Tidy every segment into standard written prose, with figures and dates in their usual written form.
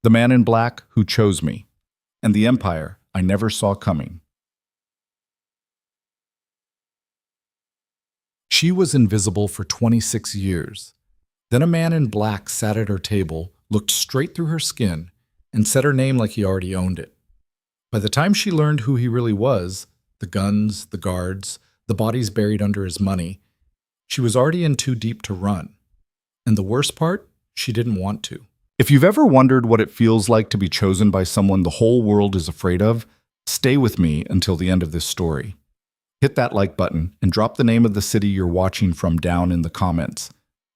The Man in Black Who Chose Me, and the Empire I Never Saw Coming. She was invisible for 26 years. Then a man in black sat at her table, looked straight through her skin, and said her name like he already owned it. By the time she learned who he really was, the guns, the guards, the bodies buried under his money, she was already in too deep to run. And the worst part, she didn't want to. If you've ever wondered what it feels like to be chosen by someone the whole world is afraid of, stay with me until the end of this story. Hit that like button and drop the name of the city you're watching from down in the comments.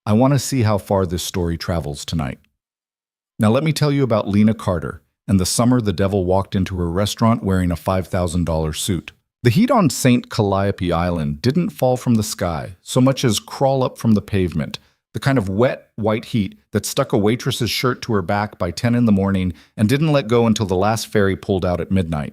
I want to see how far this story travels tonight. Now let me tell you about Lena Carter and the summer the devil walked into her restaurant wearing a $5,000 suit. The heat on St. Calliope Island didn't fall from the sky so much as crawl up from the pavement, the kind of wet, white heat that stuck a waitress's shirt to her back by 10 in the morning and didn't let go until the last ferry pulled out at midnight.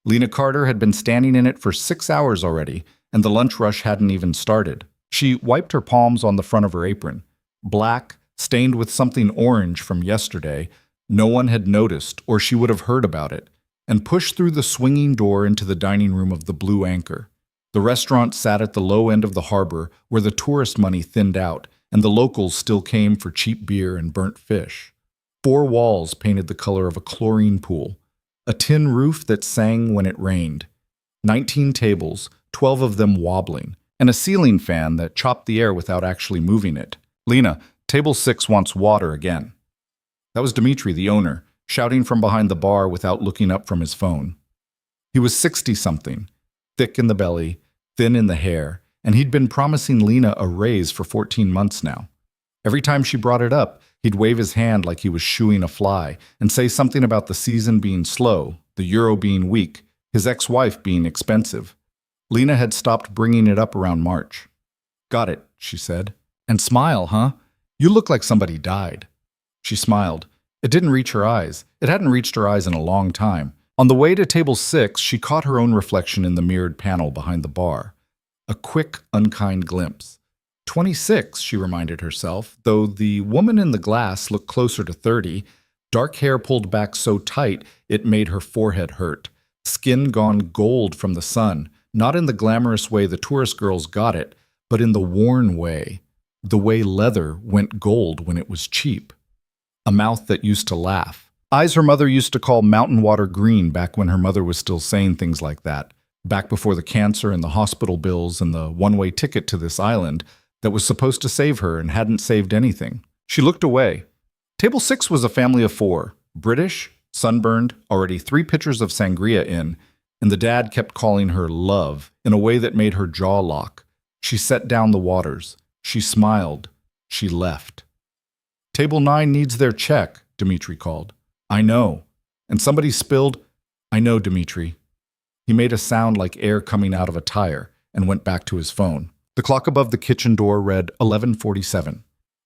Lena Carter had been standing in it for 6 hours already, and the lunch rush hadn't even started. She wiped her palms on the front of her apron. Black, stained with something orange from yesterday, no one had noticed or she would have heard about it, and pushed through the swinging door into the dining room of the Blue Anchor. The restaurant sat at the low end of the harbor where the tourist money thinned out, and the locals still came for cheap beer and burnt fish. 4 walls painted the color of a chlorine pool, a tin roof that sang when it rained, 19 tables, 12 of them wobbling, and a ceiling fan that chopped the air without actually moving it. "Lena, table 6 wants water again." That was Dimitri, the owner, shouting from behind the bar without looking up from his phone. He was 60-something, thick in the belly, thin in the hair, and he'd been promising Lena a raise for 14 months now. Every time she brought it up, he'd wave his hand like he was shooing a fly and say something about the season being slow, the euro being weak, his ex-wife being expensive. Lena had stopped bringing it up around March. "Got it," she said. "And smile, huh? You look like somebody died." She smiled. It didn't reach her eyes. It hadn't reached her eyes in a long time. On the way to table 6, she caught her own reflection in the mirrored panel behind the bar. A quick, unkind glimpse. 26, she reminded herself, though the woman in the glass looked closer to 30, dark hair pulled back so tight it made her forehead hurt, skin gone gold from the sun, not in the glamorous way the tourist girls got it, but in the worn way, the way leather went gold when it was cheap. A mouth that used to laugh. Eyes her mother used to call mountain water green back when her mother was still saying things like that, back before the cancer and the hospital bills and the one-way ticket to this island that was supposed to save her and hadn't saved anything. She looked away. Table 6 was a family of 4, British, sunburned, already 3 pitchers of sangria in, and the dad kept calling her love in a way that made her jaw lock. She set down the waters. She smiled. She left. "Table 9 needs their check," Dimitri called. "I know." And somebody spilled, "I know, Dimitri." He made a sound like air coming out of a tire and went back to his phone. The clock above the kitchen door read 11:47.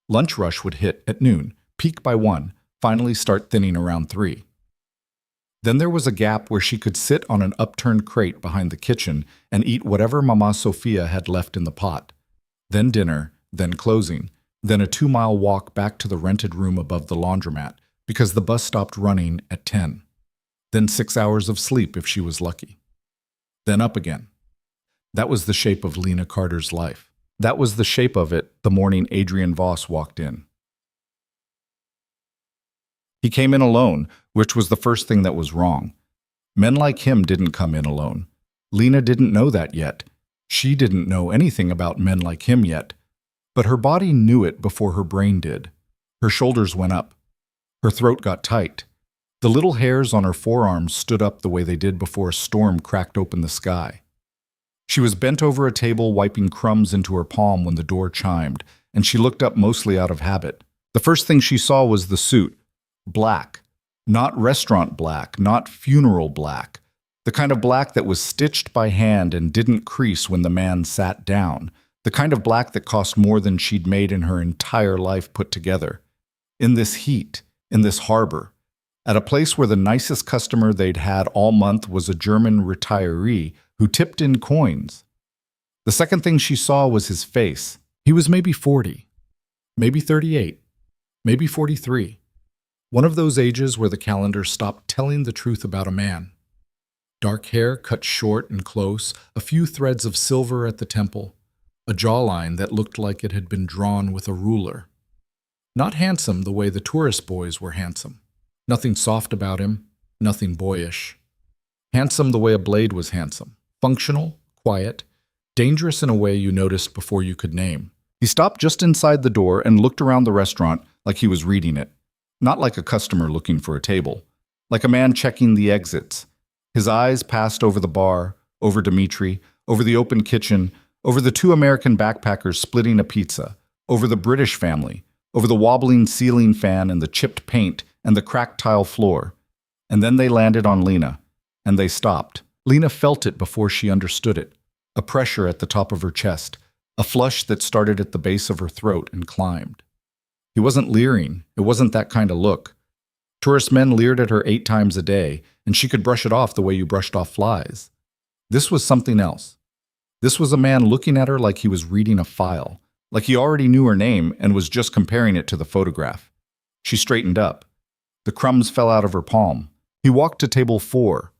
Lunch rush would hit at noon, peak by 1, finally start thinning around 3. Then there was a gap where she could sit on an upturned crate behind the kitchen and eat whatever Mama Sophia had left in the pot. Then dinner, then closing, then a 2-mile walk back to the rented room above the laundromat because the bus stopped running at 10. Then 6 hours of sleep if she was lucky. Then up again. That was the shape of Lena Carter's life. That was the shape of it the morning Adrien Voss walked in. He came in alone, which was the first thing that was wrong. Men like him didn't come in alone. Lena didn't know that yet. She didn't know anything about men like him yet. But her body knew it before her brain did. Her shoulders went up. Her throat got tight. The little hairs on her forearms stood up the way they did before a storm cracked open the sky. She was bent over a table wiping crumbs into her palm when the door chimed, and she looked up mostly out of habit. The first thing she saw was the suit. Black. Not restaurant black, not funeral black. The kind of black that was stitched by hand and didn't crease when the man sat down. The kind of black that cost more than she'd made in her entire life put together. In this heat, in this harbor, at a place where the nicest customer they'd had all month was a German retiree who tipped in coins. The second thing she saw was his face. He was maybe 40, maybe 38, maybe 43. One of those ages where the calendar stopped telling the truth about a man. Dark hair cut short and close, a few threads of silver at the temple, a jawline that looked like it had been drawn with a ruler. Not handsome the way the tourist boys were handsome. Nothing soft about him, nothing boyish. Handsome the way a blade was handsome. Functional, quiet, dangerous in a way you noticed before you could name. He stopped just inside the door and looked around the restaurant like he was reading it. Not like a customer looking for a table. Like a man checking the exits. His eyes passed over the bar, over Dimitri, over the open kitchen, over the two American backpackers splitting a pizza, over the British family, over the wobbling ceiling fan and the chipped paint and the cracked tile floor. And then they landed on Lena, and they stopped. Lena felt it before she understood it. A pressure at the top of her chest, a flush that started at the base of her throat and climbed. He wasn't leering. It wasn't that kind of look. Tourist men leered at her 8 times a day, and she could brush it off the way you brushed off flies. This was something else. This was a man looking at her like he was reading a file, like he already knew her name and was just comparing it to the photograph. She straightened up. The crumbs fell out of her palm. He walked to table 4,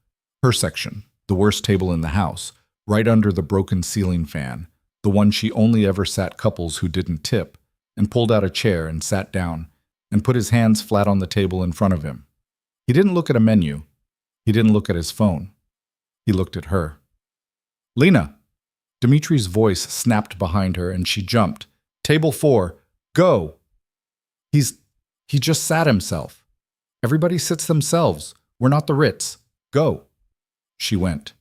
her section, the worst table in the house, right under the broken ceiling fan, the one she only ever sat couples who didn't tip, and pulled out a chair and sat down, and put his hands flat on the table in front of him. He didn't look at a menu. He didn't look at his phone. He looked at her. "Lena!" Dimitri's voice snapped behind her, and she jumped. "Table 4, go!" He just sat himself. Everybody sits themselves. We're not the Ritz. Go. She went.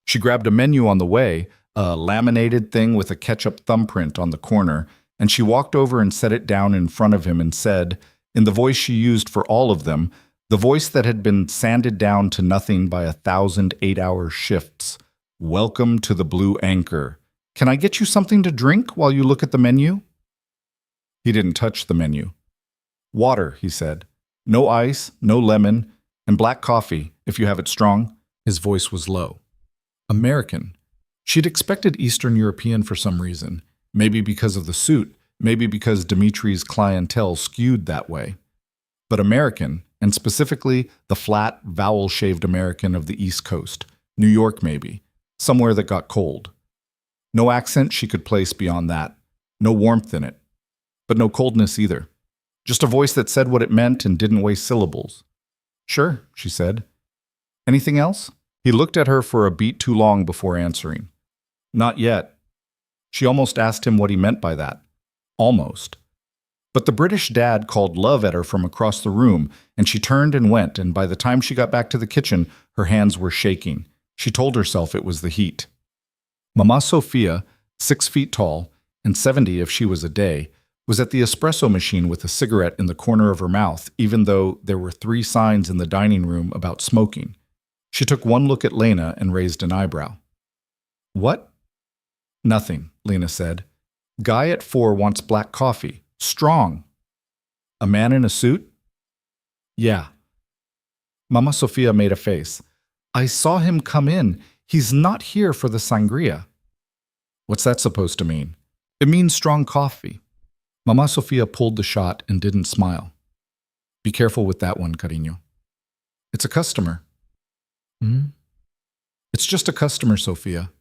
She grabbed a menu on the way, a laminated thing with a ketchup thumbprint on the corner, and she walked over and set it down in front of him and said, in the voice she used for all of them, the voice that had been sanded down to nothing by 1,000 8-hour shifts, "Welcome to the Blue Anchor. Can I get you something to drink while you look at the menu?" He didn't touch the menu. "Water," he said. "No ice, no lemon, and black coffee, if you have it strong." His voice was low. American. She'd expected Eastern European for some reason, maybe because of the suit, maybe because Dimitri's clientele skewed that way. But American, and specifically the flat, vowel-shaved American of the East Coast, New York maybe, somewhere that got cold. No accent she could place beyond that, no warmth in it, but no coldness either. Just a voice that said what it meant and didn't waste syllables. "Sure," she said. "Anything else?" He looked at her for a beat too long before answering. "Not yet." She almost asked him what he meant by that. Almost. But the British dad called love at her from across the room, and she turned and went, and by the time she got back to the kitchen, her hands were shaking. She told herself it was the heat. Mama Sophia, 6 feet tall, and 70 if she was a day, was at the espresso machine with a cigarette in the corner of her mouth, even though there were 3 signs in the dining room about smoking. She took one look at Lena and raised an eyebrow. "What?" "Nothing," Lena said. "Guy at 4 wants black coffee. Strong." "A man in a suit?" "Yeah." Mama Sophia made a face. "I saw him come in. He's not here for the sangria." "What's that supposed to mean?" "It means strong coffee." Mama Sophia pulled the shot and didn't smile. "Be careful with that one, cariño." "It's a customer." "Hmm?" "It's just a customer, Sophia."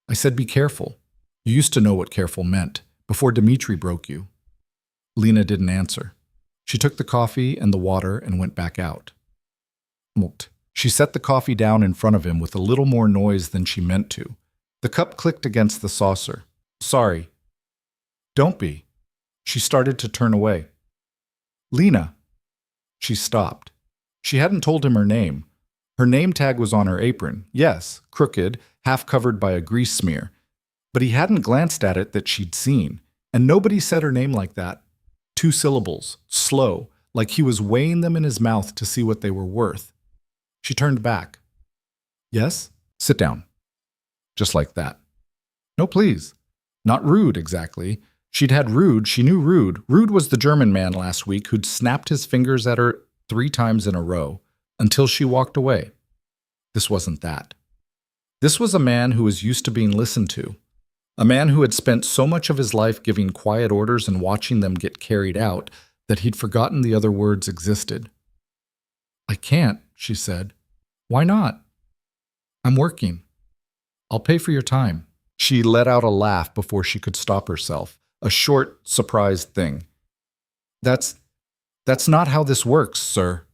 "I said be careful. You used to know what careful meant, before Dimitri broke you." Lena didn't answer. She took the coffee and the water and went back out. She set the coffee down in front of him with a little more noise than she meant to. The cup clicked against the saucer. "Sorry." "Don't be." She started to turn away. "Lena." She stopped. She hadn't told him her name. Her name tag was on her apron, yes, crooked, half covered by a grease smear. But he hadn't glanced at it that she'd seen, and nobody said her name like that. 2 syllables, slow, like he was weighing them in his mouth to see what they were worth. She turned back. "Yes? Sit down." Just like that. "No, please." Not rude, exactly. She'd had Rude, she knew Rude. Rude was the German man last week who'd snapped his fingers at her 3 times in a row, until she walked away. This wasn't that. This was a man who was used to being listened to. A man who had spent so much of his life giving quiet orders and watching them get carried out that he'd forgotten the other words existed. "I can't," she said. "Why not?" "I'm working." "I'll pay for your time." She let out a laugh before she could stop herself, a short, surprised thing. That's not how this works, sir."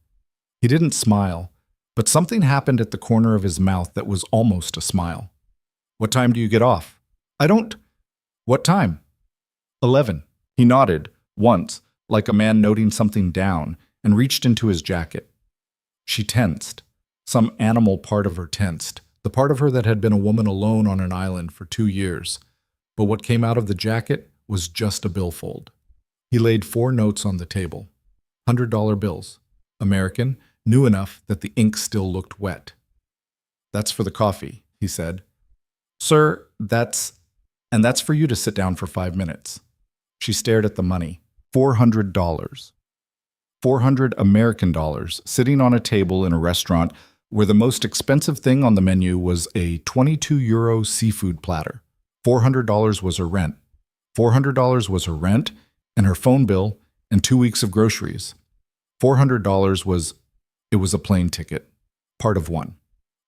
He didn't smile, but something happened at the corner of his mouth that was almost a smile. "What time do you get off?" "I don't." "What time?" 11. He nodded, once, like a man noting something down, and reached into his jacket. She tensed. Some animal part of her tensed, the part of her that had been a woman alone on an island for 2 years. But what came out of the jacket was just a billfold. He laid 4 notes on the table. $100 bills. American, new enough that the ink still looked wet. "That's for the coffee," he said. "Sir, that's for you to sit down for 5 minutes." She stared at the money. $400. 400 American dollars, sitting on a table in a restaurant where the most expensive thing on the menu was a €22 seafood platter. $400 was her rent. $400 was her rent, and her phone bill, and 2 weeks of groceries. $400 was a plane ticket. Part of one.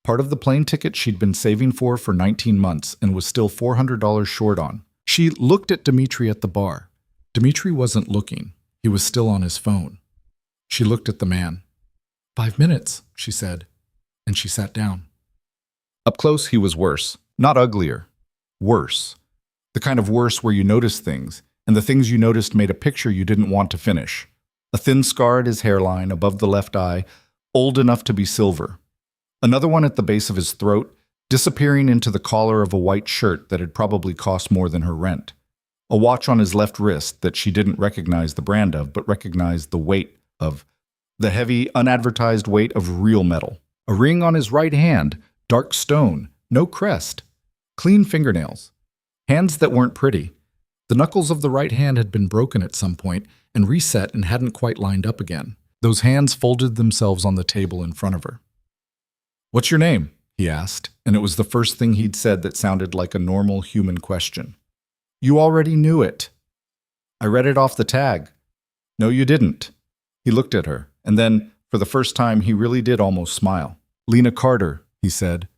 Part of the plane ticket she'd been saving for 19 months and was still $400 short on. She looked at Dimitri at the bar. Dimitri wasn't looking. He was still on his phone. She looked at the man. 5 minutes, she said, and she sat down. Up close, he was worse. Not uglier. Worse. The kind of worse where you noticed things, and the things you noticed made a picture you didn't want to finish. A thin scar at his hairline above the left eye, old enough to be silver. Another one at the base of his throat, disappearing into the collar of a white shirt that had probably cost more than her rent. A watch on his left wrist that she didn't recognize the brand of, but recognized the weight of. The heavy, unadvertised weight of real metal. A ring on his right hand, dark stone, no crest. Clean fingernails. Hands that weren't pretty. The knuckles of the right hand had been broken at some point and reset and hadn't quite lined up again. Those hands folded themselves on the table in front of her. "What's your name?" he asked, and it was the first thing he'd said that sounded like a normal human question. "You already knew it." "I read it off the tag." "No, you didn't." He looked at her, and then, for the first time, he really did almost smile. "Lena Carter," he said.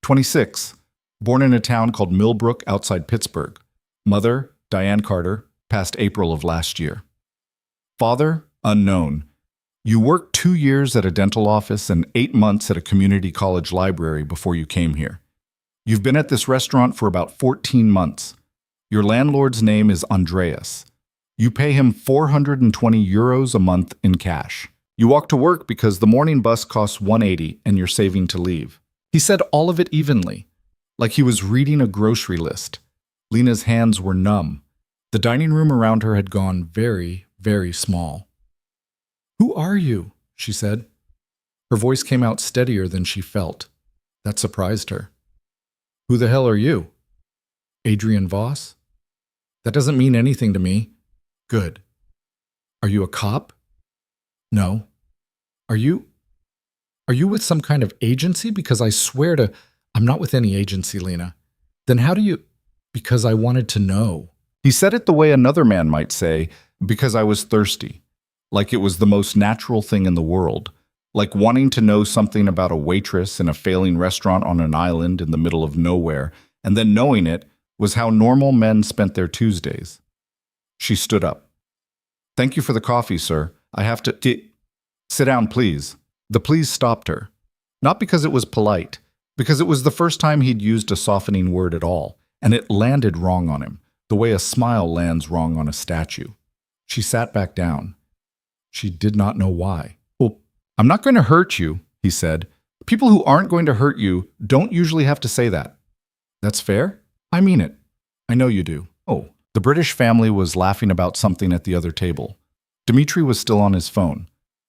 26, born in a town called Millbrook outside Pittsburgh. Mother, Diane Carter, passed April of last year. Father, unknown. You worked 2 years at a dental office and 8 months at a community college library before you came here. You've been at this restaurant for about 14 months. Your landlord's name is Andreas. You pay him €420 a month in cash. You walk to work because the morning bus costs $180 and you're saving to leave. He said all of it evenly, like he was reading a grocery list. Lena's hands were numb. The dining room around her had gone very, very small. "Who are you?" she said. Her voice came out steadier than she felt. That surprised her. "Who the hell are you?" "Adrien Voss." "That doesn't mean anything to me." "Good." "Are you a cop?" "No." Are you with some kind of agency? Because I swear to, I'm not with any agency, Lena." "Then how do you—" "Because I wanted to know." He said it the way another man might say, "Because I was thirsty." Like it was the most natural thing in the world. Like wanting to know something about a waitress in a failing restaurant on an island in the middle of nowhere, and then knowing it was how normal men spent their Tuesdays. She stood up. "Thank you for the coffee, sir. I have to— Sit down, please." The please stopped her. Not because it was polite, because it was the first time he'd used a softening word at all, and it landed wrong on him, the way a smile lands wrong on a statue. She sat back down. She did not know why. "Well, I'm not going to hurt you," he said. "People who aren't going to hurt you don't usually have to say that." "That's fair? I mean it." "I know you do." "Oh." The British family was laughing about something at the other table. Dimitri was still on his phone.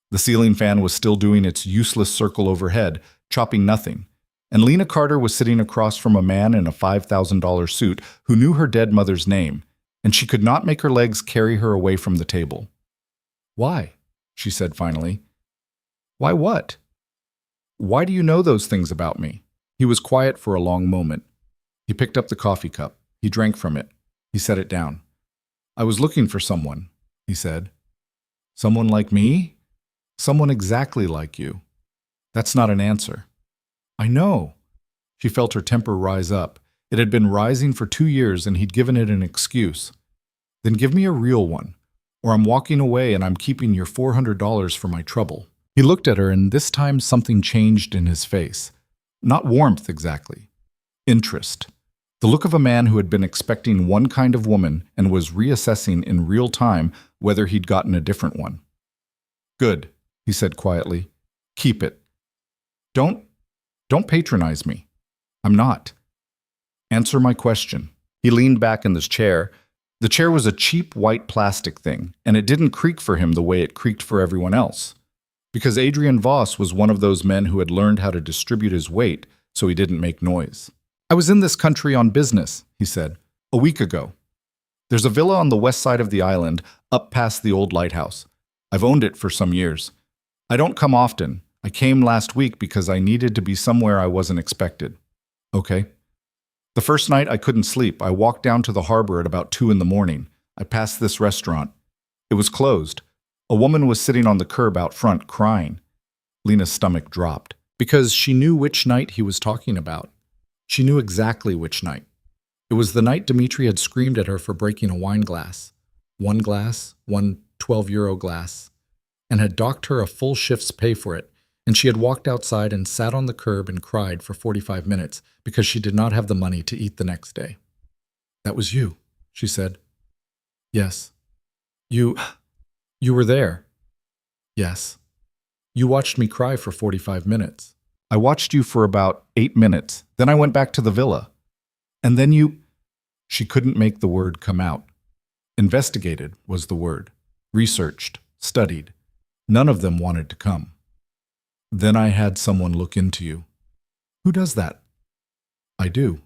The ceiling fan was still doing its useless circle overhead, chopping nothing. And Lena Carter was sitting across from a man in a $5,000 suit who knew her dead mother's name, and she could not make her legs carry her away from the table. "Why?" she said finally. "Why what?" "Why do you know those things about me?" He was quiet for a long moment. He picked up the coffee cup. He drank from it. He set it down. I was looking for someone, he said. Someone like me? Someone exactly like you. That's not an answer. I know. She felt her temper rise up. It had been rising for 2 years and he'd given it an excuse. Then give me a real one, or I'm walking away and I'm keeping your $400 for my trouble. He looked at her and this time something changed in his face. Not warmth exactly. Interest. The look of a man who had been expecting one kind of woman and was reassessing in real time whether he'd gotten a different one. Good, he said quietly. Keep it. Don't patronize me. I'm not. Answer my question. He leaned back in his chair. The chair was a cheap white plastic thing, and it didn't creak for him the way it creaked for everyone else. Because Adrien Voss was one of those men who had learned how to distribute his weight so he didn't make noise. I was in this country on business, he said, a week ago. There's a villa on the west side of the island, up past the old lighthouse. I've owned it for some years. I don't come often. I came last week because I needed to be somewhere I wasn't expected. Okay. The first night I couldn't sleep. I walked down to the harbor at about 2 in the morning. I passed this restaurant. It was closed. A woman was sitting on the curb out front crying. Lena's stomach dropped because she knew which night he was talking about. She knew exactly which night. It was the night Dimitri had screamed at her for breaking a wine glass. One glass, one 12-euro glass, and had docked her a full shift's pay for it, and she had walked outside and sat on the curb and cried for 45 minutes because she did not have the money to eat the next day. That was you, she said. Yes. You were there. Yes. You watched me cry for 45 minutes. I watched you for about 8 minutes. Then I went back to the villa. And then you... She couldn't make the word come out. Investigated was the word. Researched. Studied. None of them wanted to come. Then I had someone look into you. Who does that? I do.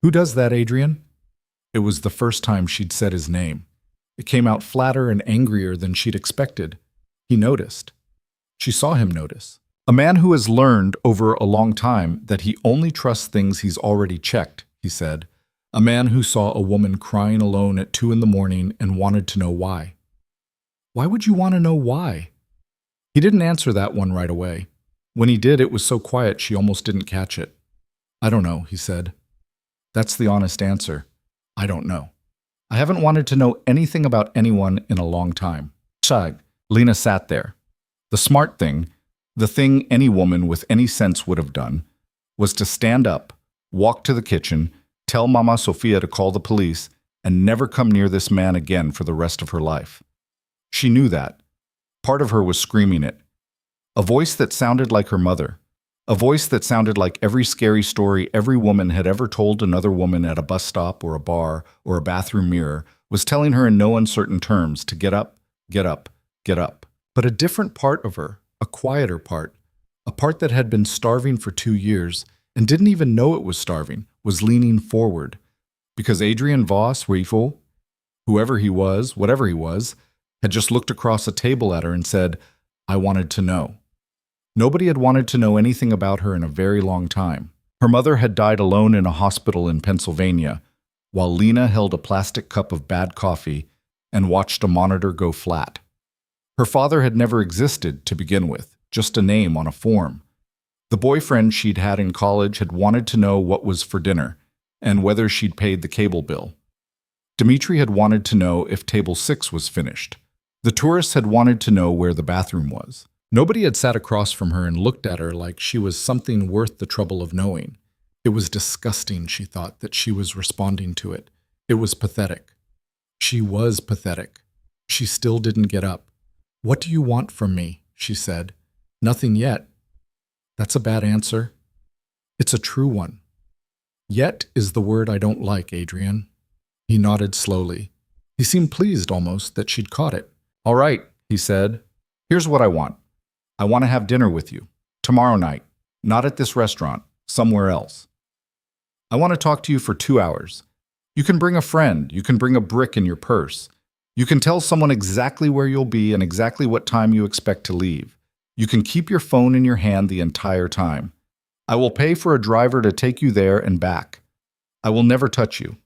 Who does that, Adrien? It was the first time she'd said his name. It came out flatter and angrier than she'd expected. He noticed. She saw him notice. A man who has learned over a long time that he only trusts things he's already checked, he said. A man who saw a woman crying alone at 2 in the morning and wanted to know why. Why would you want to know why? He didn't answer that one right away. When he did, it was so quiet she almost didn't catch it. I don't know, he said. That's the honest answer. I don't know. I haven't wanted to know anything about anyone in a long time. Shag. Lena sat there. The smart thing, the thing any woman with any sense would have done, was to stand up, walk to the kitchen, tell Mama Sophia to call the police, and never come near this man again for the rest of her life. She knew that. Part of her was screaming it. A voice that sounded like her mother. A voice that sounded like every scary story every woman had ever told another woman at a bus stop or a bar or a bathroom mirror was telling her in no uncertain terms to get up, get up, get up. But a different part of her, a quieter part, a part that had been starving for 2 years and didn't even know it was starving, was leaning forward. Because Adrien Voss, whoever he was, whatever he was, had just looked across a table at her and said, I wanted to know. Nobody had wanted to know anything about her in a very long time. Her mother had died alone in a hospital in Pennsylvania, while Lena held a plastic cup of bad coffee and watched a monitor go flat. Her father had never existed to begin with, just a name on a form. The boyfriend she'd had in college had wanted to know what was for dinner and whether she'd paid the cable bill. Dimitri had wanted to know if table 6 was finished. The tourists had wanted to know where the bathroom was. Nobody had sat across from her and looked at her like she was something worth the trouble of knowing. It was disgusting, she thought, that she was responding to it. It was pathetic. She was pathetic. She still didn't get up. What do you want from me? She said. Nothing yet. That's a bad answer. It's a true one. Yet is the word I don't like, Adrien. He nodded slowly. He seemed pleased almost that she'd caught it. All right, he said. Here's what I want. I want to have dinner with you. Tomorrow night. Not at this restaurant. Somewhere else. I want to talk to you for 2 hours. You can bring a friend. You can bring a brick in your purse. You can tell someone exactly where you'll be and exactly what time you expect to leave. You can keep your phone in your hand the entire time. I will pay for a driver to take you there and back. I will never touch you.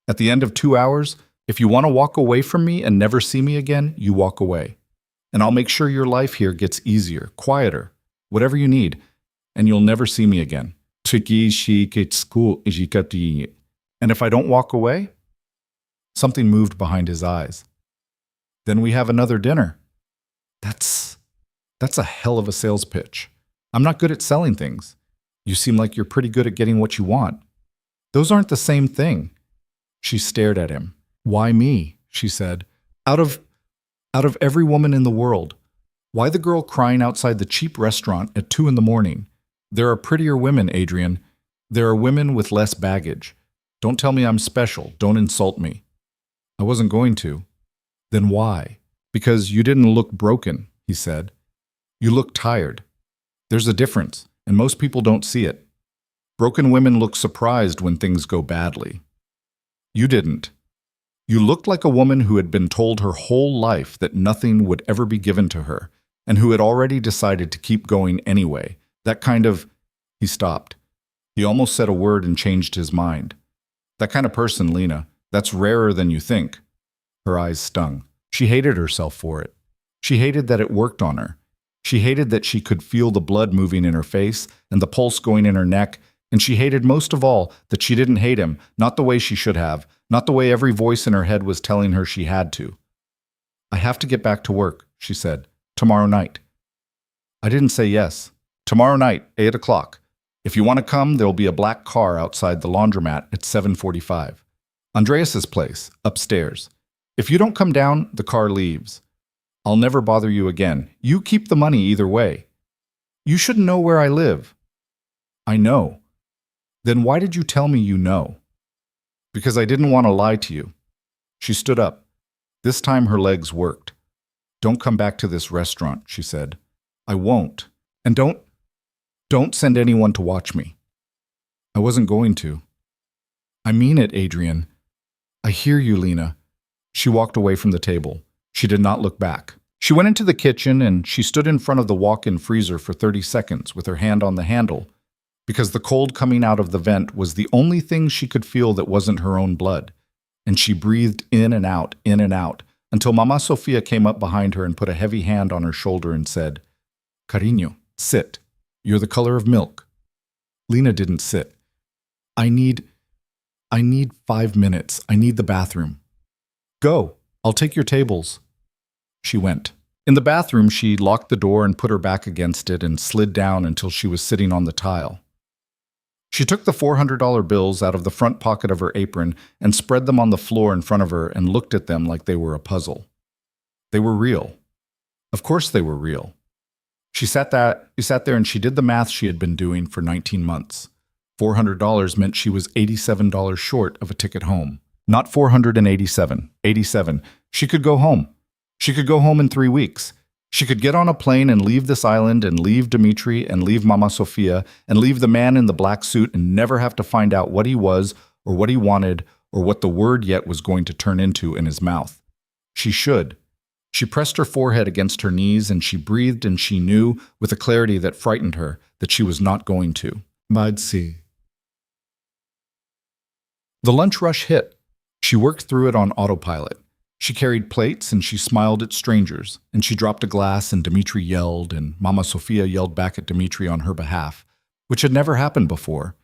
At the end of 2 hours, if you want to walk away from me and never see me again, you walk away. And I'll make sure your life here gets easier, quieter, whatever you need, and you'll never see me again. And if I don't walk away? Something moved behind his eyes. Then we have another dinner. That's a hell of a sales pitch. I'm not good at selling things. You seem like you're pretty good at getting what you want. Those aren't the same thing. She stared at him. Why me? She said. Out of every woman in the world. Why the girl crying outside the cheap restaurant at 2 a.m? There are prettier women, Adrien. There are women with less baggage. Don't tell me I'm special. Don't insult me. I wasn't going to. Then why? Because you didn't look broken, he said. You look tired. There's a difference, and most people don't see it. Broken women look surprised when things go badly. You didn't. You looked like a woman who had been told her whole life that nothing would ever be given to her, and who had already decided to keep going anyway. That kind of... He stopped. He almost said a word and changed his mind. That kind of person, Lena, that's rarer than you think. Her eyes stung. She hated herself for it. She hated that it worked on her. She hated that she could feel the blood moving in her face and the pulse going in her neck, and she hated most of all that she didn't hate him, not the way she should have, not the way every voice in her head was telling her she had to. I have to get back to work, she said. Tomorrow night. I didn't say yes. Tomorrow night, 8 o'clock. If you want to come, there'll be a black car outside the laundromat at 7:45. Andreas's place, upstairs. If you don't come down, the car leaves. I'll never bother you again. You keep the money either way. You shouldn't know where I live. I know. Then why did you tell me you know? Because I didn't want to lie to you. She stood up. This time her legs worked. Don't come back to this restaurant, she said. I won't. And don't send anyone to watch me. I wasn't going to. I mean it, Adrien. I hear you, Lena. She walked away from the table. She did not look back. She went into the kitchen and she stood in front of the walk-in freezer for 30 seconds with her hand on the handle, because the cold coming out of the vent was the only thing she could feel that wasn't her own blood. And she breathed in and out, until Mama Sophia came up behind her and put a heavy hand on her shoulder and said, Cariño, sit. You're the color of milk. Lena didn't sit. I need 5 minutes. I need the bathroom. Go. I'll take your tables. She went. In the bathroom, she locked the door and put her back against it and slid down until she was sitting on the tile. She took the $400 bills out of the front pocket of her apron and spread them on the floor in front of her and looked at them like they were a puzzle. They were real. Of course they were real. She sat there and she did the math she had been doing for 19 months. $400 meant she was $87 short of a ticket home. Not 487, 87. She could go home. She could go home in 3 weeks. She could get on a plane and leave this island and leave Dimitri and leave Mama Sophia and leave the man in the black suit and never have to find out what he was or what he wanted or what the word yet was going to turn into in his mouth. She should. She pressed her forehead against her knees and she breathed, and she knew, with a clarity that frightened her, that she was not going to. I'd see. The lunch rush hit. She worked through it on autopilot. She carried plates and she smiled at strangers, and she dropped a glass and Dimitri yelled, and Mama Sophia yelled back at Dimitri on her behalf, which had never happened before.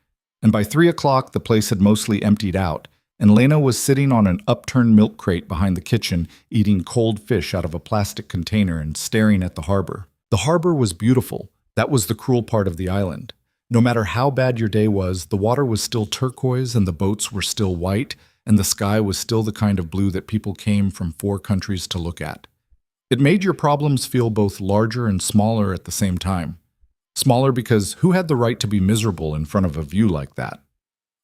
And by 3 o'clock, the place had mostly emptied out, and Lena was sitting on an upturned milk crate behind the kitchen, eating cold fish out of a plastic container and staring at the harbor. The harbor was beautiful. That was the cruel part of the island. No matter how bad your day was, the water was still turquoise and the boats were still white, and the sky was still the kind of blue that people came from 4 countries to look at. It made your problems feel both larger and smaller at the same time. Smaller because who had the right to be miserable in front of a view like that?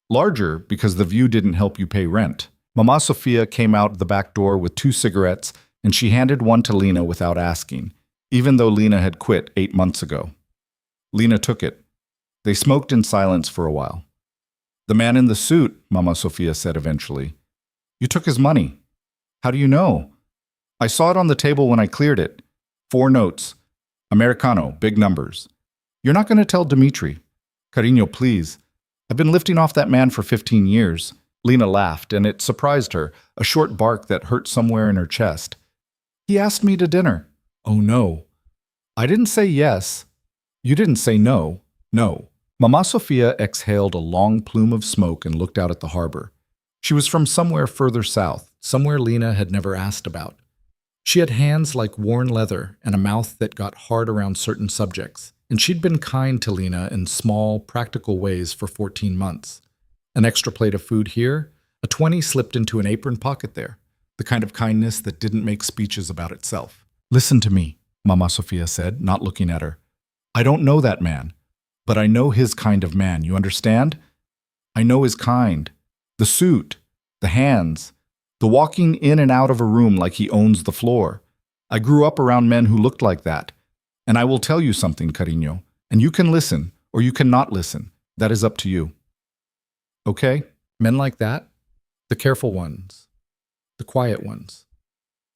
Larger because the view didn't help you pay rent. Mama Sophia came out the back door with 2 cigarettes, and she handed one to Lena without asking, even though Lena had quit 8 months ago. Lena took it. They smoked in silence for a while. The man in the suit, Mama Sophia said eventually. You took his money. How do you know? I saw it on the table when I cleared it. 4 notes. Americano, big numbers. You're not going to tell Dimitri. Cariño, please. I've been lifting off that man for 15 years. Lena laughed, and it surprised her, a short bark that hurt somewhere in her chest. He asked me to dinner. Oh no. I didn't say yes. You didn't say no. No. Mama Sophia exhaled a long plume of smoke and looked out at the harbor. She was from somewhere further south, somewhere Lena had never asked about. She had hands like worn leather and a mouth that got hard around certain subjects, and she'd been kind to Lena in small, practical ways for 14 months. An extra plate of food here, a 20 slipped into an apron pocket there, the kind of kindness that didn't make speeches about itself. Listen to me, Mama Sophia said, not looking at her. I don't know that man, but I know his kind of man, you understand? I know his kind. The suit, the hands, the walking in and out of a room like he owns the floor. I grew up around men who looked like that. And I will tell you something, Cariño, and you can listen or you cannot listen. That is up to you. Okay? Men like that? The careful ones. The quiet ones.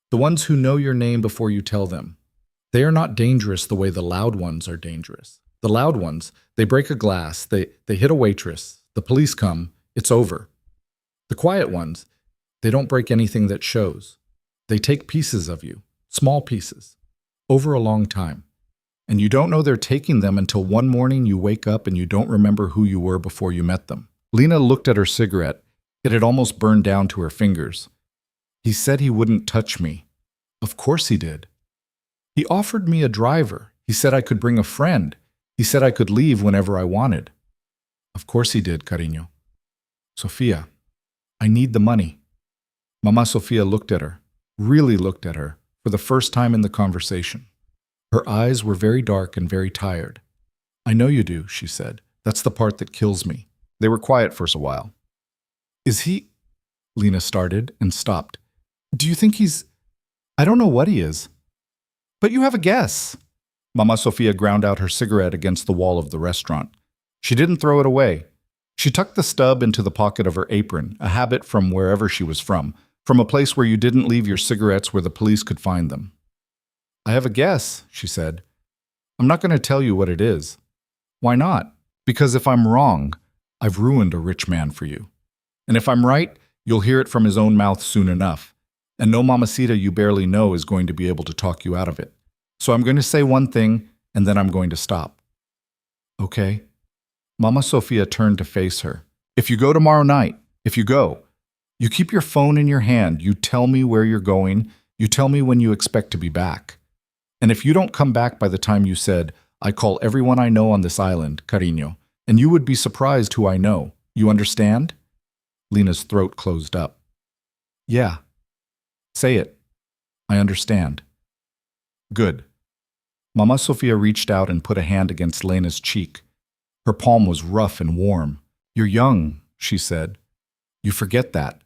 The ones who know your name before you tell them. They are not dangerous the way the loud ones are dangerous. The loud ones, they break a glass, they hit a waitress, the police come, it's over. The quiet ones, they don't break anything that shows. They take pieces of you, small pieces, over a long time. And you don't know they're taking them until one morning you wake up and you don't remember who you were before you met them. Lena looked at her cigarette. It had almost burned down to her fingers. He said he wouldn't touch me. Of course he did. He offered me a driver. He said I could bring a friend. He said I could leave whenever I wanted. Of course he did, Cariño. Sophia, I need the money. Mama Sophia looked at her, really looked at her, for the first time in the conversation. Her eyes were very dark and very tired. I know you do, she said. That's the part that kills me. They were quiet for a while. Is he? Lena started and stopped. Do you think he's? I don't know what he is. But you have a guess. Mama Sophia ground out her cigarette against the wall of the restaurant. She didn't throw it away. She tucked the stub into the pocket of her apron, a habit from wherever she was from a place where you didn't leave your cigarettes where the police could find them. I have a guess, she said. I'm not going to tell you what it is. Why not? Because if I'm wrong, I've ruined a rich man for you. And if I'm right, you'll hear it from his own mouth soon enough. And no mamacita you barely know is going to be able to talk you out of it. So I'm going to say one thing, and then I'm going to stop. Okay? Mama Sophia turned to face her. If you go tomorrow night, you keep your phone in your hand, you tell me where you're going, you tell me when you expect to be back. And if you don't come back by the time you said, I call everyone I know on this island, Cariño, and you would be surprised who I know. You understand? Lena's throat closed up. Yeah. Say it. I understand. Good. Mama Sophia reached out and put a hand against Lena's cheek. Her palm was rough and warm. You're young, she said. You forget that.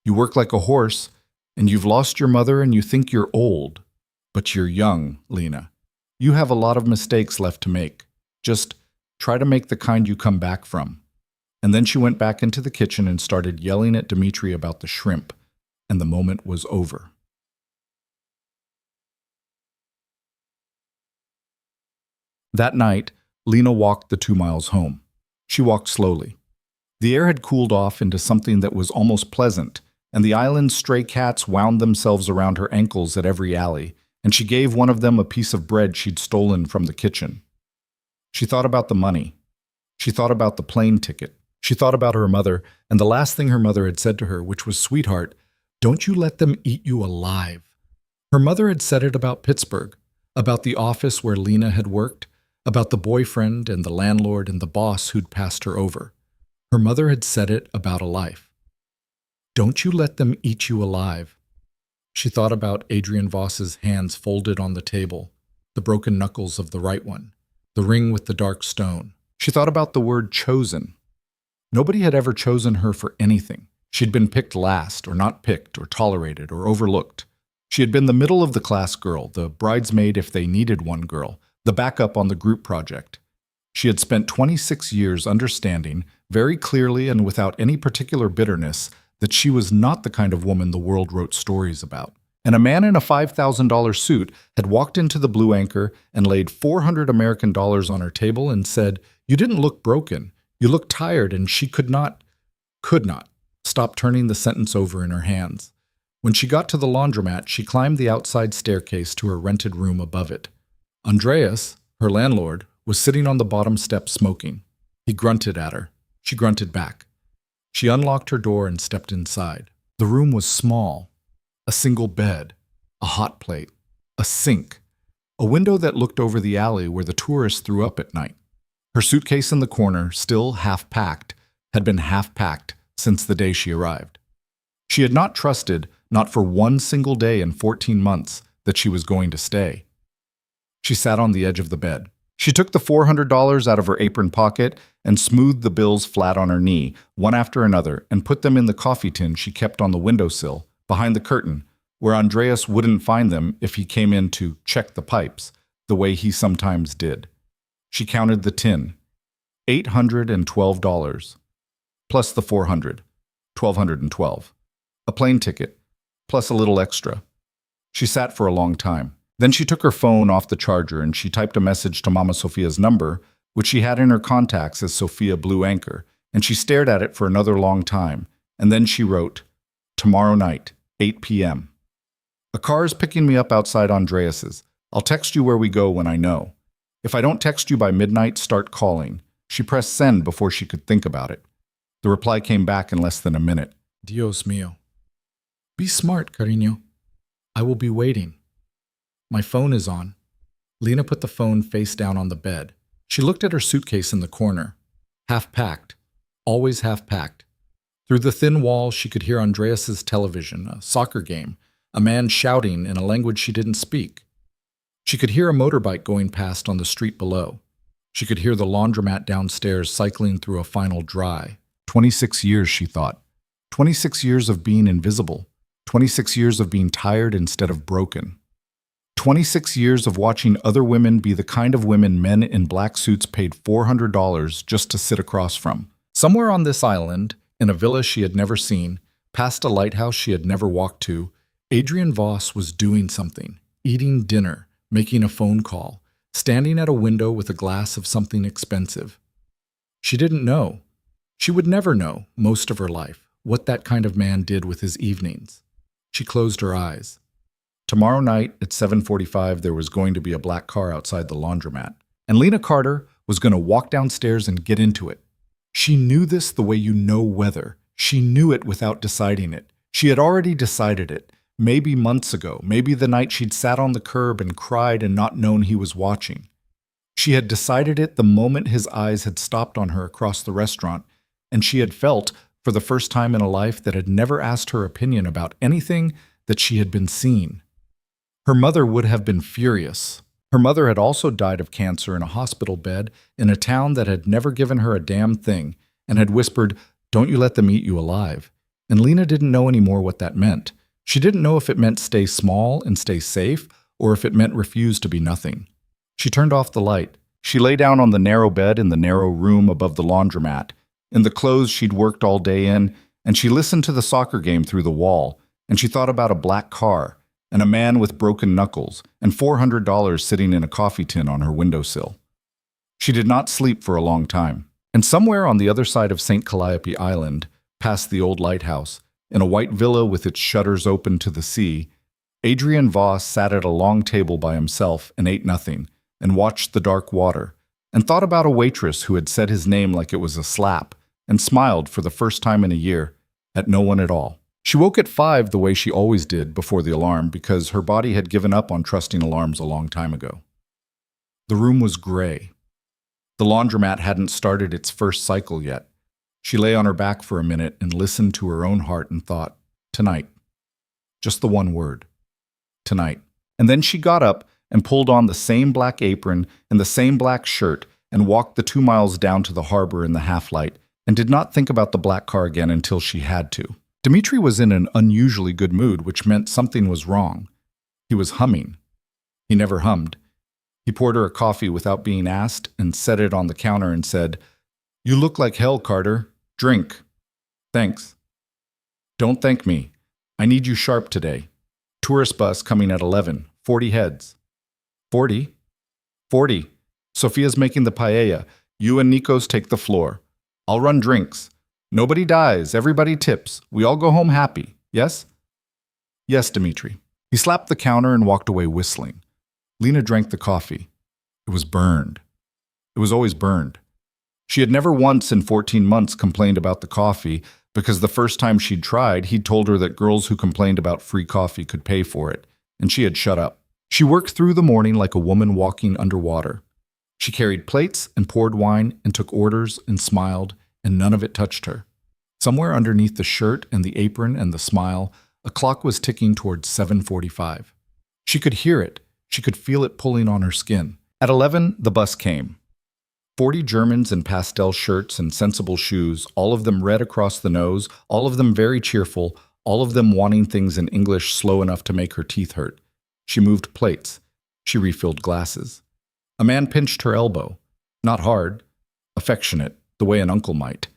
You work like a horse, and you've lost your mother and you think you're old. But you're young, Lena. You have a lot of mistakes left to make. Just try to make the kind you come back from. And then she went back into the kitchen and started yelling at Dimitri about the shrimp, and the moment was over. That night, Lena walked the 2 miles home. She walked slowly. The air had cooled off into something that was almost pleasant, and the island's stray cats wound themselves around her ankles at every alley, and she gave one of them a piece of bread she'd stolen from the kitchen. She thought about the money. She thought about the plane ticket. She thought about her mother, and the last thing her mother had said to her, which was, "Sweetheart, don't you let them eat you alive." Her mother had said it about Pittsburgh, about the office where Lena had worked, about the boyfriend and the landlord and the boss who'd passed her over. Her mother had said it about a life. Don't you let them eat you alive. She thought about Adrien Voss's hands folded on the table, the broken knuckles of the right one, the ring with the dark stone. She thought about the word chosen. Nobody had ever chosen her for anything. She'd been picked last, or not picked, or tolerated, or overlooked. She had been the middle of the class girl, the bridesmaid if they needed one girl, the backup on the group project. She had spent 26 years understanding, very clearly and without any particular bitterness, that she was not the kind of woman the world wrote stories about. And a man in a $5,000 suit had walked into the Blue Anchor and laid $400 American on her table and said, "You didn't look broken. You looked tired," and she could not. stopped turning the sentence over in her hands. When she got to the laundromat, she climbed the outside staircase to her rented room above it. Andreas, her landlord, was sitting on the bottom step smoking. He grunted at her. She grunted back. She unlocked her door and stepped inside. The room was small. A single bed, a hot plate, a sink, a window that looked over the alley where the tourists threw up at night. Her suitcase in the corner, still half-packed, had been half-packed since the day she arrived. She had not trusted, not for one single day in 14 months, that she was going to stay. She sat on the edge of the bed. She took the $400 out of her apron pocket and smoothed the bills flat on her knee, one after another, and put them in the coffee tin she kept on the windowsill, behind the curtain, where Andreas wouldn't find them if he came in to check the pipes, the way he sometimes did. She counted the tin. $812. Plus the $400. $1,212. A plane ticket, plus a little extra. She sat for a long time. Then she took her phone off the charger and she typed a message to Mama Sophia's number, which she had in her contacts as Sophia Blue Anchor, and she stared at it for another long time. And then she wrote, "Tomorrow night, 8 p.m. A car is picking me up outside Andreas's. I'll text you where we go when I know. If I don't text you by midnight, start calling." She pressed send before she could think about it. The reply came back in less than a minute. "Dios mío. Be smart, cariño. I will be waiting. My phone is on." Lena put the phone face down on the bed. She looked at her suitcase in the corner. Half-packed. Always half-packed. Through the thin wall, she could hear Andreas's television, a soccer game, a man shouting in a language she didn't speak. She could hear a motorbike going past on the street below. She could hear the laundromat downstairs cycling through a final dry. 26 years, she thought. 26 years of being invisible. 26 years of being tired instead of broken. 26 years of watching other women be the kind of women men in black suits paid $400 just to sit across from. Somewhere on this island, in a villa she had never seen, past a lighthouse she had never walked to, Adrien Voss was doing something, eating dinner, making a phone call, standing at a window with a glass of something expensive. She didn't know. She would never know, most of her life, what that kind of man did with his evenings. She closed her eyes. Tomorrow night at 7:45 there was going to be a black car outside the laundromat, and Lena Carter was going to walk downstairs and get into it. She knew this the way you know weather. She knew it without deciding it. She had already decided it, maybe months ago, maybe the night she'd sat on the curb and cried and not known he was watching. She had decided it the moment his eyes had stopped on her across the restaurant, and she had felt, for the first time in a life that had never asked her opinion about anything, that she had been seen. Her mother would have been furious. Her mother had also died of cancer in a hospital bed in a town that had never given her a damn thing and had whispered, "Don't you let them eat you alive." And Lena didn't know anymore what that meant. She didn't know if it meant stay small and stay safe or if it meant refuse to be nothing. She turned off the light. She lay down on the narrow bed in the narrow room above the laundromat, in the clothes she'd worked all day in, and she listened to the soccer game through the wall, and she thought about a black car, and a man with broken knuckles, and $400 sitting in a coffee tin on her windowsill. She did not sleep for a long time, and somewhere on the other side of St. Calliope Island, past the old lighthouse, in a white villa with its shutters open to the sea, Adrien Voss sat at a long table by himself and ate nothing, and watched the dark water, and thought about a waitress who had said his name like it was a slap, and smiled for the first time in a year at no one at all. She woke at 5 the way she always did before the alarm because her body had given up on trusting alarms a long time ago. The room was gray. The laundromat hadn't started its first cycle yet. She lay on her back for a minute and listened to her own heart and thought, tonight. Just the one word. Tonight. And then she got up and pulled on the same black apron and the same black shirt and walked the 2 miles down to the harbor in the half-light and did not think about the black car again until she had to. Dmitri was in an unusually good mood, which meant something was wrong. He was humming. He never hummed. He poured her a coffee without being asked and set it on the counter and said, "You look like hell, Carter. Drink." "Thanks." "Don't thank me. I need you sharp today. Tourist bus coming at 11. 40 heads." 40? 40. Sophia's making the paella. You and Nikos take the floor. I'll run drinks. Nobody dies, everybody tips. We all go home happy, yes? Yes, Dmitri. He slapped the counter and walked away whistling. Lena drank the coffee. It was burned. It was always burned. She had never once in 14 months complained about the coffee because the first time she'd tried, he'd told her that girls who complained about free coffee could pay for it, and she had shut up. She worked through the morning like a woman walking underwater. She carried plates and poured wine and took orders and smiled, and none of it touched her. Somewhere underneath the shirt and the apron and the smile, a clock was ticking towards 7:45. She could hear it. She could feel it pulling on her skin. At 11, the bus came. 40 Germans in pastel shirts and sensible shoes, all of them red across the nose, all of them very cheerful, all of them wanting things in English slow enough to make her teeth hurt. She moved plates. She refilled glasses. A man pinched her elbow. Not hard, affectionate, the way an uncle might.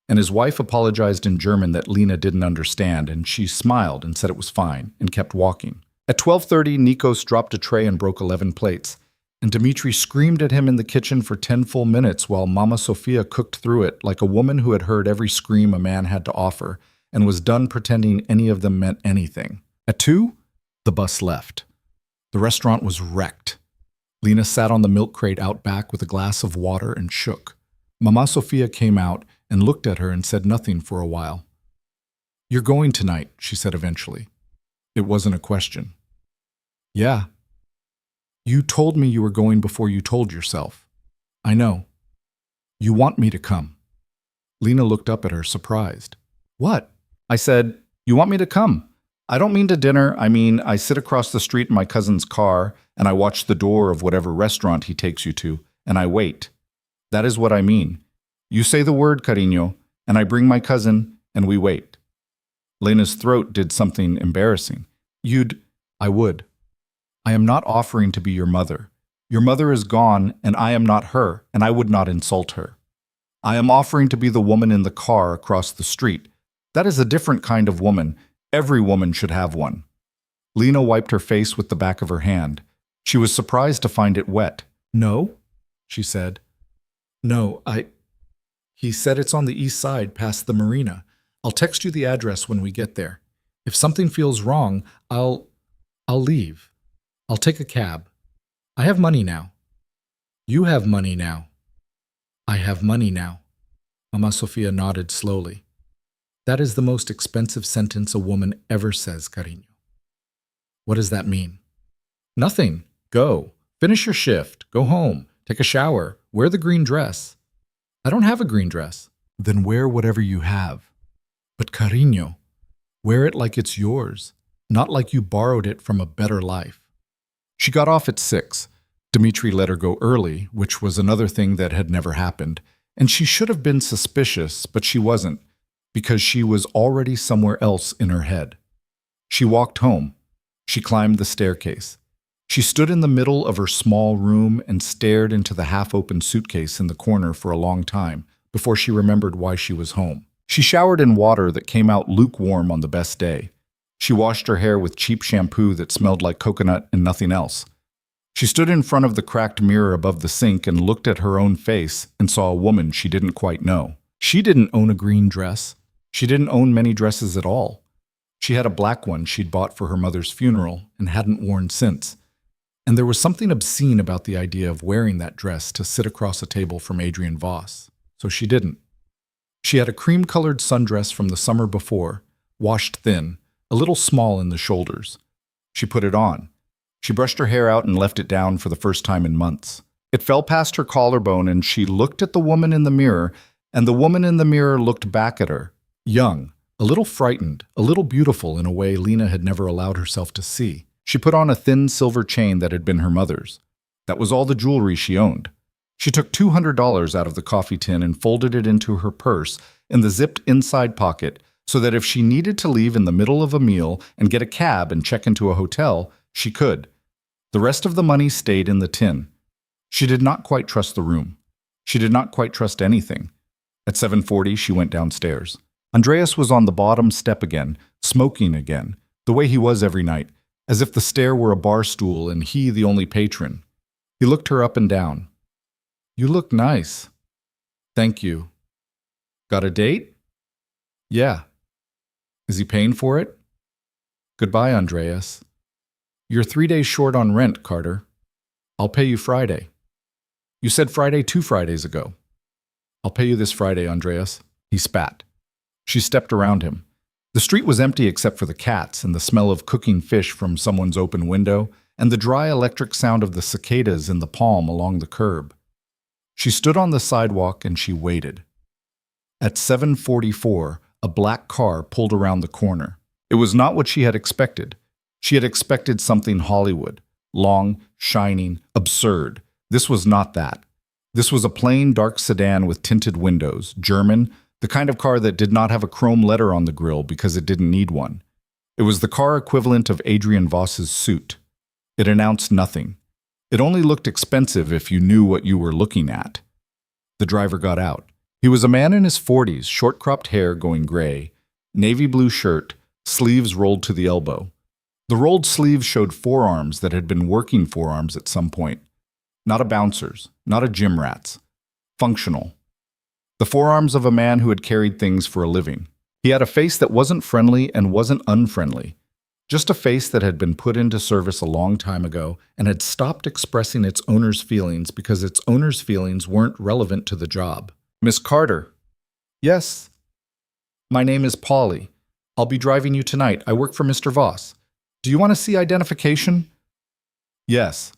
And his wife apologized in German that Lena didn't understand, and she smiled and said it was fine, and kept walking. At 12:30, Nikos dropped a tray and broke 11 plates. And Dmitri screamed at him in the kitchen for 10 full minutes while Mama Sophia cooked through it like a woman who had heard every scream a man had to offer and was done pretending any of them meant anything. At 2, the bus left. The restaurant was wrecked. Lena sat on the milk crate out back with a glass of water and shook. Mama Sophia came out and looked at her and said nothing for a while. "You're going tonight," she said eventually. It wasn't a question. "Yeah. You told me you were going before you told yourself. I know. You want me to come." Lena looked up at her, surprised. "What?" I said, "You want me to come. I don't mean to dinner. I mean, I sit across the street in my cousin's car, and I watch the door of whatever restaurant he takes you to, and I wait. That is what I mean. You say the word, cariño, and I bring my cousin, and we wait." Lena's throat did something embarrassing. I would. I am not offering to be your mother. Your mother is gone, and I am not her, and I would not insult her. I am offering to be the woman in the car across the street. That is a different kind of woman. Every woman should have one. Lena wiped her face with the back of her hand. She was surprised to find it wet. "No?" she said. "No, He said it's on the east side, past the marina. I'll text you the address when we get there. If something feels wrong, I'll leave. I'll take a cab. I have money now." "You have money now." "I have money now." Mama Sophia nodded slowly. "That is the most expensive sentence a woman ever says, cariño." "What does that mean?" "Nothing. Go. Finish your shift. Go home. Take a shower. Wear the green dress." "I don't have a green dress." "Then wear whatever you have." "But cariño, wear it like it's yours, not like you borrowed it from a better life." She got off at 6. Dmitri let her go early, which was another thing that had never happened, and she should have been suspicious, but she wasn't, because she was already somewhere else in her head. She walked home. She climbed the staircase. She stood in the middle of her small room and stared into the half-open suitcase in the corner for a long time before she remembered why she was home. She showered in water that came out lukewarm on the best day. She washed her hair with cheap shampoo that smelled like coconut and nothing else. She stood in front of the cracked mirror above the sink and looked at her own face and saw a woman she didn't quite know. She didn't own a green dress. She didn't own many dresses at all. She had a black one she'd bought for her mother's funeral and hadn't worn since. And there was something obscene about the idea of wearing that dress to sit across a table from Adrien Voss, so she didn't. She had a cream-colored sundress from the summer before, washed thin, a little small in the shoulders. She put it on. She brushed her hair out and left it down for the first time in months. It fell past her collarbone and she looked at the woman in the mirror, and the woman in the mirror looked back at her, young, a little frightened, a little beautiful in a way Lena had never allowed herself to see. She put on a thin silver chain that had been her mother's. That was all the jewelry she owned. She took $200 out of the coffee tin and folded it into her purse in the zipped inside pocket, so that if she needed to leave in the middle of a meal and get a cab and check into a hotel, she could. The rest of the money stayed in the tin. She did not quite trust the room. She did not quite trust anything. At 7:40, she went downstairs. Andreas was on the bottom step again, smoking again, the way he was every night, as if the stair were a bar stool and he the only patron. He looked her up and down. "You look nice." "Thank you." "Got a date?" Yeah. Is he paying for it? Goodbye, Andreas. You're 3 days short on rent, Carter. I'll pay you Friday. You said Friday 2 Fridays ago. I'll pay you this Friday, Andreas. He spat. She stepped around him. The street was empty except for the cats and the smell of cooking fish from someone's open window and the dry electric sound of the cicadas in the palm along the curb. She stood on the sidewalk and she waited. At 7:44, a black car pulled around the corner. It was not what she had expected. She had expected something Hollywood, long, shining, absurd. This was not that. This was a plain, dark sedan with tinted windows, German, the kind of car that did not have a chrome letter on the grille because it didn't need one. It was the car equivalent of Adrien Voss's suit. It announced nothing. It only looked expensive if you knew what you were looking at. The driver got out. He was a man in his 40s, short-cropped hair going gray, navy blue shirt, sleeves rolled to the elbow. The rolled sleeves showed forearms that had been working forearms at some point. Not a bouncer's, not a gym rat's. Functional. The forearms of a man who had carried things for a living. He had a face that wasn't friendly and wasn't unfriendly. Just a face that had been put into service a long time ago and had stopped expressing its owner's feelings because its owner's feelings weren't relevant to the job. Miss Carter. Yes. My name is Polly. I'll be driving you tonight. I work for Mr. Voss. Do you want to see identification? Yes.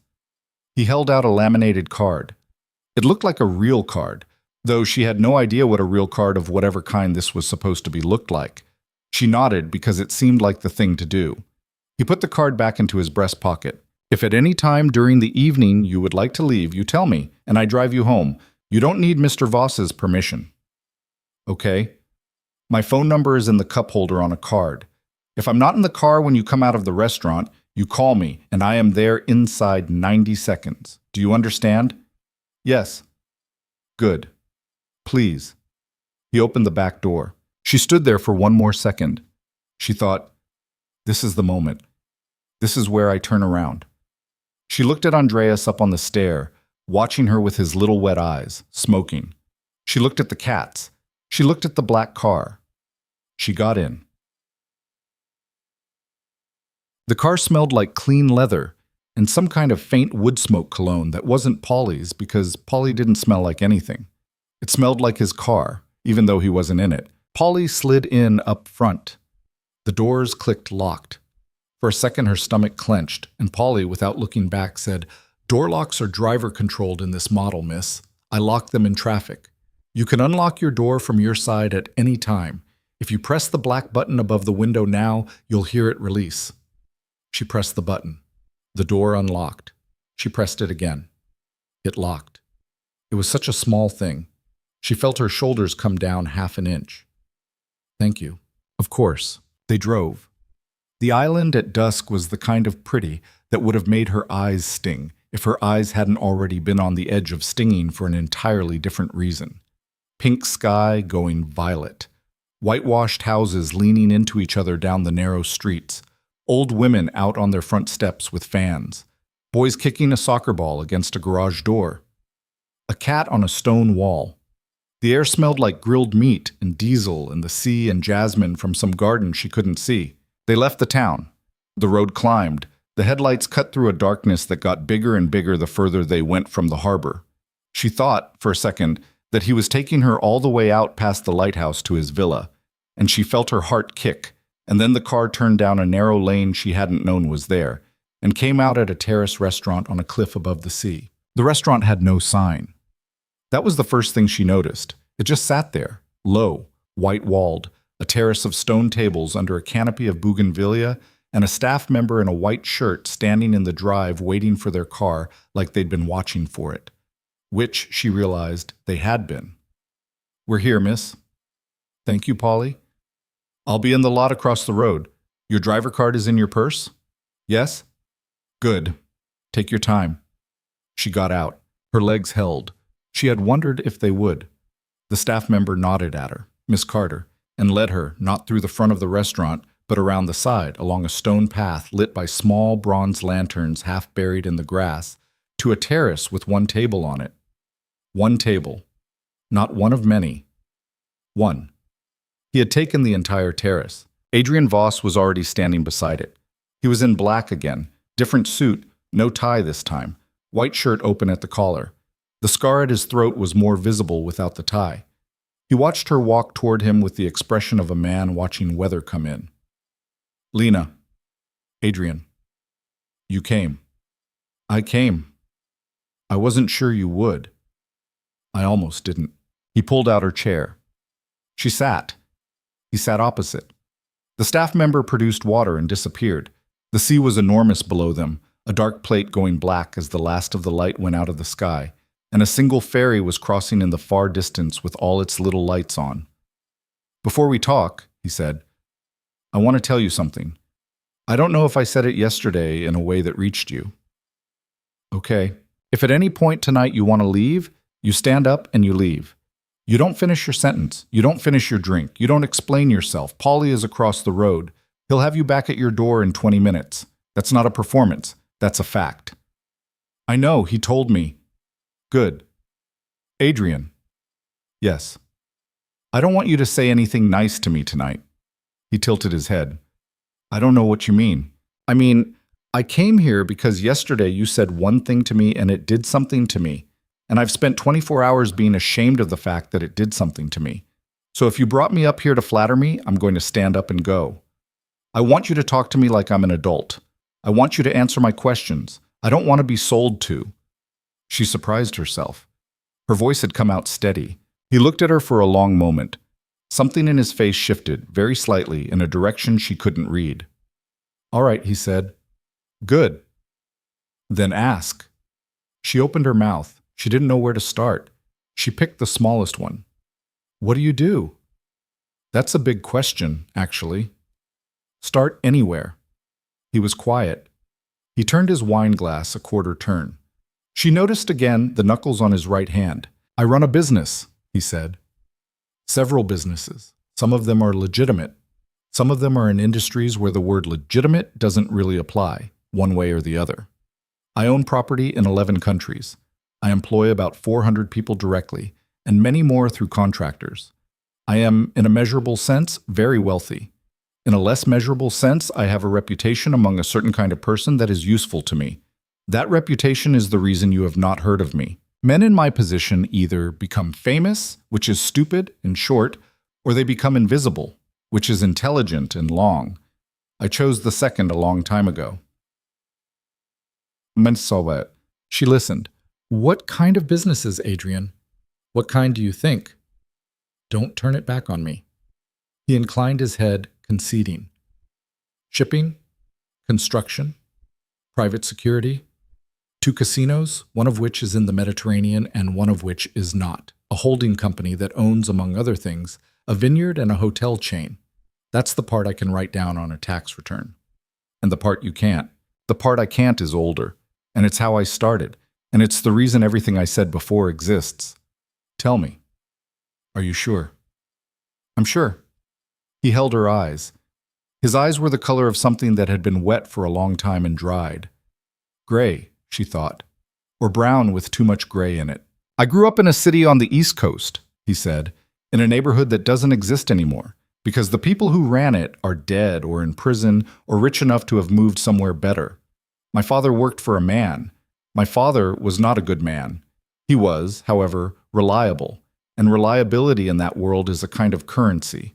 He held out a laminated card. It looked like a real card, though she had no idea what a real card of whatever kind this was supposed to be looked like. She nodded because it seemed like the thing to do. He put the card back into his breast pocket. If at any time during the evening you would like to leave, you tell me, and I drive you home. You don't need Mr. Voss's permission. Okay. My phone number is in the cup holder on a card. If I'm not in the car when you come out of the restaurant, you call me, and I am there inside 90 seconds. Do you understand? Yes. Good. Please. He opened the back door. She stood there for one more second. She thought, this is the moment. This is where I turn around. She looked at Andreas up on the stair, watching her with his little wet eyes, smoking. She looked at the cats. She looked at the black car. She got in. The car smelled like clean leather and some kind of faint wood smoke cologne that wasn't Polly's because Polly didn't smell like anything. It smelled like his car, even though he wasn't in it. Polly slid in up front. The doors clicked locked. For a second, her stomach clenched, and Polly, without looking back, said, "Door locks are driver-controlled in this model, miss. I lock them in traffic. You can unlock your door from your side at any time. If you press the black button above the window now, you'll hear it release." She pressed the button. The door unlocked. She pressed it again. It locked. It was such a small thing. She felt her shoulders come down half an inch. Thank you. Of course. They drove. The island at dusk was the kind of pretty that would have made her eyes sting if her eyes hadn't already been on the edge of stinging for an entirely different reason. Pink sky going violet. Whitewashed houses leaning into each other down the narrow streets. Old women out on their front steps with fans. Boys kicking a soccer ball against a garage door. A cat on a stone wall. The air smelled like grilled meat and diesel and the sea and jasmine from some garden she couldn't see. They left the town. The road climbed. The headlights cut through a darkness that got bigger and bigger the further they went from the harbor. She thought, for a second, that he was taking her all the way out past the lighthouse to his villa, and she felt her heart kick, and then the car turned down a narrow lane she hadn't known was there, and came out at a terrace restaurant on a cliff above the sea. The restaurant had no sign. That was the first thing she noticed. It just sat there, low, white-walled, a terrace of stone tables under a canopy of bougainvillea, and a staff member in a white shirt standing in the drive waiting for their car like they'd been watching for it. Which, she realized, they had been. "We're here, miss." "Thank you, Polly." "I'll be in the lot across the road. Your driver card is in your purse?" "Yes." "Good. Take your time." She got out. Her legs held. She had wondered if they would. The staff member nodded at her, Miss Carter, and led her, not through the front of the restaurant, but around the side, along a stone path lit by small bronze lanterns half buried in the grass, to a terrace with one table on it. One table. Not one of many. One. He had taken the entire terrace. Adrien Voss was already standing beside it. He was in black again, different suit, no tie this time, white shirt open at the collar. The scar at his throat was more visible without the tie. He watched her walk toward him with the expression of a man watching weather come in. Lena. Adrien. You came. I came. I wasn't sure you would. I almost didn't. He pulled out her chair. She sat. He sat opposite. The staff member produced water and disappeared. The sea was enormous below them, a dark plate going black as the last of the light went out of the sky, and a single ferry was crossing in the far distance with all its little lights on. Before we talk, he said, I want to tell you something. I don't know if I said it yesterday in a way that reached you. Okay. If at any point tonight you want to leave, you stand up and you leave. You don't finish your sentence. You don't finish your drink. You don't explain yourself. Paulie is across the road. He'll have you back at your door in 20 minutes. That's not a performance. That's a fact. I know, he told me. Good. Adrien. Yes. I don't want you to say anything nice to me tonight. He tilted his head. I don't know what you mean. I came here because yesterday you said one thing to me and it did something to me. And I've spent 24 hours being ashamed of the fact that it did something to me. So if you brought me up here to flatter me, I'm going to stand up and go. I want you to talk to me like I'm an adult. I want you to answer my questions. I don't want to be sold to. She surprised herself. Her voice had come out steady. He looked at her for a long moment. Something in his face shifted, very slightly, in a direction she couldn't read. All right, he said. Good. Then ask. She opened her mouth. She didn't know where to start. She picked the smallest one. What do you do? That's a big question, actually. Start anywhere. He was quiet. He turned his wine glass a quarter turn. She noticed again the knuckles on his right hand. I run a business, he said. Several businesses. Some of them are legitimate. Some of them are in industries where the word legitimate doesn't really apply, one way or the other. I own property in 11 countries. I employ about 400 people directly, and many more through contractors. I am, in a measurable sense, very wealthy. In a less measurable sense, I have a reputation among a certain kind of person that is useful to me. That reputation is the reason you have not heard of me. Men in my position either become famous, which is stupid and short, or they become invisible, which is intelligent and long. I chose the second a long time ago. She listened. What kind of businesses, Adrien? What kind do you think? Don't turn it back on me. He inclined his head, conceding. Shipping, construction, private security, 2 casinos, one of which is in the Mediterranean and one of which is not, a holding company that owns, among other things, a vineyard and a hotel chain. That's the part I can write down on a tax return. And the part you can't. The part I can't is older, and it's how I started, and it's the reason everything I said before exists. Tell me. Are you sure? I'm sure. He held her eyes. His eyes were the color of something that had been wet for a long time and dried. Gray, she thought, or brown with too much gray in it. I grew up in a city on the East Coast, he said, in a neighborhood that doesn't exist anymore, because the people who ran it are dead or in prison or rich enough to have moved somewhere better. My father worked for a man. My father was not a good man. He was, however, reliable, and reliability in that world is a kind of currency.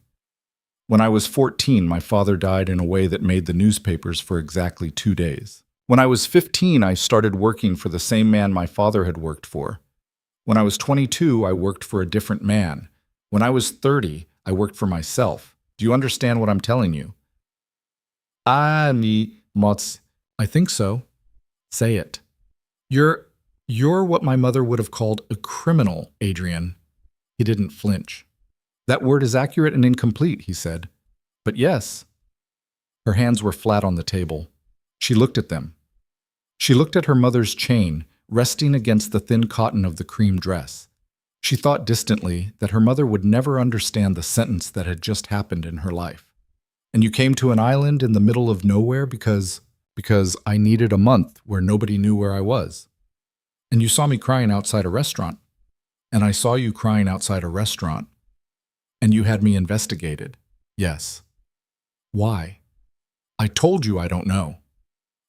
When I was 14, my father died in a way that made the newspapers for exactly 2 days. When I was 15, I started working for the same man my father had worked for. When I was 22, I worked for a different man. When I was 30, I worked for myself. Do you understand what I'm telling you? I think so. Say it. You're what my mother would have called a criminal, Adrien. He didn't flinch. That word is accurate and incomplete, he said. But yes. Her hands were flat on the table. She looked at them. She looked at her mother's chain, resting against the thin cotton of the cream dress. She thought distantly that her mother would never understand the sentence that had just happened in her life. And you came to an island in the middle of nowhere because I needed a month where nobody knew where I was. And you saw me crying outside a restaurant. And I saw you crying outside a restaurant. And you had me investigated. Yes. Why? I told you I don't know.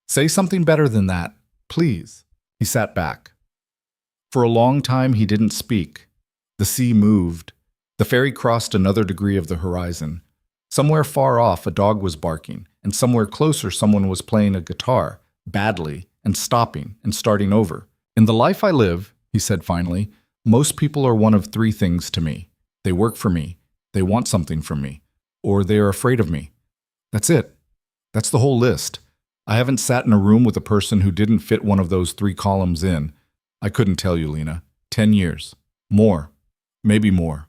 Say something better than that, please. He sat back. For a long time he didn't speak. The sea moved. The ferry crossed another degree of the horizon. Somewhere far off a dog was barking, and somewhere closer someone was playing a guitar, badly, and stopping and starting over. In the life I live, he said finally, most people are one of three things to me. They work for me, they want something from me, or they are afraid of me. That's it. That's the whole list. I haven't sat in a room with a person who didn't fit one of those three columns in. I couldn't tell you, Lena. 10 years. More. Maybe more.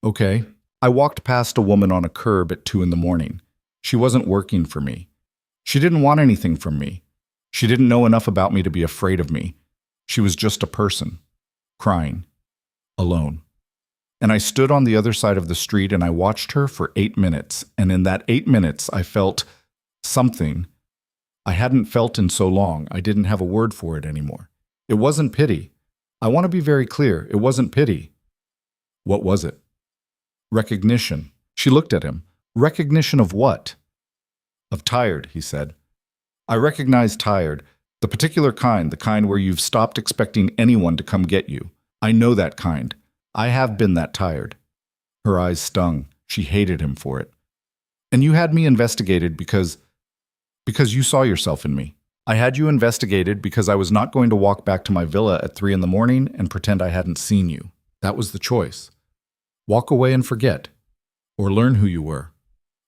Okay. I walked past a woman on a curb at 2 a.m. She wasn't working for me. She didn't want anything from me. She didn't know enough about me to be afraid of me. She was just a person. Crying. Alone. And I stood on the other side of the street and I watched her for 8 minutes. And in that 8 minutes, I felt something I hadn't felt in so long. I didn't have a word for it anymore. It wasn't pity. I want to be very clear. It wasn't pity. What was it? Recognition. She looked at him. Recognition of what? Of tired, he said. I recognize tired. The particular kind, the kind where you've stopped expecting anyone to come get you. I know that kind. I have been that tired. Her eyes stung. She hated him for it. And you had me investigated because you saw yourself in me. I had you investigated because I was not going to walk back to my villa at 3 a.m. and pretend I hadn't seen you. That was the choice. Walk away and forget. Or learn who you were.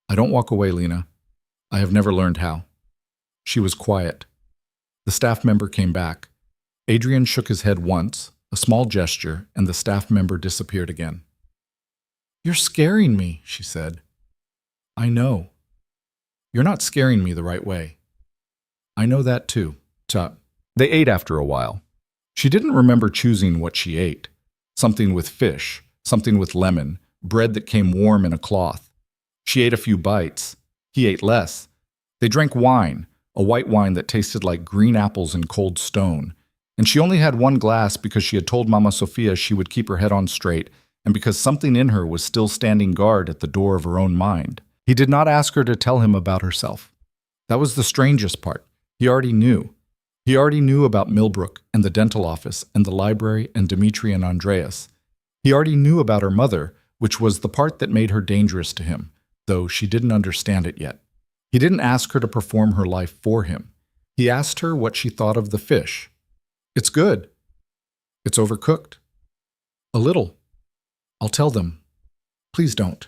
I don't walk away, Lena. I have never learned how. She was quiet. The staff member came back. Adrien shook his head once, a small gesture, and the staff member disappeared again. You're scaring me, she said. I know. You're not scaring me the right way. I know that too. They ate after a while. She didn't remember choosing what she ate. Something with fish, something with lemon, bread that came warm in a cloth. She ate a few bites. He ate less. They drank wine, a white wine that tasted like green apples and cold stone. And she only had one glass because she had told Mama Sophia she would keep her head on straight, and because something in her was still standing guard at the door of her own mind. He did not ask her to tell him about herself. That was the strangest part. He already knew. He already knew about Millbrook and the dental office and the library and Dimitri and Andreas. He already knew about her mother, which was the part that made her dangerous to him, though she didn't understand it yet. He didn't ask her to perform her life for him. He asked her what she thought of the fish. It's good. It's overcooked. A little. I'll tell them. Please don't.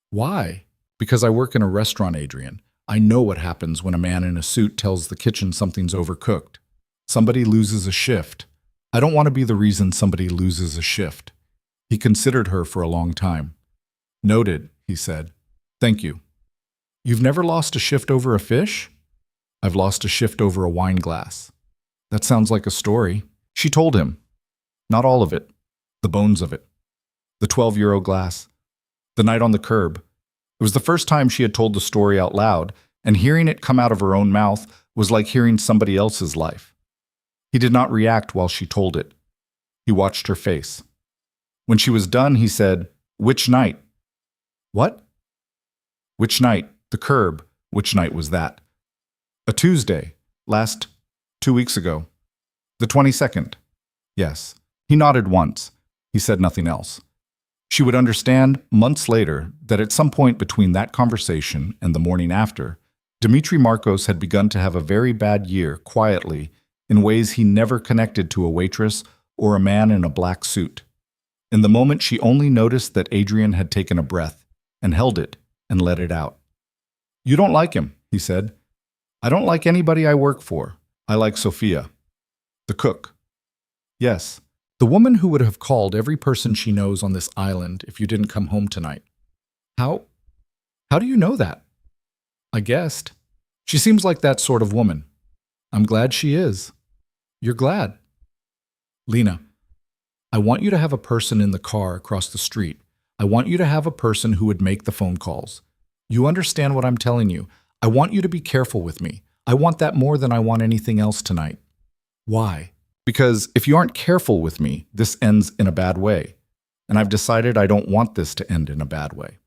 Why? Because I work in a restaurant, Adrien. I know what happens when a man in a suit tells the kitchen something's overcooked. Somebody loses a shift. I don't want to be the reason somebody loses a shift. He considered her for a long time. Noted, he said. Thank you. You've never lost a shift over a fish? I've lost a shift over a wine glass. That sounds like a story. She told him. Not all of it. The bones of it. The 12-euro glass. The night on the curb. It was the first time she had told the story out loud, and hearing it come out of her own mouth was like hearing somebody else's life. He did not react while she told it. He watched her face. When she was done, he said, "Which night?" "What?" "Which night? The curb. Which night was that?" "A Tuesday. 2 weeks ago. The 22nd. Yes." He nodded once. He said nothing else. She would understand months later that at some point between that conversation and the morning after, Dimitri Marcos had begun to have a very bad year quietly in ways he never connected to a waitress or a man in a black suit. In the moment, she only noticed that Adrien had taken a breath and held it and let it out. "You don't like him," he said. "I don't like anybody I work for. I like Sophia." "The cook." "Yes. The woman who would have called every person she knows on this island if you didn't come home tonight." How do you know that?" "I guessed. She seems like that sort of woman." "I'm glad she is." "You're glad?" "Lena, I want you to have a person in the car across the street. I want you to have a person who would make the phone calls. You understand what I'm telling you. I want you to be careful with me. I want that more than I want anything else tonight." "Why?" "Because if you aren't careful with me, this ends in a bad way. and I've decided I don't want this to end in a bad way."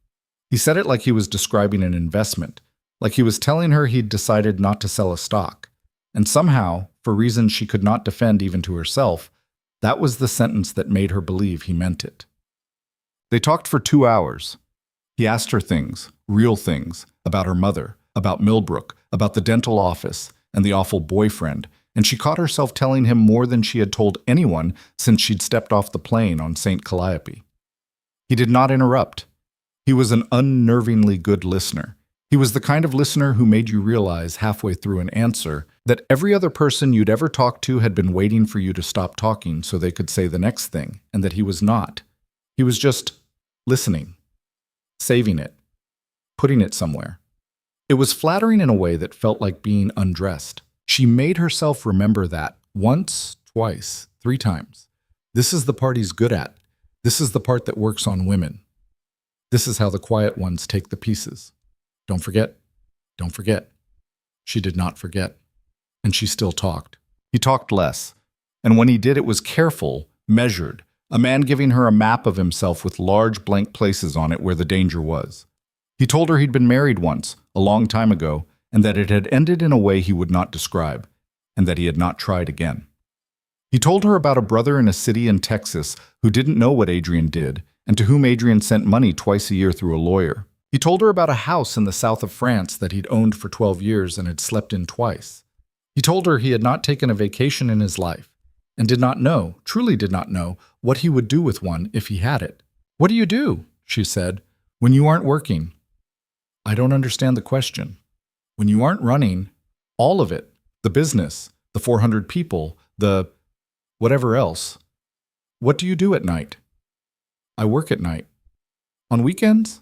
He said it like he was describing an investment, like he was telling her he'd decided not to sell a stock. And somehow, for reasons she could not defend even to herself, that was the sentence that made her believe he meant it. They talked for 2 hours. He asked her things, real things, about her mother, about Millbrook, about the dental office, and the awful boyfriend, and she caught herself telling him more than she had told anyone since she'd stepped off the plane on St. Calliope. He did not interrupt. He was an unnervingly good listener. He was the kind of listener who made you realize halfway through an answer that every other person you'd ever talked to had been waiting for you to stop talking so they could say the next thing, and that he was not. He was just listening, saving it, putting it somewhere. It was flattering in a way that felt like being undressed. She made herself remember that once, twice, 3 times. This is the part he's good at. This is the part that works on women. This is how the quiet ones take the pieces. Don't forget. Don't forget. She did not forget. And she still talked. He talked less. And when he did, it was careful, measured, a man giving her a map of himself with large blank places on it where the danger was. He told her he'd been married once, a long time ago, and that it had ended in a way he would not describe, and that he had not tried again. He told her about a brother in a city in Texas who didn't know what Adrien did, and to whom Adrien sent money twice a year through a lawyer. He told her about a house in the south of France that he'd owned for 12 years and had slept in twice. He told her he had not taken a vacation in his life, and did not know, truly did not know, what he would do with one if he had it. "What do you do," she said, "when you aren't working?" "I don't understand the question." "When you aren't running, all of it, the business, the 400 people, the whatever else, what do you do at night?" "I work at night." "On weekends?"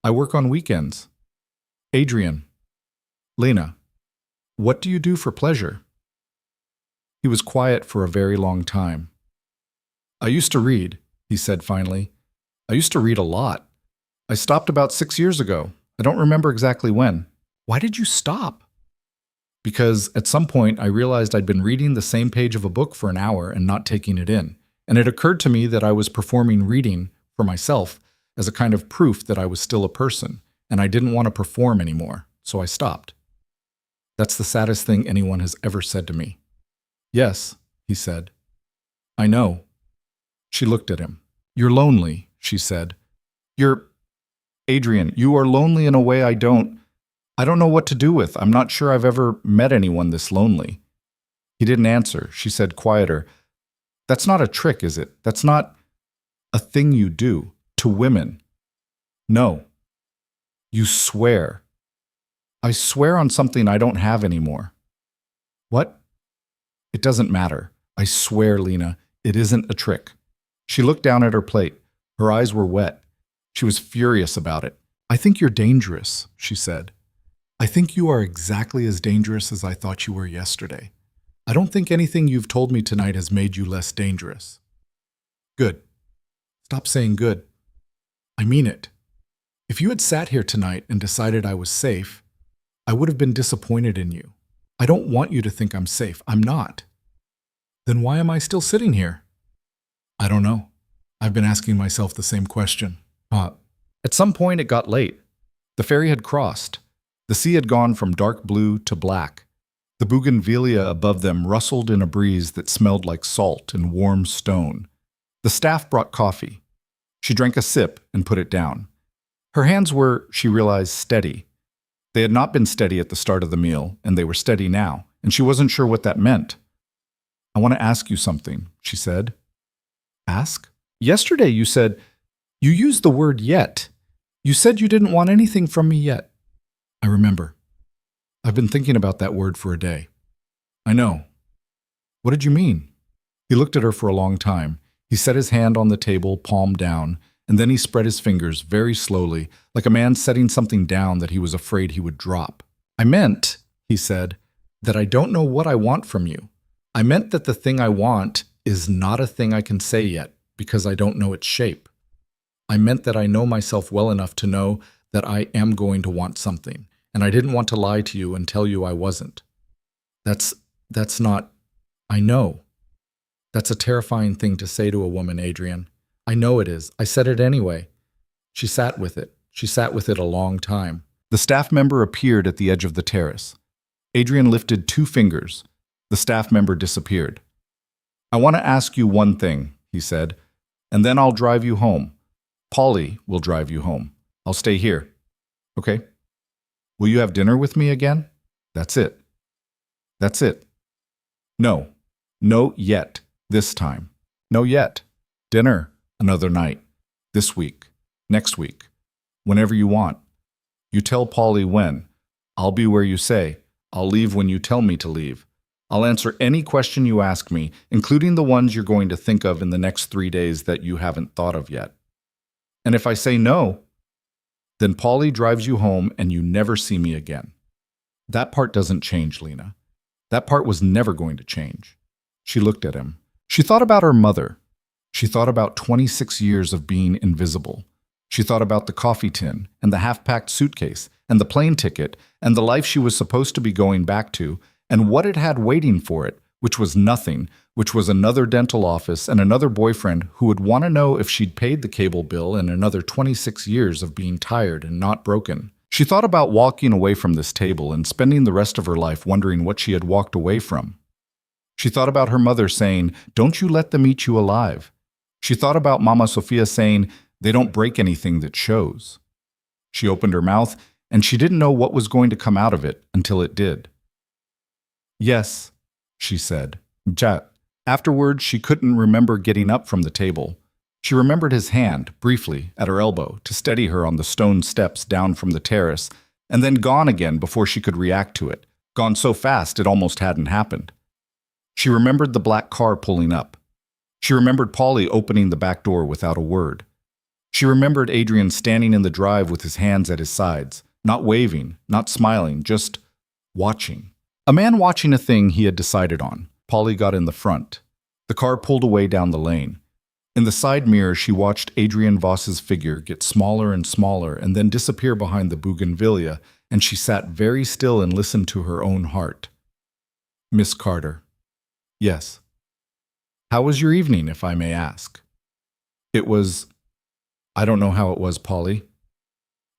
"I work on weekends." "Adrien." "Lena, what do you do for pleasure?" He was quiet for a very long time. "I used to read," he said finally. "I used to read a lot. I stopped about 6 years ago. I don't remember exactly when." "Why did you stop?" "Because at some point I realized I'd been reading the same page of a book for an hour and not taking it in. And it occurred to me that I was performing reading for myself as a kind of proof that I was still a person, and I didn't want to perform anymore, so I stopped." That's the saddest thing anyone has ever said to me. "Yes," he said. "I know." She looked at him. "You're lonely," she said. "You're... Adrien, you are lonely in a way I don't know what to do with. I'm not sure I've ever met anyone this lonely." He didn't answer. She said quieter, "That's not a trick, is it? That's not a thing you do to women." "No." "You swear." "I swear on something I don't have anymore." "What?" "It doesn't matter. I swear, Lena, it isn't a trick." She looked down at her plate. Her eyes were wet. She was furious about it. "I think you're dangerous," she said. "I think you are exactly as dangerous as I thought you were yesterday. I don't think anything you've told me tonight has made you less dangerous." "Good." "Stop saying good." "I mean it. If you had sat here tonight and decided I was safe, I would have been disappointed in you. I don't want you to think I'm safe. I'm not." "Then why am I still sitting here?" "I don't know. I've been asking myself the same question." At some point it got late. The ferry had crossed. The sea had gone from dark blue to black. The bougainvillea above them rustled in a breeze that smelled like salt and warm stone. The staff brought coffee. She drank a sip and put it down. Her hands were, she realized, steady. They had not been steady at the start of the meal, and they were steady now, and she wasn't sure what that meant. "I want to ask you something," she said. "Ask?" "Yesterday you said, you used the word yet. You said you didn't want anything from me yet." "I remember. I've been thinking about that word for a day." "I know. What did you mean?" He looked at her for a long time. He set his hand on the table, palm down, and then he spread his fingers very slowly, like a man setting something down that he was afraid he would drop. "I meant," he said, "that I don't know what I want from you. I meant that the thing I want is not a thing I can say yet, because I don't know its shape. I meant that I know myself well enough to know that I am going to want something, and I didn't want to lie to you and tell you I wasn't. That's not... I know. That's a terrifying thing to say to a woman, Adrien. I know it is. I said it anyway. She sat with it. She sat with it a long time. The staff member appeared at the edge of the terrace. Adrien lifted 2 fingers. The staff member disappeared. I want to ask you one thing, he said, and then I'll drive you home. Polly will drive you home. I'll stay here. Okay? Will you have dinner with me again? That's it. That's it. No. No yet. This time. No yet. Dinner. Another night. This week. Next week. Whenever you want. You tell Polly when. I'll be where you say. I'll leave when you tell me to leave. I'll answer any question you ask me, including the ones you're going to think of in the next 3 days that you haven't thought of yet. And if I say no, then Polly drives you home and you never see me again. That part doesn't change, Lena. That part was never going to change. She looked at him. She thought about her mother. She thought about 26 years of being invisible. She thought about the coffee tin and the half-packed suitcase and the plane ticket and the life she was supposed to be going back to and what it had waiting for it, which was nothing, which was another dental office and another boyfriend who would want to know if she'd paid the cable bill and another 26 years of being tired and not broken. She thought about walking away from this table and spending the rest of her life wondering what she had walked away from. She thought about her mother saying, "Don't you let them eat you alive." She thought about Mama Sophia saying, "They don't break anything that shows." She opened her mouth, and she didn't know what was going to come out of it until it did. "Yes," she said. "Chat." Afterwards, she couldn't remember getting up from the table. She remembered his hand, briefly, at her elbow, to steady her on the stone steps down from the terrace, and then gone again before she could react to it, gone so fast it almost hadn't happened. She remembered the black car pulling up. She remembered Polly opening the back door without a word. She remembered Adrien standing in the drive with his hands at his sides, not waving, not smiling, just watching. A man watching a thing he had decided on. Polly got in the front. The car pulled away down the lane. In the side mirror, she watched Adrien Voss's figure get smaller and smaller and then disappear behind the bougainvillea, and she sat very still and listened to her own heart. "Miss Carter." "Yes." "How was your evening, if I may ask?" "It was... I don't know how it was, Polly."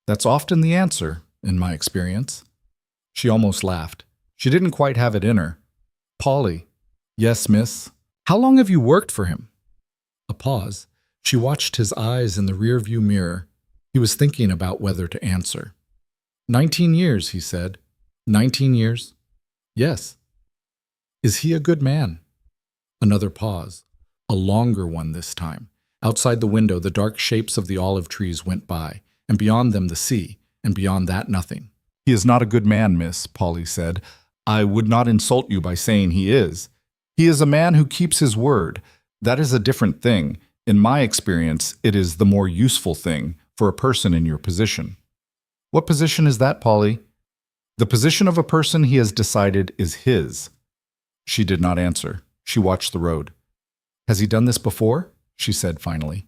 "That's often the answer, in my experience." She almost laughed. She didn't quite have it in her. "Polly." "Yes, miss." "How long have you worked for him?" A pause. She watched his eyes in the rearview mirror. He was thinking about whether to answer. 19 years, he said. 19 years? Yes. Is he a good man? Another pause. A longer one this time. Outside the window, the dark shapes of the olive trees went by, and beyond them the sea, and beyond that nothing. "He is not a good man, miss," Polly said. "I would not insult you by saying he is. He is a man who keeps his word. That is a different thing. In my experience, it is the more useful thing for a person in your position." "What position is that, Polly?" "The position of a person he has decided is his." She did not answer. She watched the road. "Has he done this before?" she said finally.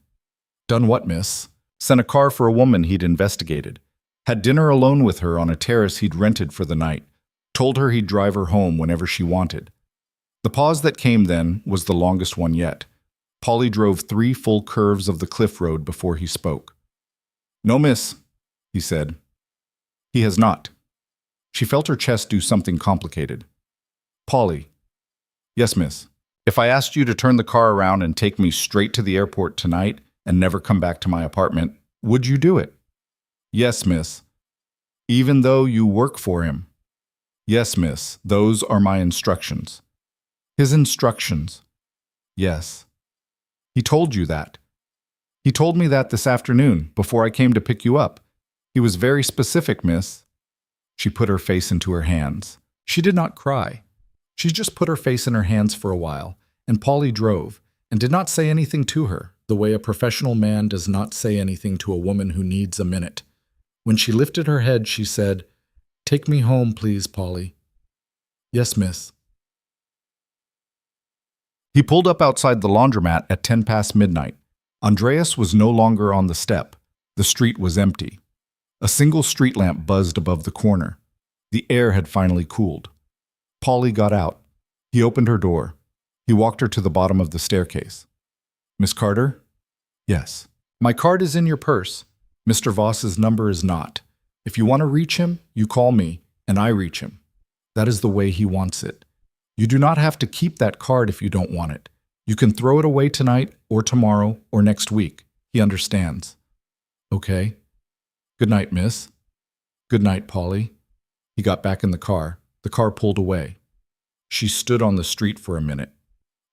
"Done what, miss?" "Sent a car for a woman he'd investigated. Had dinner alone with her on a terrace he'd rented for the night. Told her he'd drive her home whenever she wanted." The pause that came then was the longest one yet. Polly drove 3 full curves of the cliff road before he spoke. "No, miss," he said. "He has not." She felt her chest do something complicated. "Polly." "Yes, miss. If I asked you to turn the car around and take me straight to the airport tonight and never come back to my apartment, would you do it?" "Yes, miss." "Even though you work for him?" "Yes, miss. Those are my instructions." "His instructions?" "Yes." "He told you that?" "He told me that this afternoon, before I came to pick you up. He was very specific, miss." She put her face into her hands. She did not cry. She just put her face in her hands for a while, and Polly drove, and did not say anything to her, the way a professional man does not say anything to a woman who needs a minute. When she lifted her head, she said, "Take me home, please, Polly." "Yes, miss." He pulled up outside the laundromat at 10 past midnight. Andreas was no longer on the step. The street was empty. A single street lamp buzzed above the corner. The air had finally cooled. Polly got out. He opened her door. He walked her to the bottom of the staircase. "Miss Carter?" Yes. My card is in your purse. Mr. Voss's number is not. If you want to reach him, you call me, and I reach him. That is the way he wants it. You do not have to keep that card if you don't want it. You can throw it away tonight or tomorrow or next week. He understands. Okay. Good night, miss. Good night, Polly. He got back in the car. The car pulled away. She stood on the street for a minute.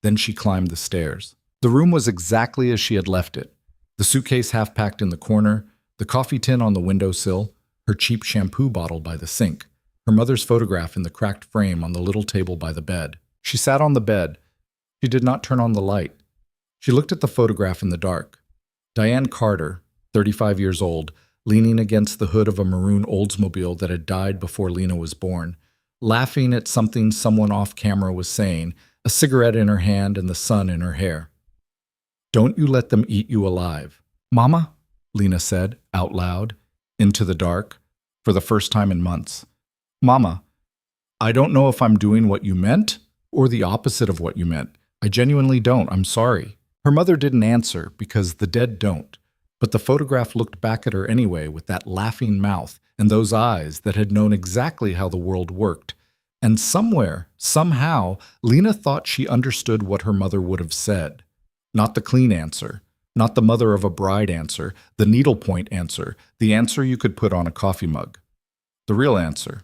Then she climbed the stairs. The room was exactly as she had left it. The suitcase half packed in the corner, the coffee tin on the windowsill, her cheap shampoo bottle by the sink, her mother's photograph in the cracked frame on the little table by the bed. She sat on the bed. She did not turn on the light. She looked at the photograph in the dark. Adrien Carter, 35 years old, leaning against the hood of a maroon Oldsmobile that had died before Lena was born, laughing at something someone off camera was saying, a cigarette in her hand and the sun in her hair. Don't you let them eat you alive. Mama, Lena said, out loud, into the dark, for the first time in months. Mama, I don't know if I'm doing what you meant or the opposite of what you meant. I genuinely don't. I'm sorry. Her mother didn't answer because the dead don't, but the photograph looked back at her anyway with that laughing mouth and those eyes that had known exactly how the world worked. And somewhere, somehow, Lena thought she understood what her mother would have said. Not the clean answer, not the mother of a bride answer, the needlepoint answer, the answer you could put on a coffee mug. The real answer.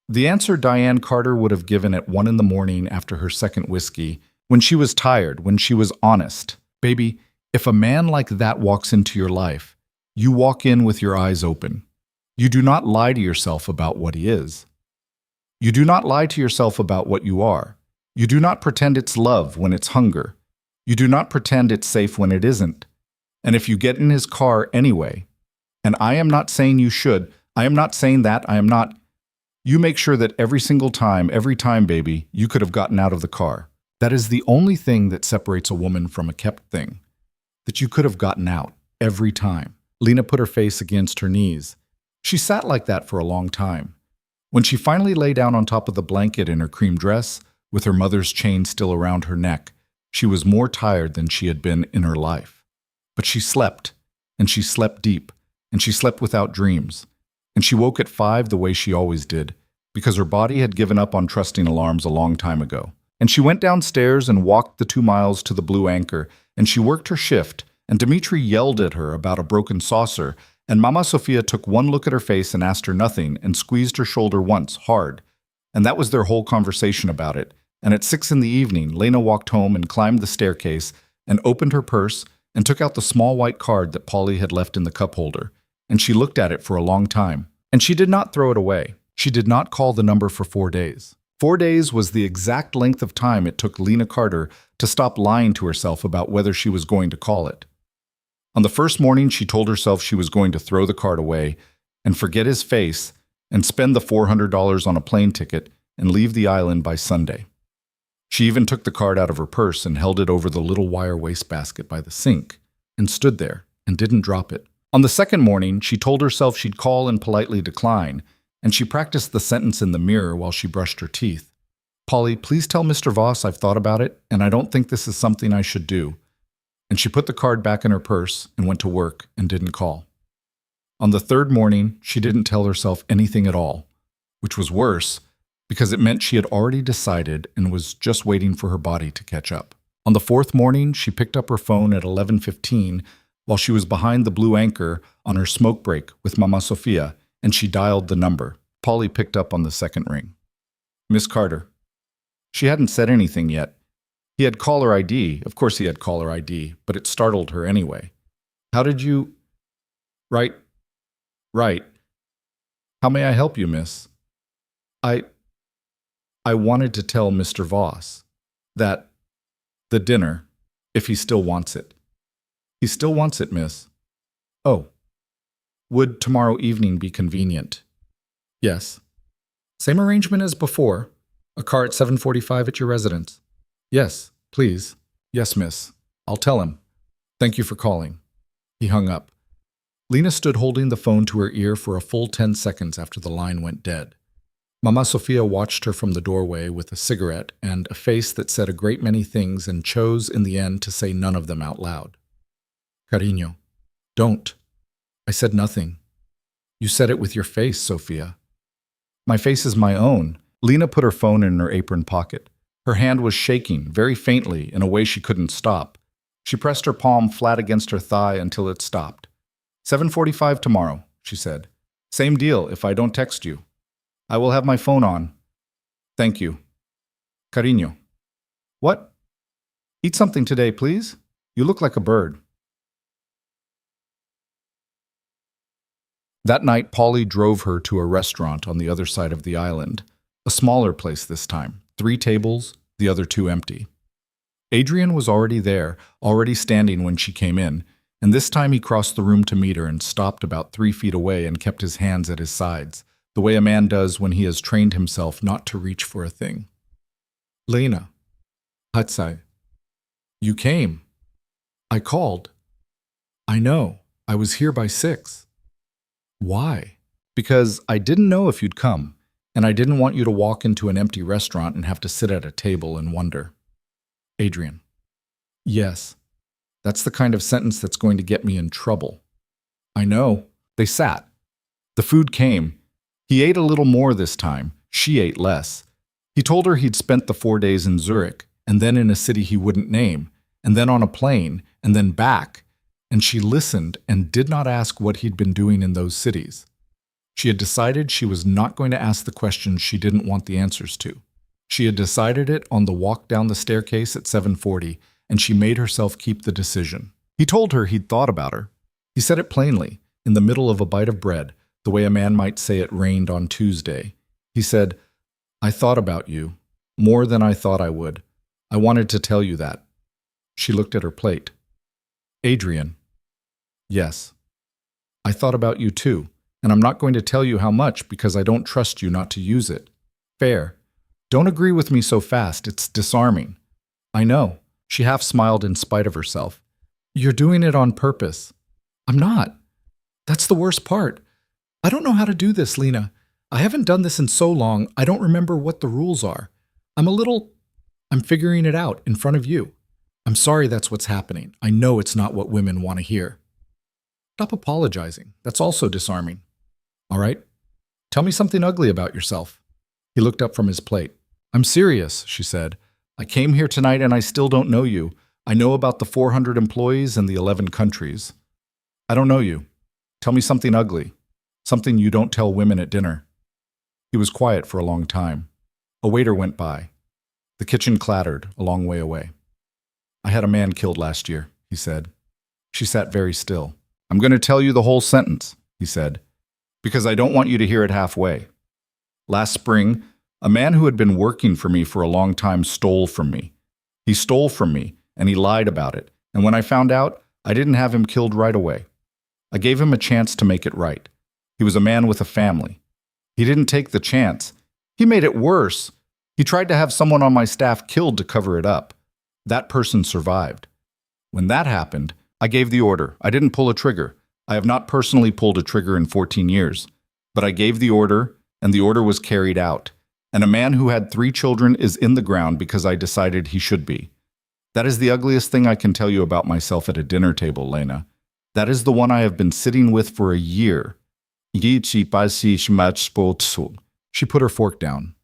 The answer Adrien Carter would have given at 1 a.m. after her second whiskey, when she was tired, when she was honest. Baby, if a man like that walks into your life, you walk in with your eyes open. You do not lie to yourself about what he is. You do not lie to yourself about what you are. You do not pretend it's love when it's hunger. You do not pretend it's safe when it isn't. And if you get in his car anyway, and I am not saying you should, I am not saying that, I am not, you make sure that every time, baby, you could have gotten out of the car. That is the only thing that separates a woman from a kept thing. That you could have gotten out every time. Lena put her face against her knees. She sat like that for a long time. When she finally lay down on top of the blanket in her cream dress, with her mother's chain still around her neck, she was more tired than she had been in her life. But she slept, and she slept deep, and she slept without dreams. And she woke at 5 the way she always did, because her body had given up on trusting alarms a long time ago. And she went downstairs and walked the 2 miles to the Blue Anchor, and she worked her shift, and Dmitri yelled at her about a broken saucer, and Mama Sophia took one look at her face and asked her nothing, and squeezed her shoulder once, hard. And that was their whole conversation about it. And at 6 p.m, Lena walked home and climbed the staircase, and opened her purse, and took out the small white card that Polly had left in the cup holder. And she looked at it for a long time. And she did not throw it away. She did not call the number for 4 days. 4 days was the exact length of time it took Lena Carter to stop lying to herself about whether she was going to call it. On the first morning, she told herself she was going to throw the card away and forget his face and spend the $400 on a plane ticket and leave the island by Sunday. She even took the card out of her purse and held it over the little wire wastebasket by the sink and stood there and didn't drop it. On the second morning, she told herself she'd call and politely decline, and she practiced the sentence in the mirror while she brushed her teeth. Polly, please tell Mr. Voss I've thought about it, and I don't think this is something I should do. And she put the card back in her purse and went to work and didn't call. On the third morning, she didn't tell herself anything at all, which was worse because it meant she had already decided and was just waiting for her body to catch up. On the fourth morning, she picked up her phone at 11:15 while she was behind the Blue Anchor on her smoke break with Mama Sophia, and she dialed the number. Polly picked up on the second ring. Miss Carter. She hadn't said anything yet. He had caller ID. Of course he had caller ID, but it startled her anyway. How did you... Right. How may I help you, miss? I wanted to tell Mr. Voss that the dinner, if he still wants it. He still wants it, miss. Oh. Would tomorrow evening be convenient? Yes. Same arrangement as before. A car at 7:45 at your residence. Yes, please. Yes, miss. I'll tell him. Thank you for calling. He hung up. Lena stood holding the phone to her ear for a full 10 seconds after the line went dead. Mama Sophia watched her from the doorway with a cigarette and a face that said a great many things and chose in the end to say none of them out loud. Cariño, don't. I said nothing. You said it with your face, Sophia. My face is my own. Lena put her phone in her apron pocket. Her hand was shaking, very faintly, in a way she couldn't stop. She pressed her palm flat against her thigh until it stopped. 7:45 tomorrow, she said. Same deal if I don't text you. I will have my phone on. Thank you. Cariño. What? Eat something today, please. You look like a bird. That night, Polly drove her to a restaurant on the other side of the island. A smaller place this time, 3 tables, the other 2 empty. Adrien was already there, already standing when she came in, and this time he crossed the room to meet her and stopped about 3 feet away and kept his hands at his sides, the way a man does when he has trained himself not to reach for a thing. Lena. Hatsai. You came. I called. I know. I was here by 6. Why? Because I didn't know if you'd come, and I didn't want you to walk into an empty restaurant and have to sit at a table and wonder. Adrien. Yes. That's the kind of sentence that's going to get me in trouble. I know. They sat. The food came. He ate a little more this time. She ate less. He told her he'd spent the 4 days in Zurich, and then in a city he wouldn't name, and then on a plane, and then back, and she listened and did not ask what he'd been doing in those cities. She had decided she was not going to ask the questions she didn't want the answers to. She had decided it on the walk down the staircase at 7:40, and she made herself keep the decision. He told her he'd thought about her. He said it plainly, in the middle of a bite of bread, the way a man might say it rained on Tuesday. He said, I thought about you, more than I thought I would. I wanted to tell you that. She looked at her plate. Adrien. Yes. I thought about you too, and I'm not going to tell you how much because I don't trust you not to use it. Fair. Don't agree with me so fast, it's disarming. I know. She half smiled in spite of herself. You're doing it on purpose. I'm not. That's the worst part. I don't know how to do this, Lena. I haven't done this in so long, I don't remember what the rules are. I'm figuring it out in front of you. I'm sorry that's what's happening. I know it's not what women want to hear. Stop apologizing. That's also disarming. All right? Tell me something ugly about yourself. He looked up from his plate. I'm serious, she said. I came here tonight and I still don't know you. I know about the 400 employees and the 11 countries. I don't know you. Tell me something ugly. Something you don't tell women at dinner. He was quiet for a long time. A waiter went by. The kitchen clattered a long way away. I had a man killed last year, he said. She sat very still. I'm going to tell you the whole sentence, he said, because I don't want you to hear it halfway. Last spring, a man who had been working for me for a long time stole from me. He stole from me, and he lied about it, and when I found out, I didn't have him killed right away. I gave him a chance to make it right. He was a man with a family. He didn't take the chance. He made it worse. He tried to have someone on my staff killed to cover it up. That person survived. When that happened, I gave the order. I didn't pull a trigger. I have not personally pulled a trigger in 14 years. But I gave the order, and the order was carried out. And a man who had 3 children is in the ground because I decided he should be. That is the ugliest thing I can tell you about myself at a dinner table, Lena. That is the one I have been sitting with for a year. She put her fork down.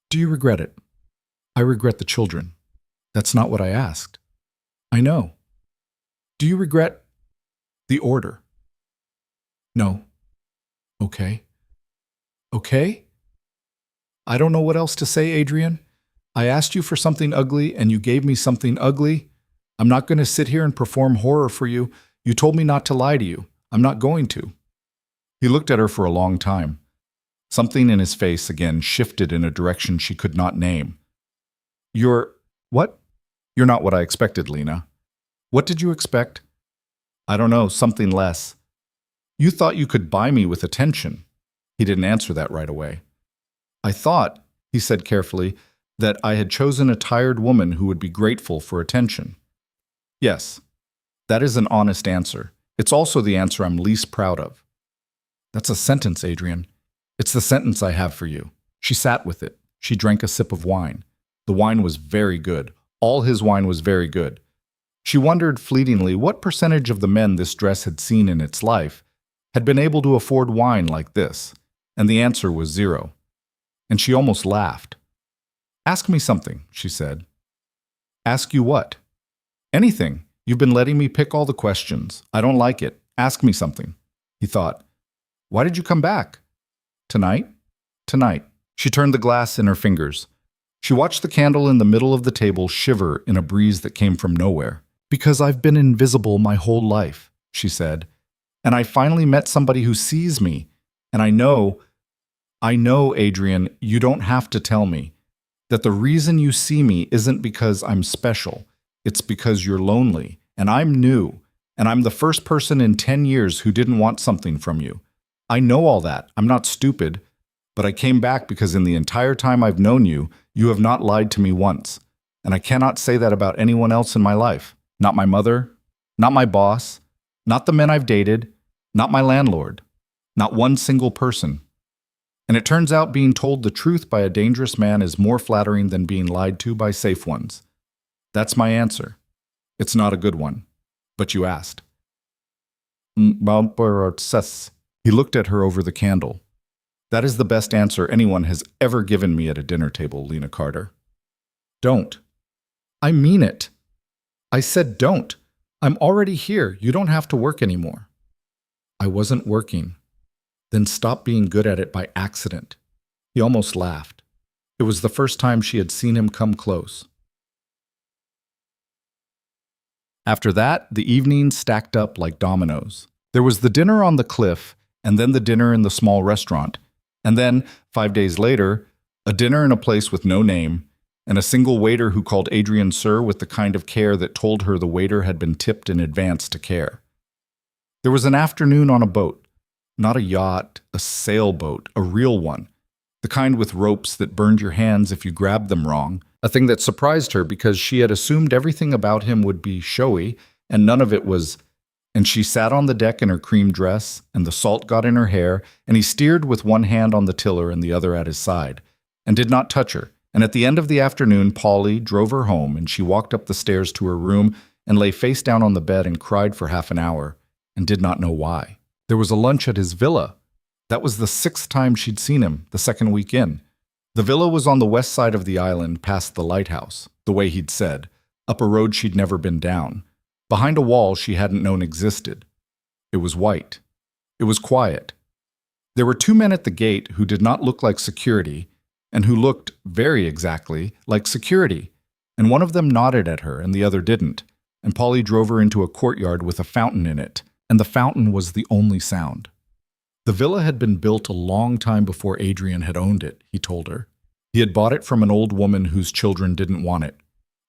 Do you regret it? I regret the children. That's not what I asked. I know. Do you regret the order? No. Okay. Okay? I don't know what else to say, Adrien. I asked you for something ugly and you gave me something ugly. I'm not going to sit here and perform horror for you. You told me not to lie to you. I'm not going to. He looked at her for a long time. Something in his face again shifted in a direction she could not name. You're... what? You're not what I expected, Lena. What did you expect? I don't know, something less. You thought you could buy me with attention. He didn't answer that right away. I thought, he said carefully, that I had chosen a tired woman who would be grateful for attention. Yes, that is an honest answer. It's also the answer I'm least proud of. That's a sentence, Adrien. It's the sentence I have for you. She sat with it. She drank a sip of wine. The wine was very good. All his wine was very good. She wondered fleetingly what percentage of the men this dress had seen in its life had been able to afford wine like this, and the answer was 0. And she almost laughed. "Ask me something," she said. "Ask you what?" "Anything. You've been letting me pick all the questions. I don't like it. Ask me something." He thought, "Why did you come back?" "Tonight?" "Tonight." She turned the glass in her fingers. She watched the candle in the middle of the table shiver in a breeze that came from nowhere. "Because I've been invisible my whole life," she said, "and I finally met somebody who sees me, and I know, Adrien, you don't have to tell me, that the reason you see me isn't because I'm special. It's because you're lonely, and I'm new, and I'm the first person in 10 years who didn't want something from you. I know all that. I'm not stupid. But I came back because in the entire time I've known you, you have not lied to me once. And I cannot say that about anyone else in my life. Not my mother, not my boss, not the men I've dated, not my landlord, not one single person. And it turns out being told the truth by a dangerous man is more flattering than being lied to by safe ones. That's my answer. It's not a good one. But you asked." He looked at her over the candle. "That is the best answer anyone has ever given me at a dinner table, Lena Carter." "Don't." "I mean it. I said don't. I'm already here. You don't have to work anymore." "I wasn't working." "Then stop being good at it by accident." He almost laughed. It was the first time she had seen him come close. After that, the evenings stacked up like dominoes. There was the dinner on the cliff, and then the dinner in the small restaurant, and then, 5 days later, a dinner in a place with no name, and a single waiter who called Adrien sir with the kind of care that told her the waiter had been tipped in advance to care. There was an afternoon on a boat, not a yacht, a sailboat, a real one, the kind with ropes that burned your hands if you grabbed them wrong, a thing that surprised her because she had assumed everything about him would be showy, and none of it was. And she sat on the deck in her cream dress, and the salt got in her hair, and he steered with one hand on the tiller and the other at his side, and did not touch her. And at the end of the afternoon, Polly drove her home, and she walked up the stairs to her room and lay face down on the bed and cried for half an hour, and did not know why. There was a lunch at his villa. That was the 6th time she'd seen him, the 2nd week in. The villa was on the west side of the island, past the lighthouse, the way he'd said, up a road she'd never been down, behind a wall she hadn't known existed. It was white. It was quiet. There were 2 men at the gate who did not look like security, and who looked, very exactly, like security, and one of them nodded at her and the other didn't, and Polly drove her into a courtyard with a fountain in it, and the fountain was the only sound. The villa had been built a long time before Adrien had owned it, he told her. He had bought it from an old woman whose children didn't want it.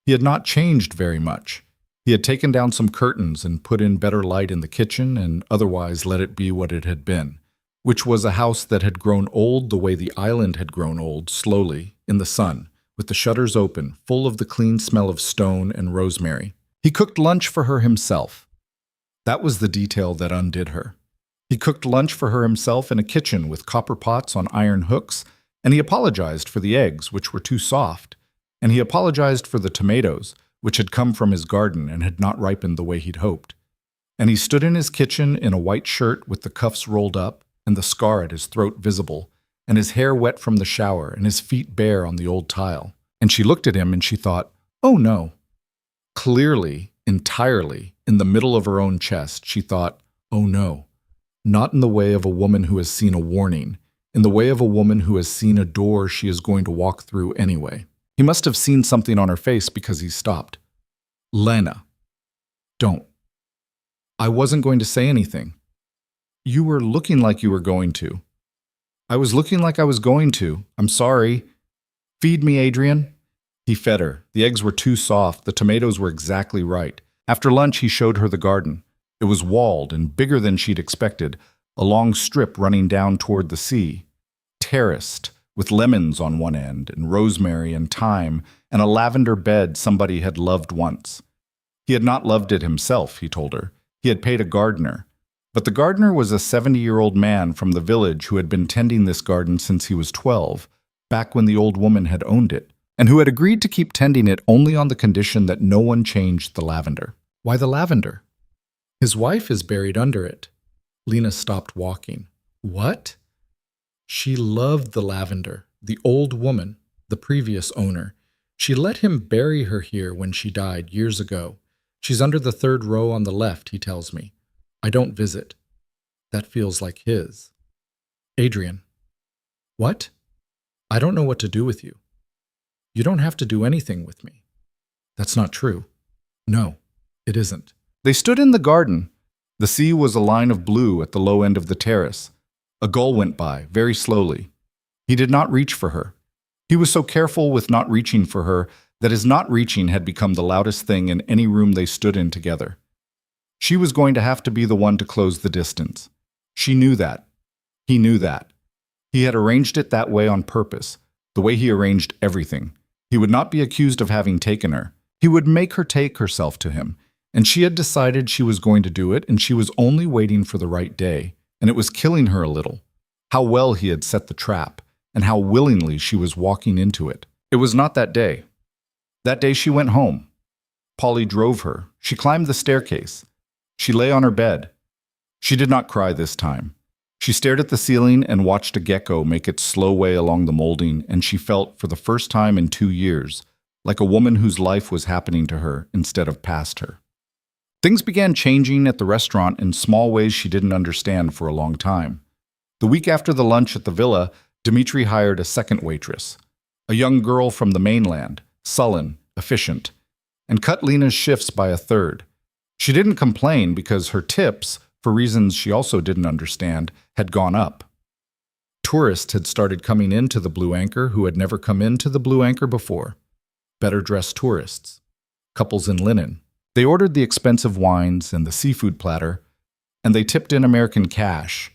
He had not changed very much. He had taken down some curtains and put in better light in the kitchen and otherwise let it be what it had been, which was a house that had grown old the way the island had grown old, slowly, in the sun, with the shutters open, full of the clean smell of stone and rosemary. He cooked lunch for her himself. That was the detail that undid her. He cooked lunch for her himself in a kitchen with copper pots on iron hooks, and he apologized for the eggs, which were too soft, and he apologized for the tomatoes, which had come from his garden and had not ripened the way he'd hoped. And he stood in his kitchen in a white shirt with the cuffs rolled up and the scar at his throat visible, and his hair wet from the shower and his feet bare on the old tile. And she looked at him and she thought, oh no. Clearly, entirely, in the middle of her own chest, she thought, oh no. Not in the way of a woman who has seen a warning, in the way of a woman who has seen a door she is going to walk through anyway. He must have seen something on her face because he stopped. Lena, don't. I wasn't going to say anything. You were looking like you were going to. I was looking like I was going to. I'm sorry. Feed me, Adrien. He fed her. The eggs were too soft. The tomatoes were exactly right. After lunch, he showed her the garden. It was walled and bigger than she'd expected, a long strip running down toward the sea, terraced, with lemons on one end and rosemary and thyme and a lavender bed somebody had loved once. He had not loved it himself, he told her. He had paid a gardener. But the gardener was a 70-year-old man from the village who had been tending this garden since he was 12, back when the old woman had owned it, and who had agreed to keep tending it only on the condition that no one changed the lavender. Why the lavender? His wife is buried under it. Lena stopped walking. What? She loved the lavender, the old woman, the previous owner. She let him bury her here when she died years ago. She's under the third row on the left, he tells me. I don't visit. That feels like his. Adrien. What? I don't know what to do with you. You don't have to do anything with me. That's not true. No, it isn't. They stood in the garden. The sea was a line of blue at the low end of the terrace. A gull went by, very slowly. He did not reach for her. He was so careful with not reaching for her that his not reaching had become the loudest thing in any room they stood in together. She was going to have to be the one to close the distance. She knew that. He knew that. He had arranged it that way on purpose, the way he arranged everything. He would not be accused of having taken her. He would make her take herself to him. And she had decided she was going to do it, and she was only waiting for the right day. And it was killing her a little. How well he had set the trap, and how willingly she was walking into it. It was not that day. That day she went home. Polly drove her. She climbed the staircase. She lay on her bed. She did not cry this time. She stared at the ceiling and watched a gecko make its slow way along the molding, and she felt, for the first time in 2 years, like a woman whose life was happening to her instead of past her. Things began changing at the restaurant in small ways she didn't understand for a long time. The week after the lunch at the villa, Dmitri hired a second waitress, a young girl from the mainland, sullen, efficient, and cut Lena's shifts by a third. She didn't complain because her tips, for reasons she also didn't understand, had gone up. Tourists had started coming into the Blue Anchor who had never come into the Blue Anchor before. Better-dressed tourists. Couples in linen. They ordered the expensive wines and the seafood platter, and they tipped in American cash.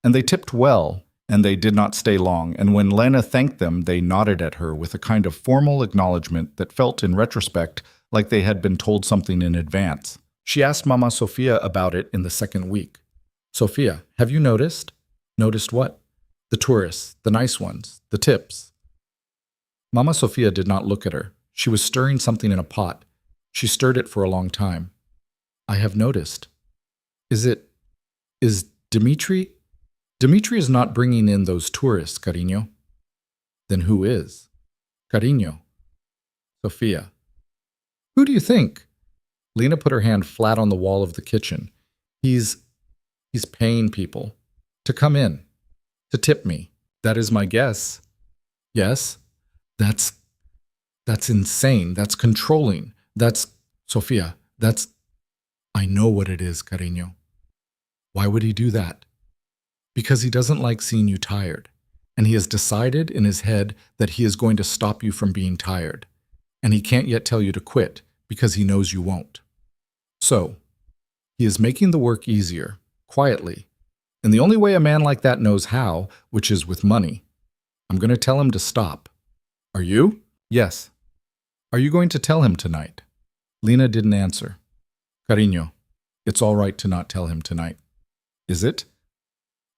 And they tipped well, and they did not stay long, and when Lena thanked them, they nodded at her with a kind of formal acknowledgement that felt, in retrospect, like they had been told something in advance. She asked Mama Sophia about it in the second week. Sophia, have you noticed? Noticed what? The tourists, the nice ones, the tips. Mama Sophia did not look at her. She was stirring something in a pot. She stirred it for a long time. I have noticed. Is Dmitri? Dmitri is not bringing in those tourists, cariño. Then who is? Cariño. Sophia. Who do you think? Lena put her hand flat on the wall of the kitchen. He's paying people to come in, to tip me. That is my guess. Yes? That's insane. That's controlling. That's, Sophia, I know what it is, cariño. Why would he do that? Because he doesn't like seeing you tired, and he has decided in his head that he is going to stop you from being tired, and he can't yet tell you to quit because he knows you won't. So, he is making the work easier, quietly, and the only way a man like that knows how, which is with money. I'm going to tell him to stop. Are you? Yes. Are you going to tell him tonight? Lena didn't answer. Cariño, it's all right to not tell him tonight. Is it?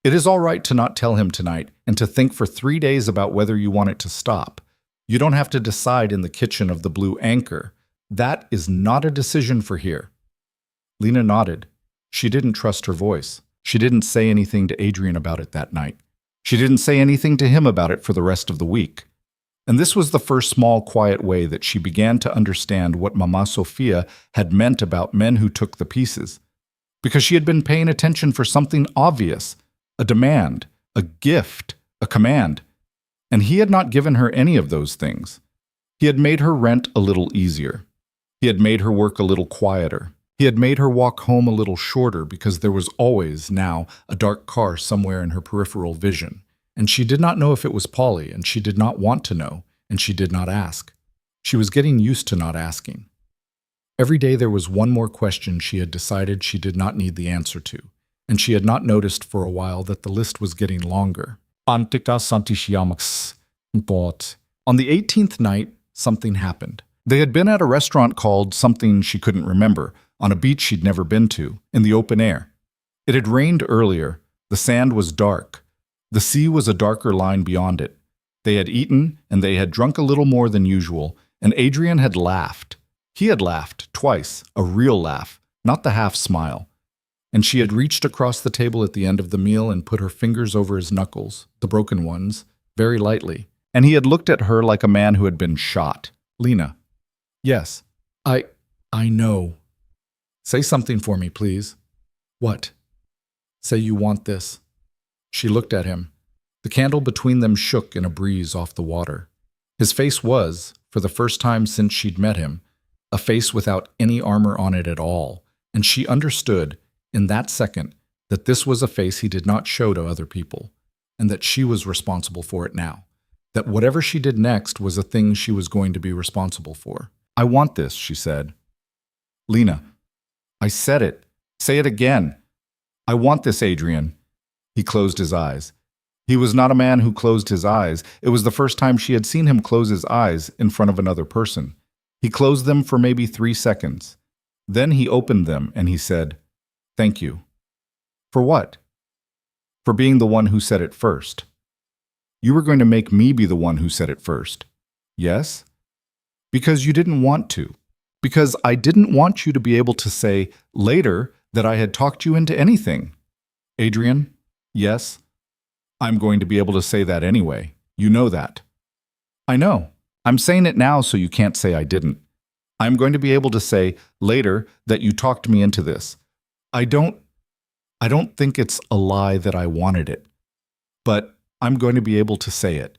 It is all right to not tell him tonight and to think for 3 days about whether you want it to stop. You don't have to decide in the kitchen of the Blue Anchor. That is not a decision for here. Lena nodded. She didn't trust her voice. She didn't say anything to Adrien about it that night. She didn't say anything to him about it for the rest of the week. And this was the first small, quiet way that she began to understand what Mama Sophia had meant about men who took the pieces. Because she had been paying attention for something obvious, a demand, a gift, a command. And he had not given her any of those things. He had made her rent a little easier. He had made her work a little quieter. He had made her walk home a little shorter because there was always, now, a dark car somewhere in her peripheral vision. And she did not know if it was Polly, and she did not want to know, and she did not ask. She was getting used to not asking. Every day there was one more question she had decided she did not need the answer to, and she had not noticed for a while that the list was getting longer. On the 18th night, something happened. They had been at a restaurant called something she couldn't remember, on a beach she'd never been to, in the open air. It had rained earlier. The sand was dark. The sea was a darker line beyond it. They had eaten, and they had drunk a little more than usual, and Adrien had laughed. He had laughed, twice, a real laugh, not the half smile. And she had reached across the table at the end of the meal and put her fingers over his knuckles, the broken ones, very lightly. And he had looked at her like a man who had been shot. Lena. Yes. I know. Say something for me, please. What? Say you want this. She looked at him. The candle between them shook in a breeze off the water. His face was, for the first time since she'd met him, a face without any armor on it at all, and she understood, in that second, that this was a face he did not show to other people, and that she was responsible for it now, that whatever she did next was a thing she was going to be responsible for. I want this, she said. Lena. I said it. Say it again. I want this, Adrien. He closed his eyes. He was not a man who closed his eyes. It was the first time she had seen him close his eyes in front of another person. He closed them for maybe 3 seconds. Then he opened them and he said, Thank you. For what? For being the one who said it first. You were going to make me be the one who said it first. Yes? Because you didn't want to. Because I didn't want you to be able to say later that I had talked you into anything. Adrien, yes, I'm going to be able to say that anyway. You know that. I know. I'm saying it now so you can't say I didn't. I'm going to be able to say later that you talked me into this. I don't think it's a lie that I wanted it, but I'm going to be able to say it.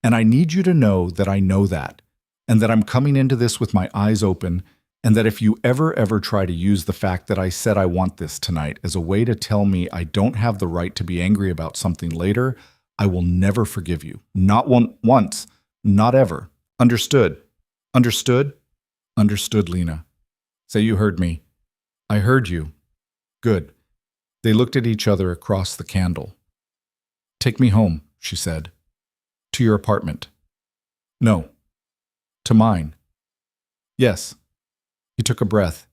And I need you to know that I know that, and that I'm coming into this with my eyes open, and that if you ever try to use the fact that I said I want this tonight as a way to tell me I don't have the right to be angry about something later, I will never forgive you. Not once, not ever. Understood? Understood? Understood, Lena. Say you heard me. I heard you. Good. They looked at each other across the candle. Take me home, she said. To your apartment. No. To mine. Yes. He took a breath.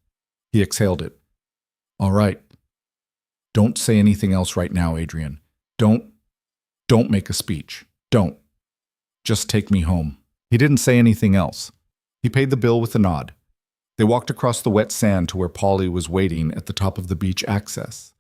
He exhaled it. All right. Don't say anything else right now, Adrien. Don't make a speech. Don't. Just take me home. He didn't say anything else. He paid the bill with a nod. They walked across the wet sand to where Polly was waiting at the top of the beach access.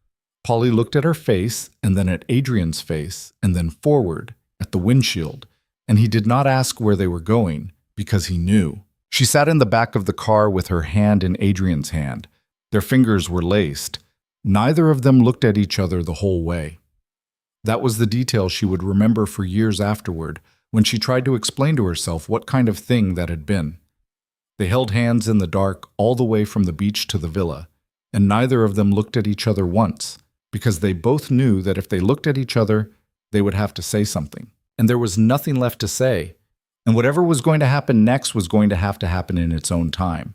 Polly looked at her face, and then at Adrien's face, and then forward, at the windshield, and he did not ask where they were going, because he knew. She sat in the back of the car with her hand in Adrien's hand. Their fingers were laced. Neither of them looked at each other the whole way. That was the detail she would remember for years afterward, when she tried to explain to herself what kind of thing that had been. They held hands in the dark all the way from the beach to the villa, and neither of them looked at each other once, because they both knew that if they looked at each other, they would have to say something. And there was nothing left to say. And whatever was going to happen next was going to happen in its own time,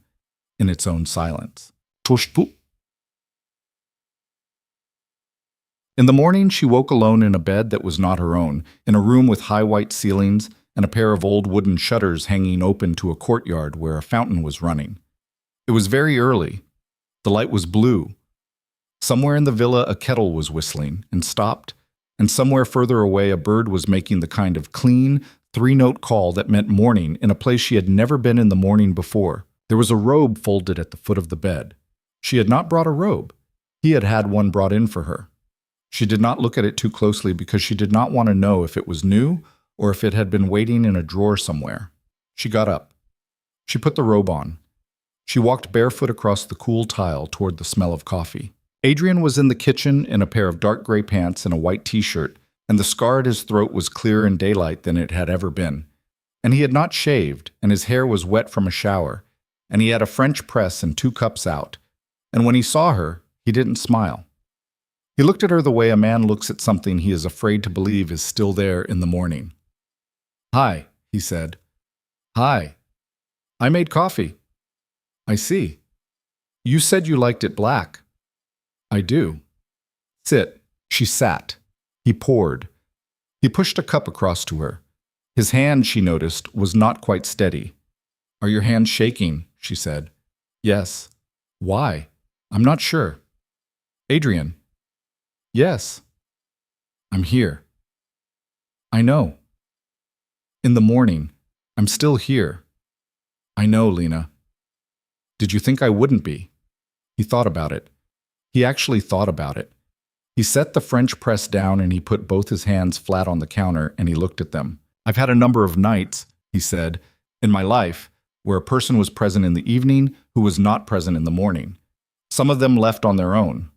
in its own silence. In the morning, she woke alone in a bed that was not her own, in a room with high white ceilings and a pair of old wooden shutters hanging open to a courtyard where a fountain was running. It was very early. The light was blue. Somewhere in the villa, a kettle was whistling and stopped, and somewhere further away, a bird was making the kind of clean, 3-note call that meant morning in a place she had never been in the morning before. There was a robe folded at the foot of the bed. She had not brought a robe. He had had one brought in for her. She did not look at it too closely because she did not want to know if it was new or if it had been waiting in a drawer somewhere. She got up. She put the robe on. She walked barefoot across the cool tile toward the smell of coffee. Adrien was in the kitchen in a pair of dark gray pants and a white t-shirt, and the scar at his throat was clearer in daylight than it had ever been. And he had not shaved, and his hair was wet from a shower, and he had a French press and 2 cups out. And when he saw her, he didn't smile. He looked at her the way a man looks at something he is afraid to believe is still there in the morning. Hi, he said. Hi. I made coffee. I see. You said you liked it black. I do. Sit. She sat. He poured. He pushed a cup across to her. His hand, she noticed, was not quite steady. Are your hands shaking? She said. Yes. Why? I'm not sure. Adrien. Yes. I'm here. I know. In the morning. I'm still here. I know, Lena. Did you think I wouldn't be? He thought about it. He actually thought about it. He set the French press down and he put both his hands flat on the counter and he looked at them. I've had a number of nights, he said, in my life where a person was present in the evening who was not present in the morning. Some of them left on their own.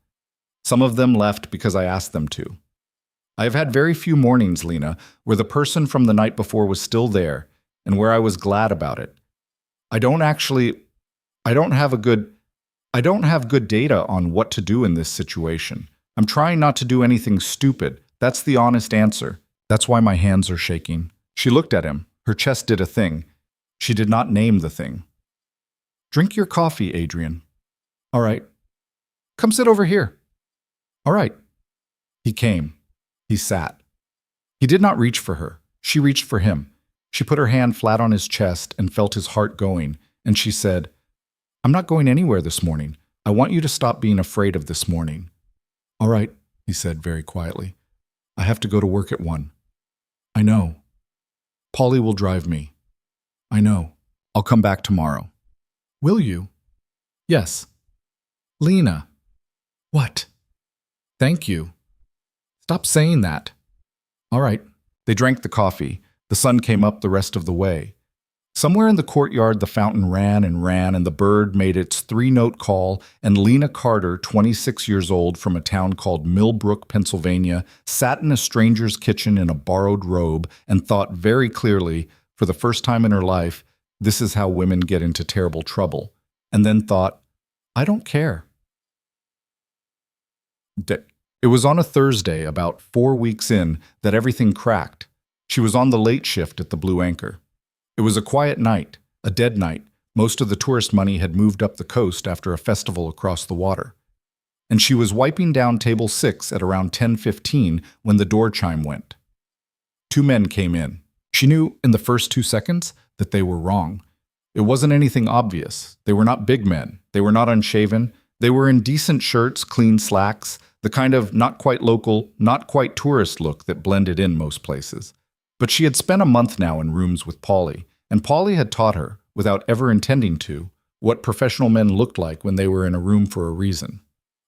Some of them left because I asked them to. I have had very few mornings, Lena, where the person from the night before was still there and where I was glad about it. I don't have good data on what to do in this situation. I'm trying not to do anything stupid. That's the honest answer. That's why my hands are shaking. She looked at him. Her chest did a thing. She did not name the thing. Drink your coffee, Adrien. All right. Come sit over here. All right. He came. He sat. He did not reach for her. She reached for him. She put her hand flat on his chest and felt his heart going, and she said, I'm not going anywhere this morning. I want you to stop being afraid of this morning. All right, he said very quietly. I have to go to work at 1. I know. Polly will drive me. I know. I'll come back tomorrow. Will you? Yes. Lena. What? Thank you. Stop saying that. All right. They drank the coffee. The sun came up the rest of the way. Somewhere in the courtyard, the fountain ran, and the bird made its 3-note call, and Lena Carter, 26 years old, from a town called Millbrook, Pennsylvania, sat in a stranger's kitchen in a borrowed robe and thought very clearly, for the first time in her life, this is how women get into terrible trouble, and then thought, I don't care. It was on a Thursday, about 4 weeks in, that everything cracked. She was on the late shift at the Blue Anchor. It was a quiet night, a dead night. Most of the tourist money had moved up the coast after a festival across the water. And she was wiping down table 6 at around 10:15 when the door chime went. 2 men came in. She knew in the first 2 seconds that they were wrong. It wasn't anything obvious. They were not big men. They were not unshaven. They were in decent shirts, clean slacks, the kind of not quite local, not quite tourist look that blended in most places. But she had spent a month now in rooms with Polly, and Polly had taught her, without ever intending to, what professional men looked like when they were in a room for a reason.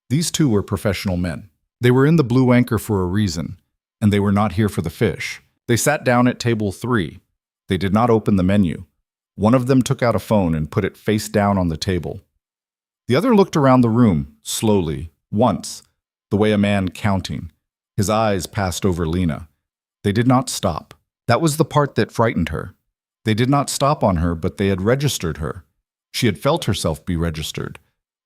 These 2 were professional men. They were in the Blue Anchor for a reason, and they were not here for the fish. They sat down at table 3. They did not open the menu. One of them took out a phone and put it face down on the table. The other looked around the room, slowly, once, the way a man counting. His eyes passed over Lena. They did not stop. That was the part that frightened her. They did not stop on her, but they had registered her. She had felt herself be registered,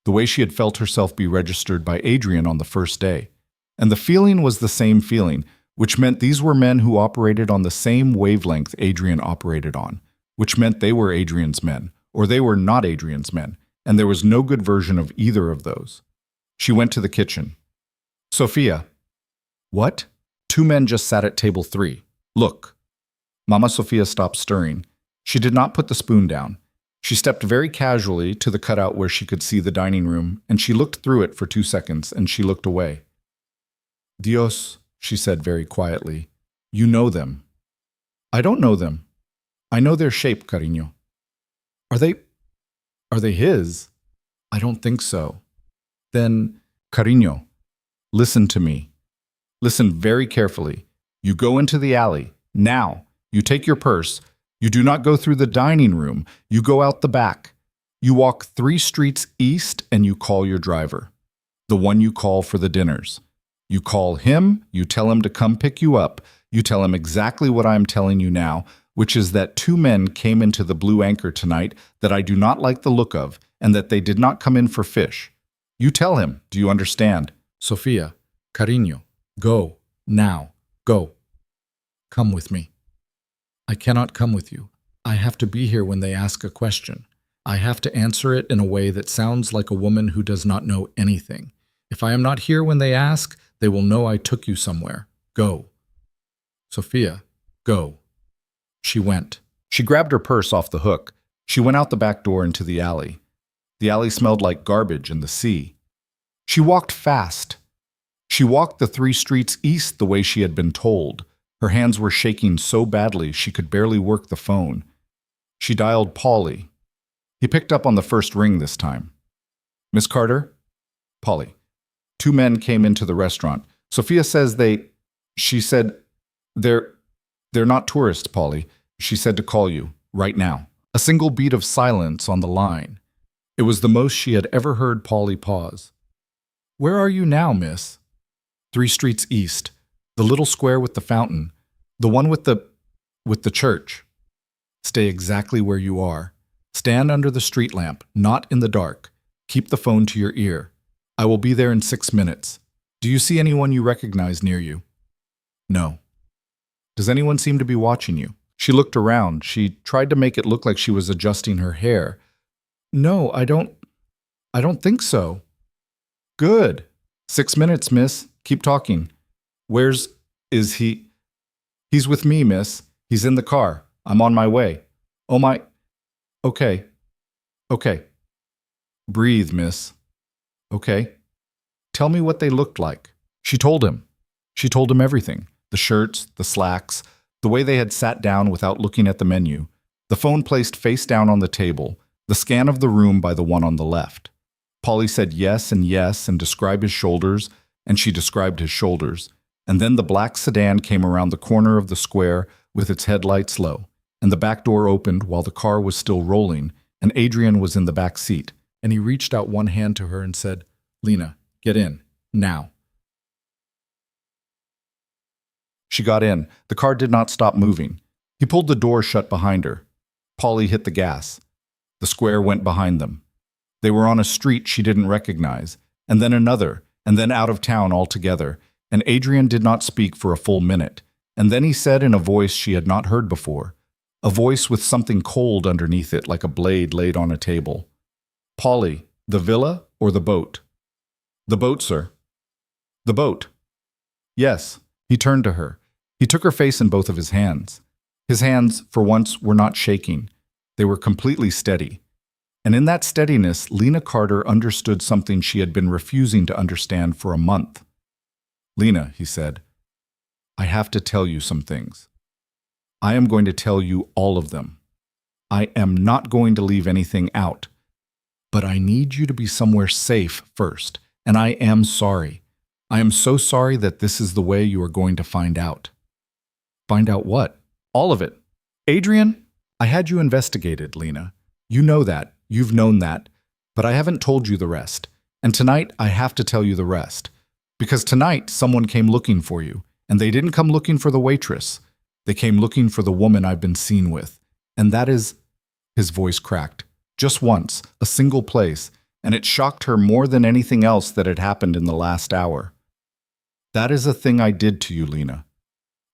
the way she had felt herself be registered by Adrien on the first day. And the feeling was the same feeling, which meant these were men who operated on the same wavelength Adrien operated on, which meant they were Adrien's men, or they were not Adrien's men, and there was no good version of either of those. She went to the kitchen. Sophia. What? 2 men just sat at table 3. Look. Mama Sophia stopped stirring. She did not put the spoon down. She stepped very casually to the cutout where she could see the dining room, and she looked through it for 2 seconds, and she looked away. Dios, she said very quietly, you know them. I don't know them. I know their shape, cariño. Are they his? I don't think so. Then, cariño, listen to me. Listen very carefully. You go into the alley, now. You take your purse. You do not go through the dining room. You go out the back. You walk 3 streets east and you call your driver, the one you call for the dinners. You call him, you tell him to come pick you up. You tell him exactly what I am telling you now, which is that 2 men came into the Blue Anchor tonight that I do not like the look of and that they did not come in for fish. You tell him, do you understand? Sophia, cariño, go, now, go. Come with me. I cannot come with you. I have to be here when they ask a question. I have to answer it in a way that sounds like a woman who does not know anything. If I am not here when they ask, they will know I took you somewhere. Go. Sophia, go. She went. She grabbed her purse off the hook. She went out the back door into the alley. The alley smelled like garbage and the sea. She walked fast. She walked the 3 streets east the way she had been told. Her hands were shaking so badly she could barely work the phone. She dialed Polly. He picked up on the first ring this time. Miss Carter? Polly. Two men came into the restaurant. Sophia says she said, they're not tourists, Polly. She said to call you, right now. A single beat of silence on the line. It was the most she had ever heard Polly pause. Where are you now, miss? 3 streets east. The little square with the fountain. The one with the church. Stay exactly where you are. Stand under the street lamp, not in the dark. Keep the phone to your ear. I will be there in 6 minutes. Do you see anyone you recognize near you? No. Does anyone seem to be watching you? She looked around. She tried to make it look like she was adjusting her hair. No, I don't think so. Good. 6 minutes, miss. Keep talking. Is he? He's with me, miss. He's in the car. I'm on my way. Oh my. Okay. Breathe, miss. Okay. Tell me what they looked like. She told him. She told him everything. The shirts, the slacks, the way they had sat down without looking at the menu, the phone placed face down on the table, the scan of the room by the one on the left. Polly said yes and described his shoulders, and she described his shoulders. And then the black sedan came around the corner of the square with its headlights low, and the back door opened while the car was still rolling, and Adrien was in the back seat, and he reached out one hand to her and said, Lena, get in, now. She got in. The car did not stop moving. He pulled the door shut behind her. Polly hit the gas. The square went behind them. They were on a street she didn't recognize, and then another, and then out of town altogether, and Adrien did not speak for a full minute. And then he said in a voice she had not heard before, a voice with something cold underneath it like a blade laid on a table. Polly, the villa or the boat? The boat, sir. The boat. Yes. He turned to her. He took her face in both of his hands. His hands, for once, were not shaking. They were completely steady. And in that steadiness, Lena Carter understood something she had been refusing to understand for a month. Lena, he said, I have to tell you some things. I am going to tell you all of them. I am not going to leave anything out. But I need you to be somewhere safe first, and I am sorry. I am so sorry that this is the way you are going to find out. Find out what? All of it. Adrien, I had you investigated, Lena. You know that. You've known that. But I haven't told you the rest. And tonight, I have to tell you the rest. Because tonight, someone came looking for you. And they didn't come looking for the waitress. They came looking for the woman I've been seen with. And that is... His voice cracked. Just once, a single place. And it shocked her more than anything else that had happened in the last hour. That is a thing I did to you, Lena.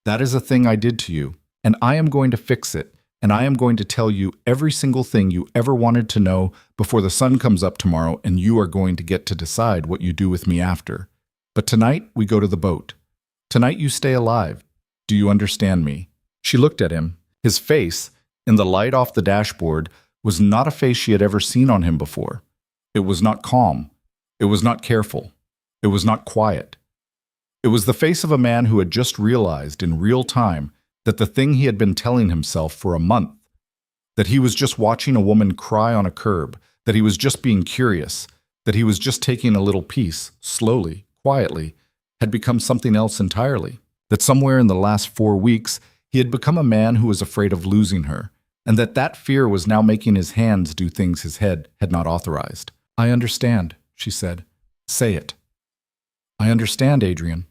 That is a thing I did to you, and I am going to fix it, and I am going to tell you every single thing you ever wanted to know before the sun comes up tomorrow, and you are going to get to decide what you do with me after. But tonight, we go to the boat. Tonight you stay alive. Do you understand me? She looked at him. His face, in the light off the dashboard, was not a face she had ever seen on him before. It was not calm. It was not careful. It was not quiet. It was the face of a man who had just realized in real time that the thing he had been telling himself for a month, that he was just watching a woman cry on a curb, that he was just being curious, that he was just taking a little piece, slowly, quietly, had become something else entirely, that somewhere in the last 4 weeks he had become a man who was afraid of losing her, and that fear was now making his hands do things his head had not authorized. I understand, she said. Say it. I understand, Adrien.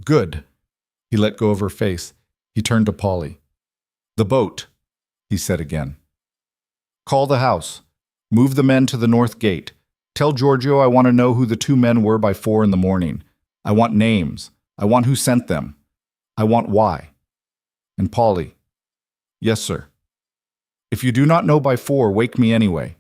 Good. He let go of her face. He turned to Polly. The boat, he said again. Call the house. Move the men to the north gate. Tell Giorgio I want to know who the 2 men were by 4 in the morning. I want names. I want who sent them. I want why. And Polly. Yes, sir. If you do not know by 4, wake me anyway.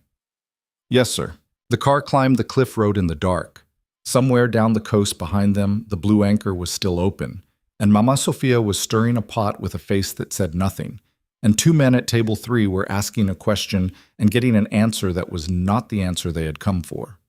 Yes, sir. The car climbed the cliff road in the dark. Somewhere down the coast behind them, the blue anchor was still open, and Mama Sophia was stirring a pot with a face that said nothing, and 2 men at table 3 were asking a question and getting an answer that was not the answer they had come for.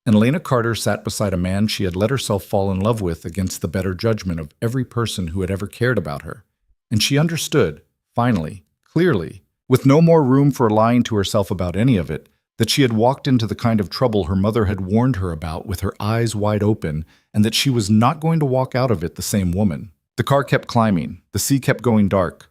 And Lena Carter sat beside a man she had let herself fall in love with against the better judgment of every person who had ever cared about her, and she understood, finally, clearly, with no more room for lying to herself about any of it, that she had walked into the kind of trouble her mother had warned her about with her eyes wide open, and that she was not going to walk out of it the same woman. The car kept climbing. The sea kept going dark.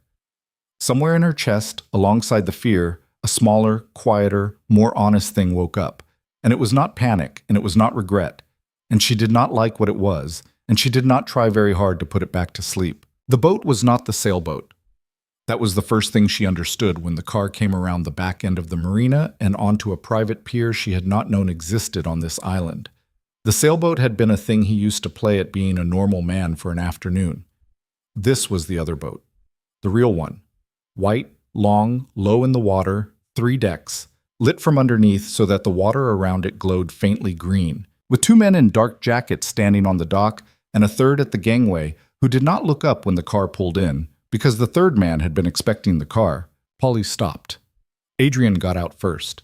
Somewhere in her chest, alongside the fear, a smaller, quieter, more honest thing woke up. And it was not panic, and it was not regret. And she did not like what it was, and she did not try very hard to put it back to sleep. The boat was not the sailboat. That was the first thing she understood when the car came around the back end of the marina and onto a private pier she had not known existed on this island. The sailboat had been a thing he used to play at being a normal man for an afternoon. This was the other boat, the real one. White, long, low in the water, 3 decks, lit from underneath so that the water around it glowed faintly green, with 2 men in dark jackets standing on the dock and a third at the gangway who did not look up when the car pulled in, because the third man had been expecting the car. Polly stopped. Adrien got out first.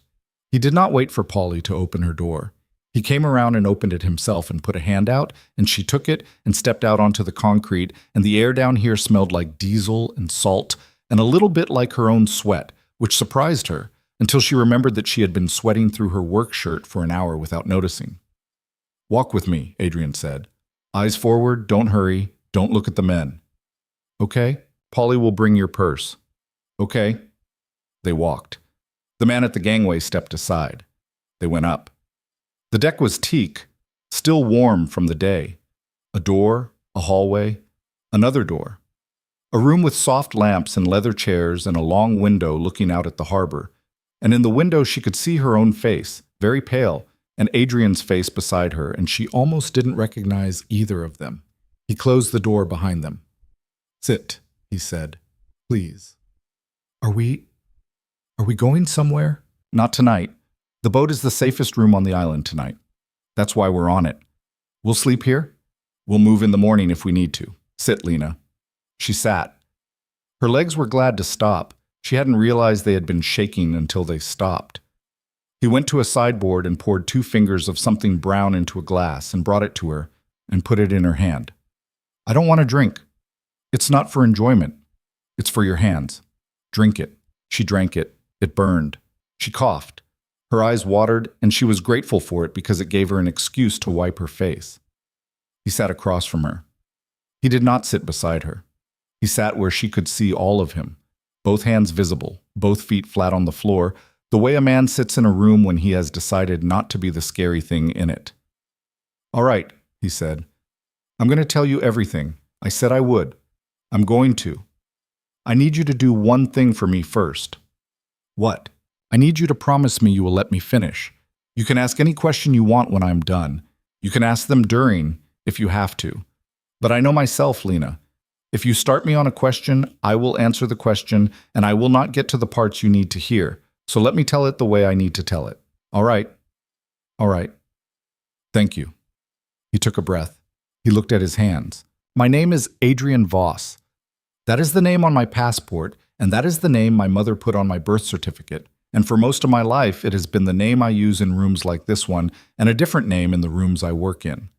He did not wait for Polly to open her door. He came around and opened it himself and put a hand out, and she took it and stepped out onto the concrete, and the air down here smelled like diesel and salt, and a little bit like her own sweat, which surprised her, until she remembered that she had been sweating through her work shirt for an hour without noticing. "Walk with me," Adrien said. "Eyes forward, don't hurry, don't look at the men." "Okay, Polly will bring your purse." "Okay." They walked. The man at the gangway stepped aside. They went up. The deck was teak, still warm from the day. A door, a hallway, another door. A room with soft lamps and leather chairs and a long window looking out at the harbor. And in the window she could see her own face, very pale, and Adrien's face beside her, and she almost didn't recognize either of them. He closed the door behind them. "Sit," he said. "Please." Are we going somewhere?" "Not tonight. The boat is the safest room on the island tonight. That's why we're on it. We'll sleep here. We'll move in the morning if we need to. Sit, Lena." She sat. Her legs were glad to stop. She hadn't realized they had been shaking until they stopped. He went to a sideboard and poured 2 fingers of something brown into a glass and brought it to her and put it in her hand. "I don't want to drink. It's not for enjoyment. It's for your hands. Drink it." She drank it. It burned. She coughed. Her eyes watered, and she was grateful for it because it gave her an excuse to wipe her face. He sat across from her. He did not sit beside her. He sat where she could see all of him, both hands visible, both feet flat on the floor, the way a man sits in a room when he has decided not to be the scary thing in it. "All right," he said. "I'm going to tell you everything. I said I would. I'm going to. I need you to do one thing for me first." "What?" "I need you to promise me you will let me finish. You can ask any question you want when I'm done. You can ask them during, if you have to. But I know myself, Lena. If you start me on a question, I will answer the question, and I will not get to the parts you need to hear. So let me tell it the way I need to tell it. All right?" "All right. Thank you." He took a breath. He looked at his hands. "My name is Adrien Voss. That is the name on my passport, and that is the name my mother put on my birth certificate. And for most of my life, it has been the name I use in rooms like this one, and a different name in the rooms I work in.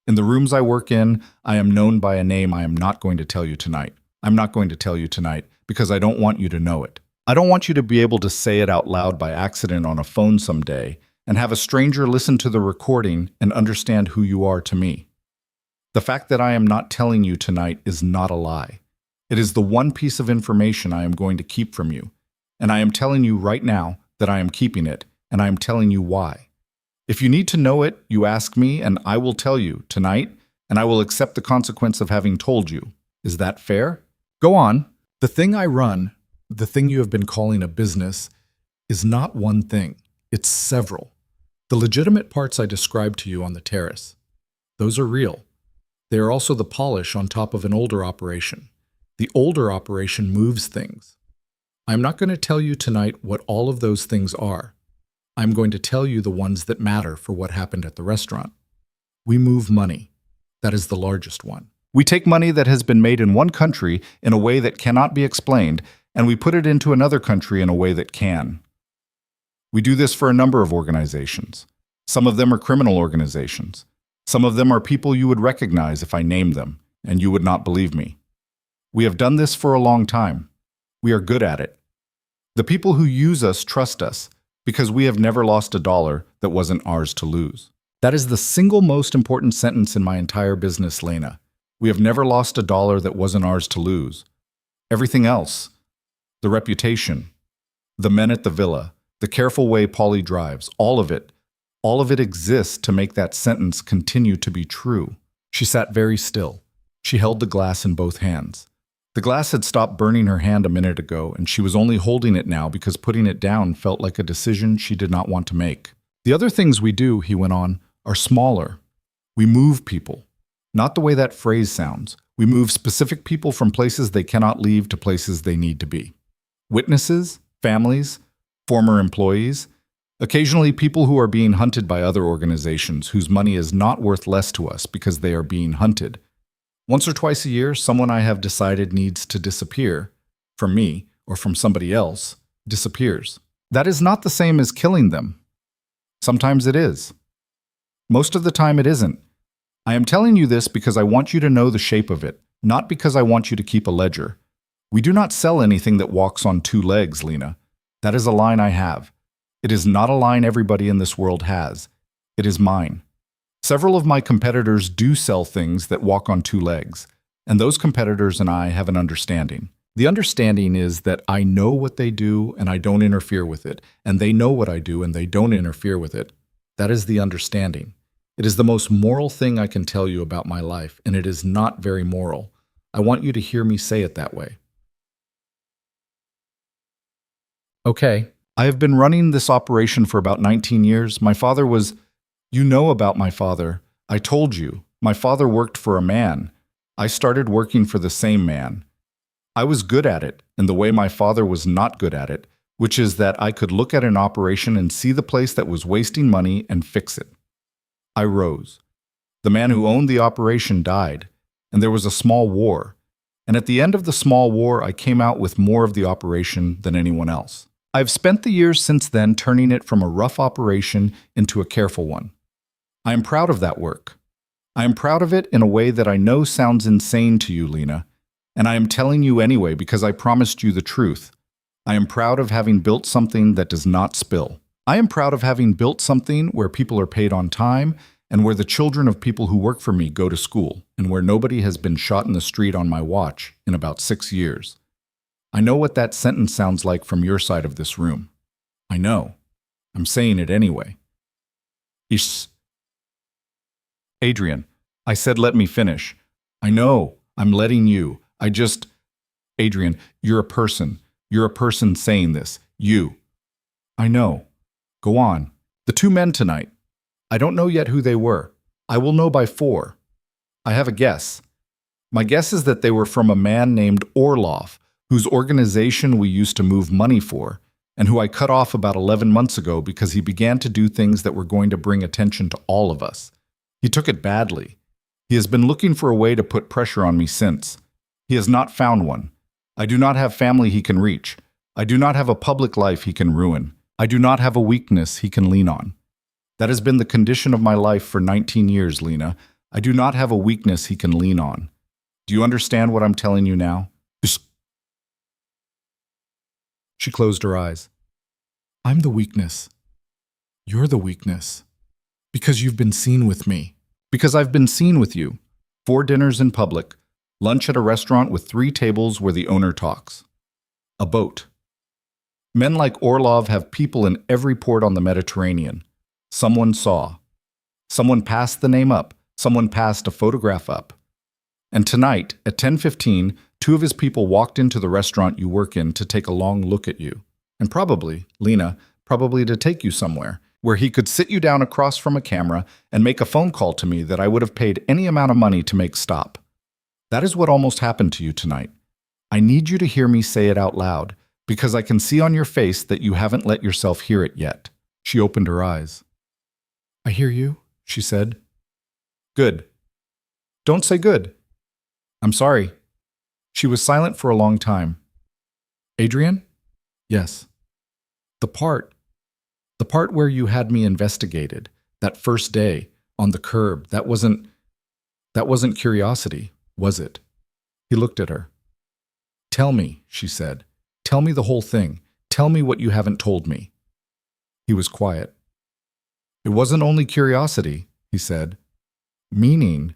In the rooms I work in, I am known by a name I am not going to tell you tonight. I'm not going to tell you tonight because I don't want you to know it. I don't want you to be able to say it out loud by accident on a phone someday and have a stranger listen to the recording and understand who you are to me. The fact that I am not telling you tonight is not a lie. It is the one piece of information I am going to keep from you, and I am telling you right now that I am keeping it, and I am telling you why. If you need to know it, you ask me, and I will tell you tonight, and I will accept the consequence of having told you. Is that fair? Go on." The thing I run, the thing you have been calling a business, is not one thing. It's several. The legitimate parts I described to you on the terrace. Those are real. They are also the polish on top of an older operation. The older operation moves things. I'm not going to tell you tonight what all of those things are. I'm going to tell you the ones that matter for what happened at the restaurant. We move money. That is the largest one. We take money that has been made in one country in a way that cannot be explained, and we put it into another country in a way that can. We do this for a number of organizations. Some of them are criminal organizations. Some of them are people you would recognize if I named them, and you would not believe me. We have done this for a long time. We are good at it. The people who use us trust us because we have never lost a dollar that wasn't ours to lose. That is the single most important sentence in my entire business, Lena. We have never lost a dollar that wasn't ours to lose. Everything else, the reputation, the men at the villa, the careful way Polly drives, all of it exists to make that sentence continue to be true. She sat very still. She held the glass in both hands. The glass had stopped burning her hand a minute ago, and she was only holding it now because putting it down felt like a decision she did not want to make. The other things we do, he went on, are smaller. We move people. Not the way that phrase sounds. We move specific people from places they cannot leave to places they need to be. Witnesses, families, former employees, occasionally people who are being hunted by other organizations whose money is not worth less to us because they are being hunted. Once or twice a year, someone I have decided needs to disappear, from me or from somebody else, disappears. That is not the same as killing them. Sometimes it is. Most of the time it isn't. I am telling you this because I want you to know the shape of it, not because I want you to keep a ledger. We do not sell anything that walks on two legs, Lena. That is a line I have. It is not a line everybody in this world has. It is mine. Several of my competitors do sell things that walk on two legs, and those competitors and I have an understanding. The understanding is that I know what they do and I don't interfere with it, and they know what I do and they don't interfere with it. That is the understanding. It is the most moral thing I can tell you about my life, and it is not very moral. I want you to hear me say it that way. Okay, I have been running this operation for about 19 years. My father was... You know about my father. I told you. My father worked for a man. I started working for the same man. I was good at it, in the way my father was not good at it, which is that I could look at an operation and see the place that was wasting money and fix it. I rose. The man who owned the operation died, and there was a small war. And at the end of the small war, I came out with more of the operation than anyone else. I've spent the years since then turning it from a rough operation into a careful one. I am proud of that work. I am proud of it in a way that I know sounds insane to you, Lena, and I am telling you anyway because I promised you the truth. I am proud of having built something that does not spill. I am proud of having built something where people are paid on time and where the children of people who work for me go to school and where nobody has been shot in the street on my watch in about 6 years. I know what that sentence sounds like from your side of this room. I know. I'm saying it anyway. Ish. Adrien, I said let me finish. I know. I'm letting you. Adrien, you're a person. You're a person saying this. You. I know. Go on. The two men tonight. I don't know yet who they were. I will know by 4. I have a guess. My guess is that they were from a man named Orlov, whose organization we used to move money for, and who I cut off about 11 months ago because he began to do things that were going to bring attention to all of us. He took it badly. He has been looking for a way to put pressure on me since. He has not found one. I do not have family he can reach. I do not have a public life he can ruin. I do not have a weakness he can lean on. That has been the condition of my life for 19 years, Lena. I do not have a weakness he can lean on. Do you understand what I'm telling you now? She closed her eyes. I'm the weakness. You're the weakness. Because you've been seen with me. Because I've been seen with you. 4 dinners in public. Lunch at a restaurant with 3 tables where the owner talks. A boat. Men like Orlov have people in every port on the Mediterranean. Someone saw. Someone passed the name up. Someone passed a photograph up. And tonight, at 10:15, 2 of his people walked into the restaurant you work in to take a long look at you. And probably, Lena, probably to take you somewhere, where he could sit you down across from a camera and make a phone call to me that I would have paid any amount of money to make stop. That is what almost happened to you tonight. I need you to hear me say it out loud, because I can see on your face that you haven't let yourself hear it yet. She opened her eyes. I hear you, she said. Good. Don't say good. I'm sorry. She was silent for a long time. Adrien? Yes. The part where you had me investigated, that first day, on the curb, that wasn't curiosity, was it? He looked at her. Tell me, she said. Tell me the whole thing. Tell me what you haven't told me." He was quiet. "It wasn't only curiosity," he said. Meaning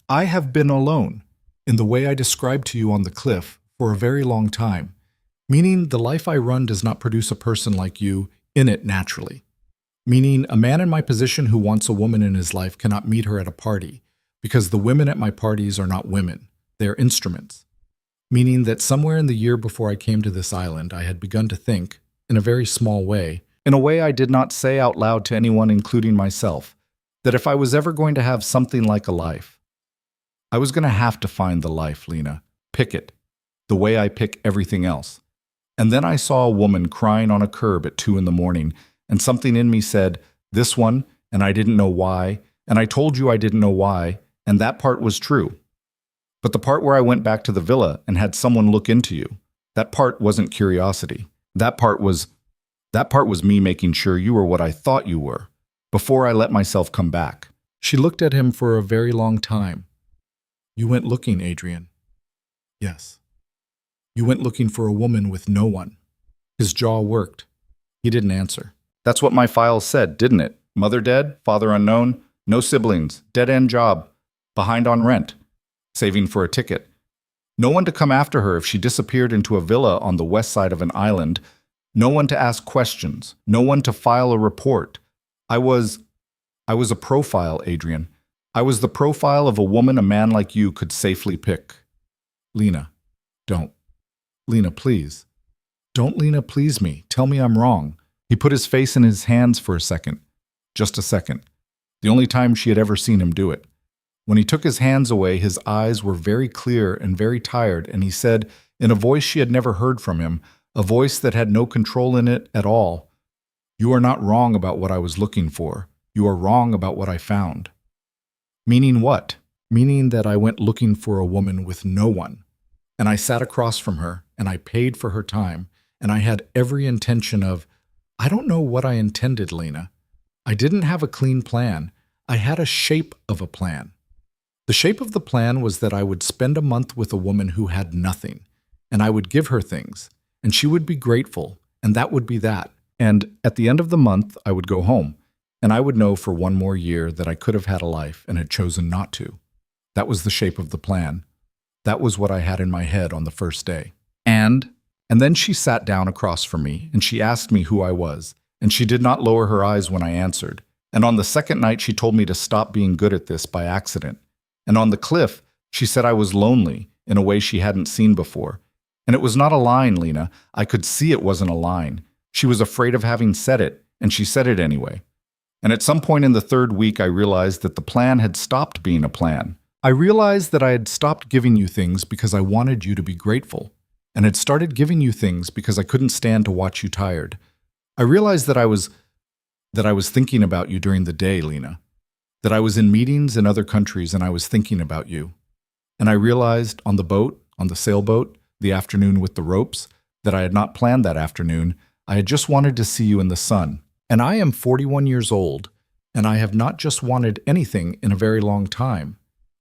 I have been alone, in the way I described to you on the cliff, for a very long time. Meaning the life I run does not produce a person like you in it naturally. Meaning a man in my position who wants a woman in his life cannot meet her at a party, because the women at my parties are not women, they are instruments. Meaning that somewhere in the year before I came to this island, I had begun to think, in a very small way, in a way I did not say out loud to anyone including myself, that if I was ever going to have something like a life, I was going to have to find the life, Lena, pick it, the way I pick everything else. And then I saw a woman crying on a curb at 2 a.m, and something in me said, this one, and I didn't know why, and I told you I didn't know why, and that part was true. But the part where I went back to the villa and had someone look into you, that part wasn't curiosity. That part was me making sure you were what I thought you were, before I let myself come back. She looked at him for a very long time. You went looking, Adrien. Yes. You went looking for a woman with no one. His jaw worked. He didn't answer. That's what my file said, didn't it? Mother dead, father unknown, no siblings, dead-end job, behind on rent, saving for a ticket. No one to come after her if she disappeared into a villa on the west side of an island. No one to ask questions. No one to file a report. I was a profile, Adrien. I was the profile of a woman a man like you could safely pick. Lena, don't. Lena, please. Don't, Lena, please me. Tell me I'm wrong. He put his face in his hands for a second. Just a second. The only time she had ever seen him do it. When he took his hands away, his eyes were very clear and very tired, and he said, in a voice she had never heard from him, a voice that had no control in it at all, "You are not wrong about what I was looking for. You are wrong about what I found." Meaning what? Meaning that I went looking for a woman with no one. And I sat across from her, and I paid for her time, and I had every intention of, I don't know what I intended, Lena. I didn't have a clean plan. I had a shape of a plan. The shape of the plan was that I would spend a month with a woman who had nothing, and I would give her things, and she would be grateful, and that would be that. And at the end of the month, I would go home, and I would know for one more year that I could have had a life and had chosen not to. That was the shape of the plan. That was what I had in my head on the first day. And then she sat down across from me, and she asked me who I was, and she did not lower her eyes when I answered. And on the second night, she told me to stop being good at this by accident. And on the cliff, she said I was lonely in a way she hadn't seen before. And it was not a line, Lena. I could see it wasn't a line. She was afraid of having said it, and she said it anyway. And at some point in the third week, I realized that the plan had stopped being a plan. I realized that I had stopped giving you things because I wanted you to be grateful, and had started giving you things because I couldn't stand to watch you tired. I realized that I was thinking about you during the day, Lena. That I was in meetings in other countries and I was thinking about you. And I realized on the boat, on the sailboat, the afternoon with the ropes, that I had not planned that afternoon. I had just wanted to see you in the sun. And I am 41 years old, and I have not just wanted anything in a very long time.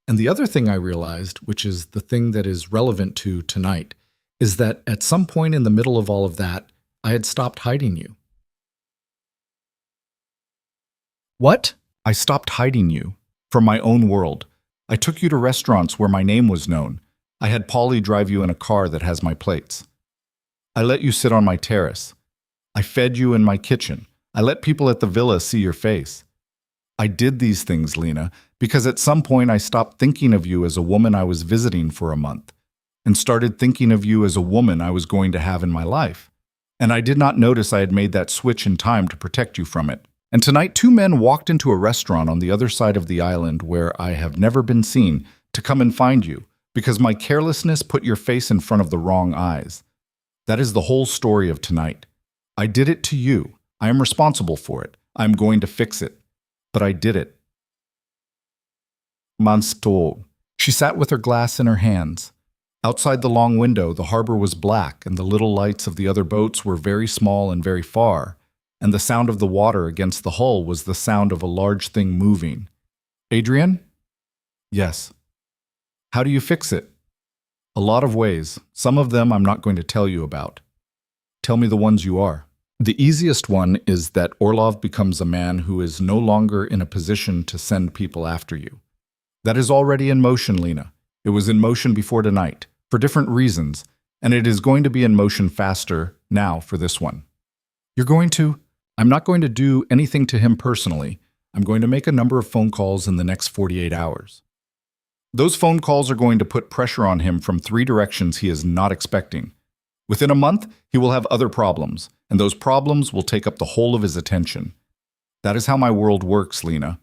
And the other thing I realized, which is the thing that is relevant to tonight, is that at some point in the middle of all of that, I had stopped hiding you. What? I stopped hiding you from my own world. I took you to restaurants where my name was known. I had Polly drive you in a car that has my plates. I let you sit on my terrace. I fed you in my kitchen. I let people at the villa see your face. I did these things, Lena, because at some point I stopped thinking of you as a woman I was visiting for a month, and started thinking of you as a woman I was going to have in my life. And I did not notice I had made that switch in time to protect you from it. And tonight 2 men walked into a restaurant on the other side of the island where I have never been seen to come and find you, because my carelessness put your face in front of the wrong eyes. That is the whole story of tonight. I did it to you. I am responsible for it. I am going to fix it. But I did it. Monster. She sat with her glass in her hands. Outside the long window, the harbor was black, and the little lights of the other boats were very small and very far, and the sound of the water against the hull was the sound of a large thing moving. Adrien? Yes. How do you fix it? A lot of ways. Some of them I'm not going to tell you about. Tell me the ones you are. The easiest one is that Orlov becomes a man who is no longer in a position to send people after you. That is already in motion, Lena. It was in motion before tonight, for different reasons, and it is going to be in motion faster now for this one. You're going to? I'm not going to do anything to him personally. I'm going to make a number of phone calls in the next 48 hours. Those phone calls are going to put pressure on him from 3 directions he is not expecting. Within a month, he will have other problems, and those problems will take up the whole of his attention. That is how my world works, Lena.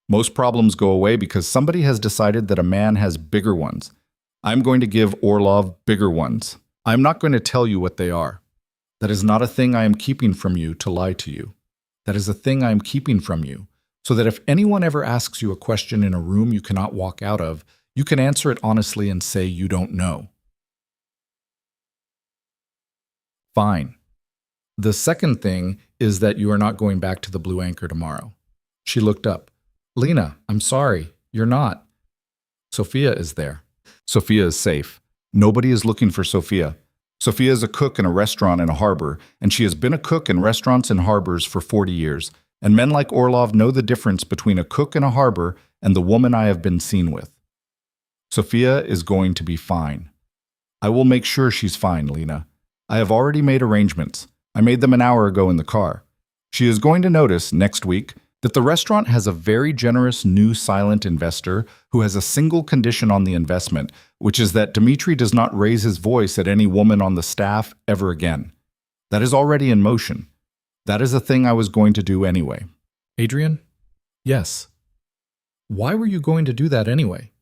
Most problems go away because somebody has decided that a man has bigger ones. I'm going to give Orlov bigger ones. I'm not going to tell you what they are. That is not a thing I am keeping from you to lie to you. That is a thing I am keeping from you, so that if anyone ever asks you a question in a room you cannot walk out of, you can answer it honestly and say you don't know. Fine. The second thing is that you are not going back to the Blue Anchor tomorrow. She looked up. Lena, I'm sorry. You're not. Sophia is there. Sophia is safe. Nobody is looking for Sophia. Sophia is a cook in a restaurant in a harbor, and she has been a cook in restaurants and harbors for 40 years, and men like Orlov know the difference between a cook in a harbor and the woman I have been seen with. Sophia is going to be fine. I will make sure she's fine, Lena. I have already made arrangements. I made them an hour ago in the car. She is going to notice, next week, that the restaurant has a very generous new silent investor who has a single condition on the investment, which is that Dmitri does not raise his voice at any woman on the staff ever again. That is already in motion. That is a thing I was going to do anyway. Adrien? Yes. Why were you going to do that anyway?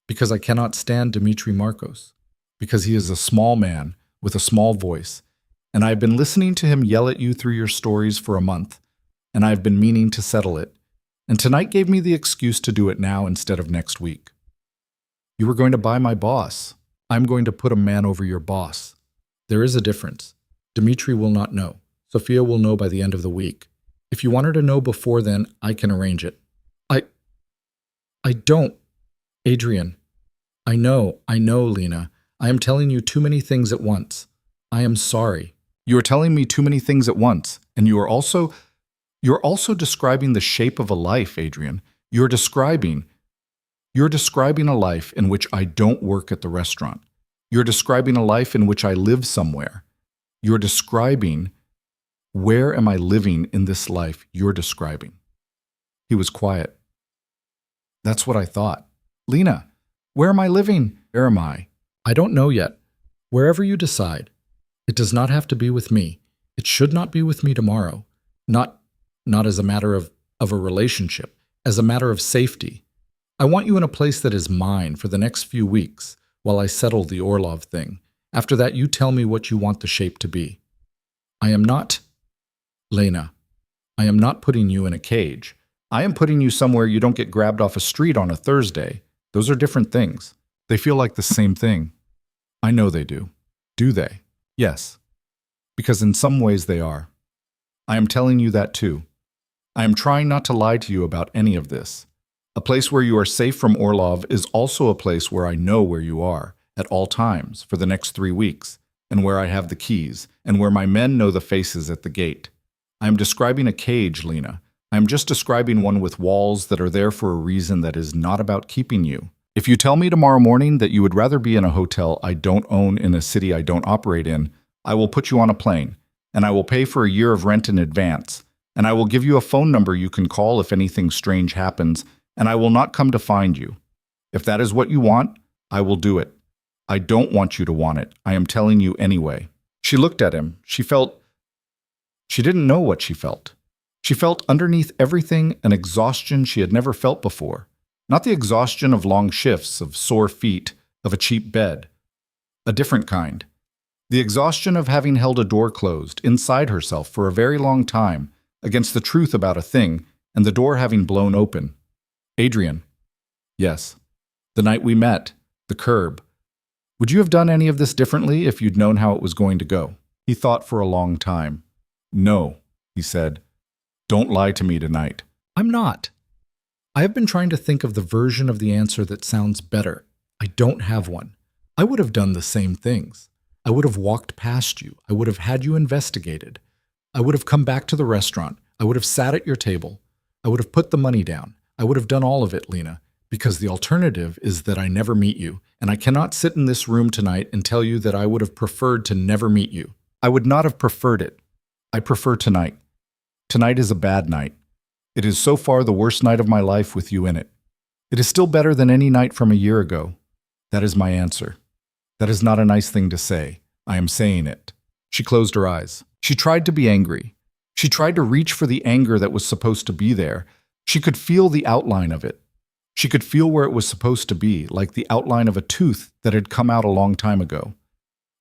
Because I cannot stand Dmitri Marcos. Because he is a small man with a small voice, and I have been listening to him yell at you through your stories for a month, and I have been meaning to settle it, and tonight gave me the excuse to do it now instead of next week. You were going to buy my boss. I'm going to put a man over your boss. There is a difference. Dmitri will not know. Sophia will know by the end of the week. If you want her to know before then, I can arrange it. I don't. Adrien. I know, Lena. I am telling you too many things at once. I am sorry. You are telling me too many things at once, and you're also describing the shape of a life, Adrien. You're describing a life in which I don't work at the restaurant. You're describing a life in which I live somewhere. You're describing where am I living in this life you're describing. He was quiet. That's what I thought. Lena, where am I living? Where am I? I don't know yet. Wherever you decide. It does not have to be with me. It should not be with me tomorrow. Not as a matter of a relationship, as a matter of safety. I want you in a place that is mine for the next few weeks while I settle the Orlov thing. After that, you tell me what you want the shape to be. I am not, Lena, I am not putting you in a cage. I am putting you somewhere you don't get grabbed off a street on a Thursday. Those are different things. They feel like the same thing. I know they do. Do they? Yes. Because in some ways they are. I am telling you that too. I am trying not to lie to you about any of this. A place where you are safe from Orlov is also a place where I know where you are, at all times, for the next 3 weeks, and where I have the keys, and where my men know the faces at the gate. I am describing a cage, Lena. I am just describing one with walls that are there for a reason that is not about keeping you. If you tell me tomorrow morning that you would rather be in a hotel I don't own in a city I don't operate in, I will put you on a plane, and I will pay for a year of rent in advance, and I will give you a phone number you can call if anything strange happens, and I will not come to find you. If that is what you want, I will do it. I don't want you to want it. I am telling you anyway. She looked at him. She didn't know what she felt. She felt underneath everything an exhaustion she had never felt before. Not the exhaustion of long shifts, of sore feet, of a cheap bed. A different kind. The exhaustion of having held a door closed inside herself for a very long time against the truth about a thing and the door having blown open. Adrien. Yes. The night we met. The curb. Would you have done any of this differently if you'd known how it was going to go? He thought for a long time. No, he said. Don't lie to me tonight. I'm not. I have been trying to think of the version of the answer that sounds better. I don't have one. I would have done the same things. I would have walked past you. I would have had you investigated. I would have come back to the restaurant. I would have sat at your table. I would have put the money down. I would have done all of it, Lena, because the alternative is that I never meet you, and I cannot sit in this room tonight and tell you that I would have preferred to never meet you. I would not have preferred it. I prefer tonight. Tonight is a bad night. It is so far the worst night of my life with you in it. It is still better than any night from a year ago. That is my answer. That is not a nice thing to say. I am saying it. She closed her eyes. She tried to be angry. She tried to reach for the anger that was supposed to be there. She could feel the outline of it. She could feel where it was supposed to be, like the outline of a tooth that had come out a long time ago.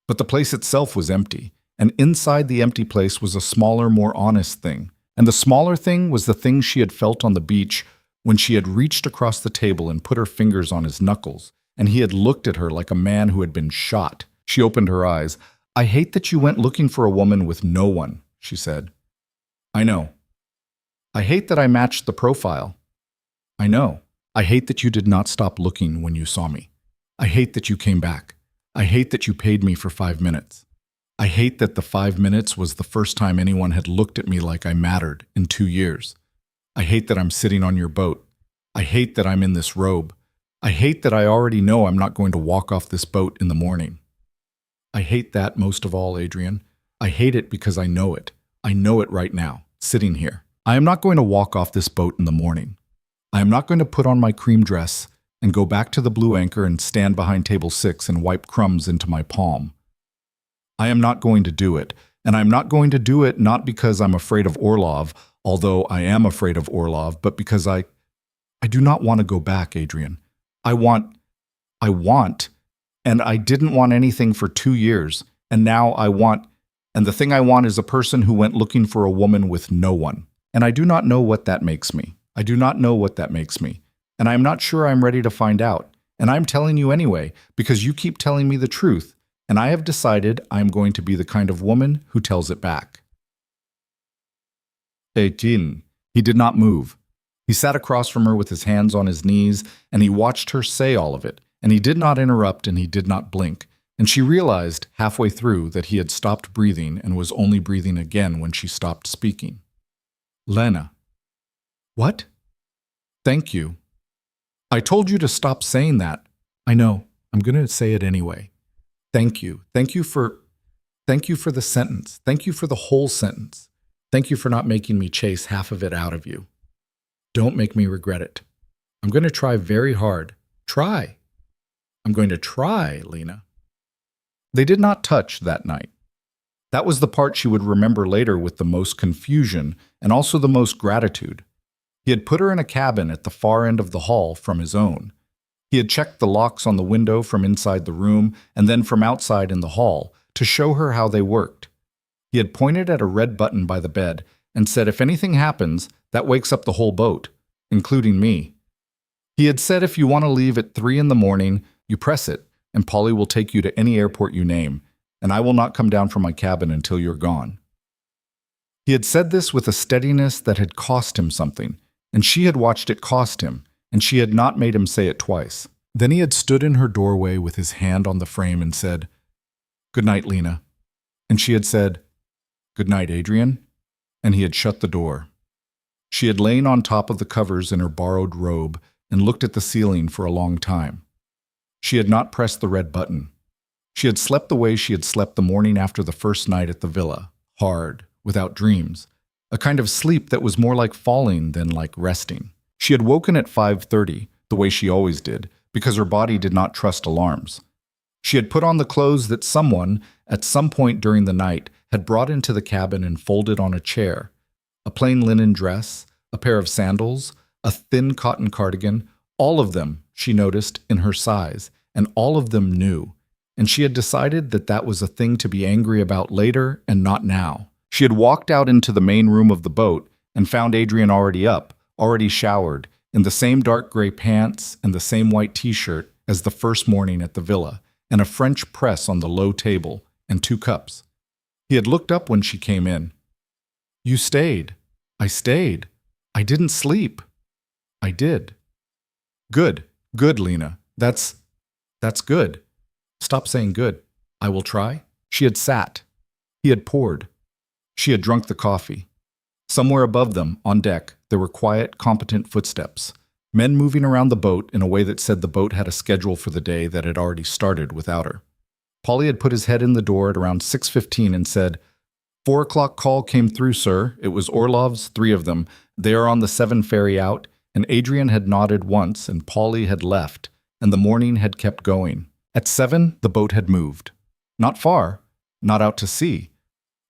But the place itself was empty, and inside the empty place was a smaller, more honest thing. And the smaller thing was the thing she had felt on the beach when she had reached across the table and put her fingers on his knuckles, and he had looked at her like a man who had been shot. She opened her eyes. "I hate that you went looking for a woman with no one," she said. "I know. I hate that I matched the profile. I know. I hate that you did not stop looking when you saw me. I hate that you came back. I hate that you paid me for 5 minutes. I hate that the 5 minutes was the first time anyone had looked at me like I mattered in 2 years. I hate that I'm sitting on your boat. I hate that I'm in this robe. I hate that I already know I'm not going to walk off this boat in the morning. I hate that most of all, Adrien. I hate it because I know it. I know it right now, sitting here. I am not going to walk off this boat in the morning. I am not going to put on my cream dress and go back to the Blue Anchor and stand behind table 6 and wipe crumbs into my palm. I am not going to do it, and I'm not going to do it not because I'm afraid of Orlov, although I am afraid of Orlov, but because I do not want to go back, Adrien. I want, and I didn't want anything for 2 years, and now I want, and the thing I want is a person who went looking for a woman with no one. And I do not know what that makes me. I do not know what that makes me. And I'm not sure I'm ready to find out. And I'm telling you anyway, because you keep telling me the truth. And I have decided I'm going to be the kind of woman who tells it back. Adrien. He did not move. He sat across from her with his hands on his knees, and he watched her say all of it. And he did not interrupt, and he did not blink. And she realized halfway through that he had stopped breathing and was only breathing again when she stopped speaking. Lena. What? Thank you. I told you to stop saying that. I know. I'm going to say it anyway. Thank you. Thank you for the sentence. Thank you for the whole sentence. Thank you for not making me chase half of it out of you. Don't make me regret it. I'm going to try very hard. Try. I'm going to try, Lena. They did not touch that night. That was the part she would remember later with the most confusion and also the most gratitude. He had put her in a cabin at the far end of the hall from his own. He had checked the locks on the window from inside the room and then from outside in the hall to show her how they worked. He had pointed at a red button by the bed and said, if anything happens, that wakes up the whole boat, including me. He had said if you want to leave at 3 in the morning, you press it, and Polly will take you to any airport you name, and I will not come down from my cabin until you're gone. He had said this with a steadiness that had cost him something, and she had watched it cost him, and she had not made him say it twice. Then he had stood in her doorway with his hand on the frame and said, "Good night, Lena." And she had said, "Good night, Adrien," and he had shut the door. She had lain on top of the covers in her borrowed robe and looked at the ceiling for a long time. She had not pressed the red button. She had slept the way she had slept the morning after the first night at the villa, hard, without dreams, a kind of sleep that was more like falling than like resting. She had woken at 5:30, the way she always did, because her body did not trust alarms. She had put on the clothes that someone, at some point during the night, had brought into the cabin and folded on a chair. A plain linen dress, a pair of sandals, a thin cotton cardigan, all of them, she noticed, in her size, and all of them new. And she had decided that that was a thing to be angry about later and not now. She had walked out into the main room of the boat and found Adrien already up, already showered, in the same dark gray pants and the same white t-shirt as the first morning at the villa, and a French press on the low table, and 2 cups. He had looked up when she came in. "You stayed." "I stayed. I didn't sleep." "I did." "Good, good, Lena. That's good. Stop saying good. I will try. She had sat. He had poured. She had drunk the coffee. Somewhere above them, on deck, there were quiet, competent footsteps. Men moving around the boat in a way that said the boat had a schedule for the day that had already started without her. Paulie had put his head in the door at around 6:15 and said, 4 o'clock call came through, sir. It was Orlov's, 3 of them. They are on the 7 ferry out, and Adrien had nodded once, and Paulie had left, and the morning had kept going. At 7, the boat had moved. Not far, not out to sea.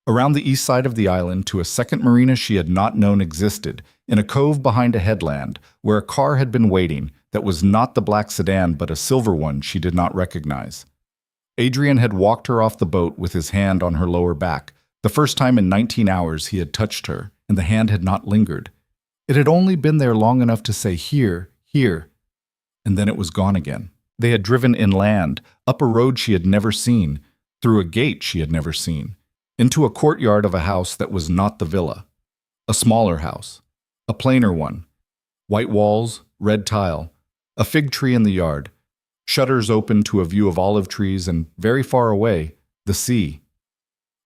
Around the east side of the island to a second marina she had not known existed, in a cove behind a headland, where a car had been waiting that was not the black sedan but a silver one she did not recognize. Adrien had walked her off the boat with his hand on her lower back, the first time in 19 hours he had touched her, and the hand had not lingered. It had only been there long enough to say, here, here, and then it was gone again. They had driven inland, up a road she had never seen, through a gate she had never seen, into a courtyard of a house that was not the villa. A smaller house, a plainer one. White walls, red tile, a fig tree in the yard, shutters open to a view of olive trees, and very far away, the sea.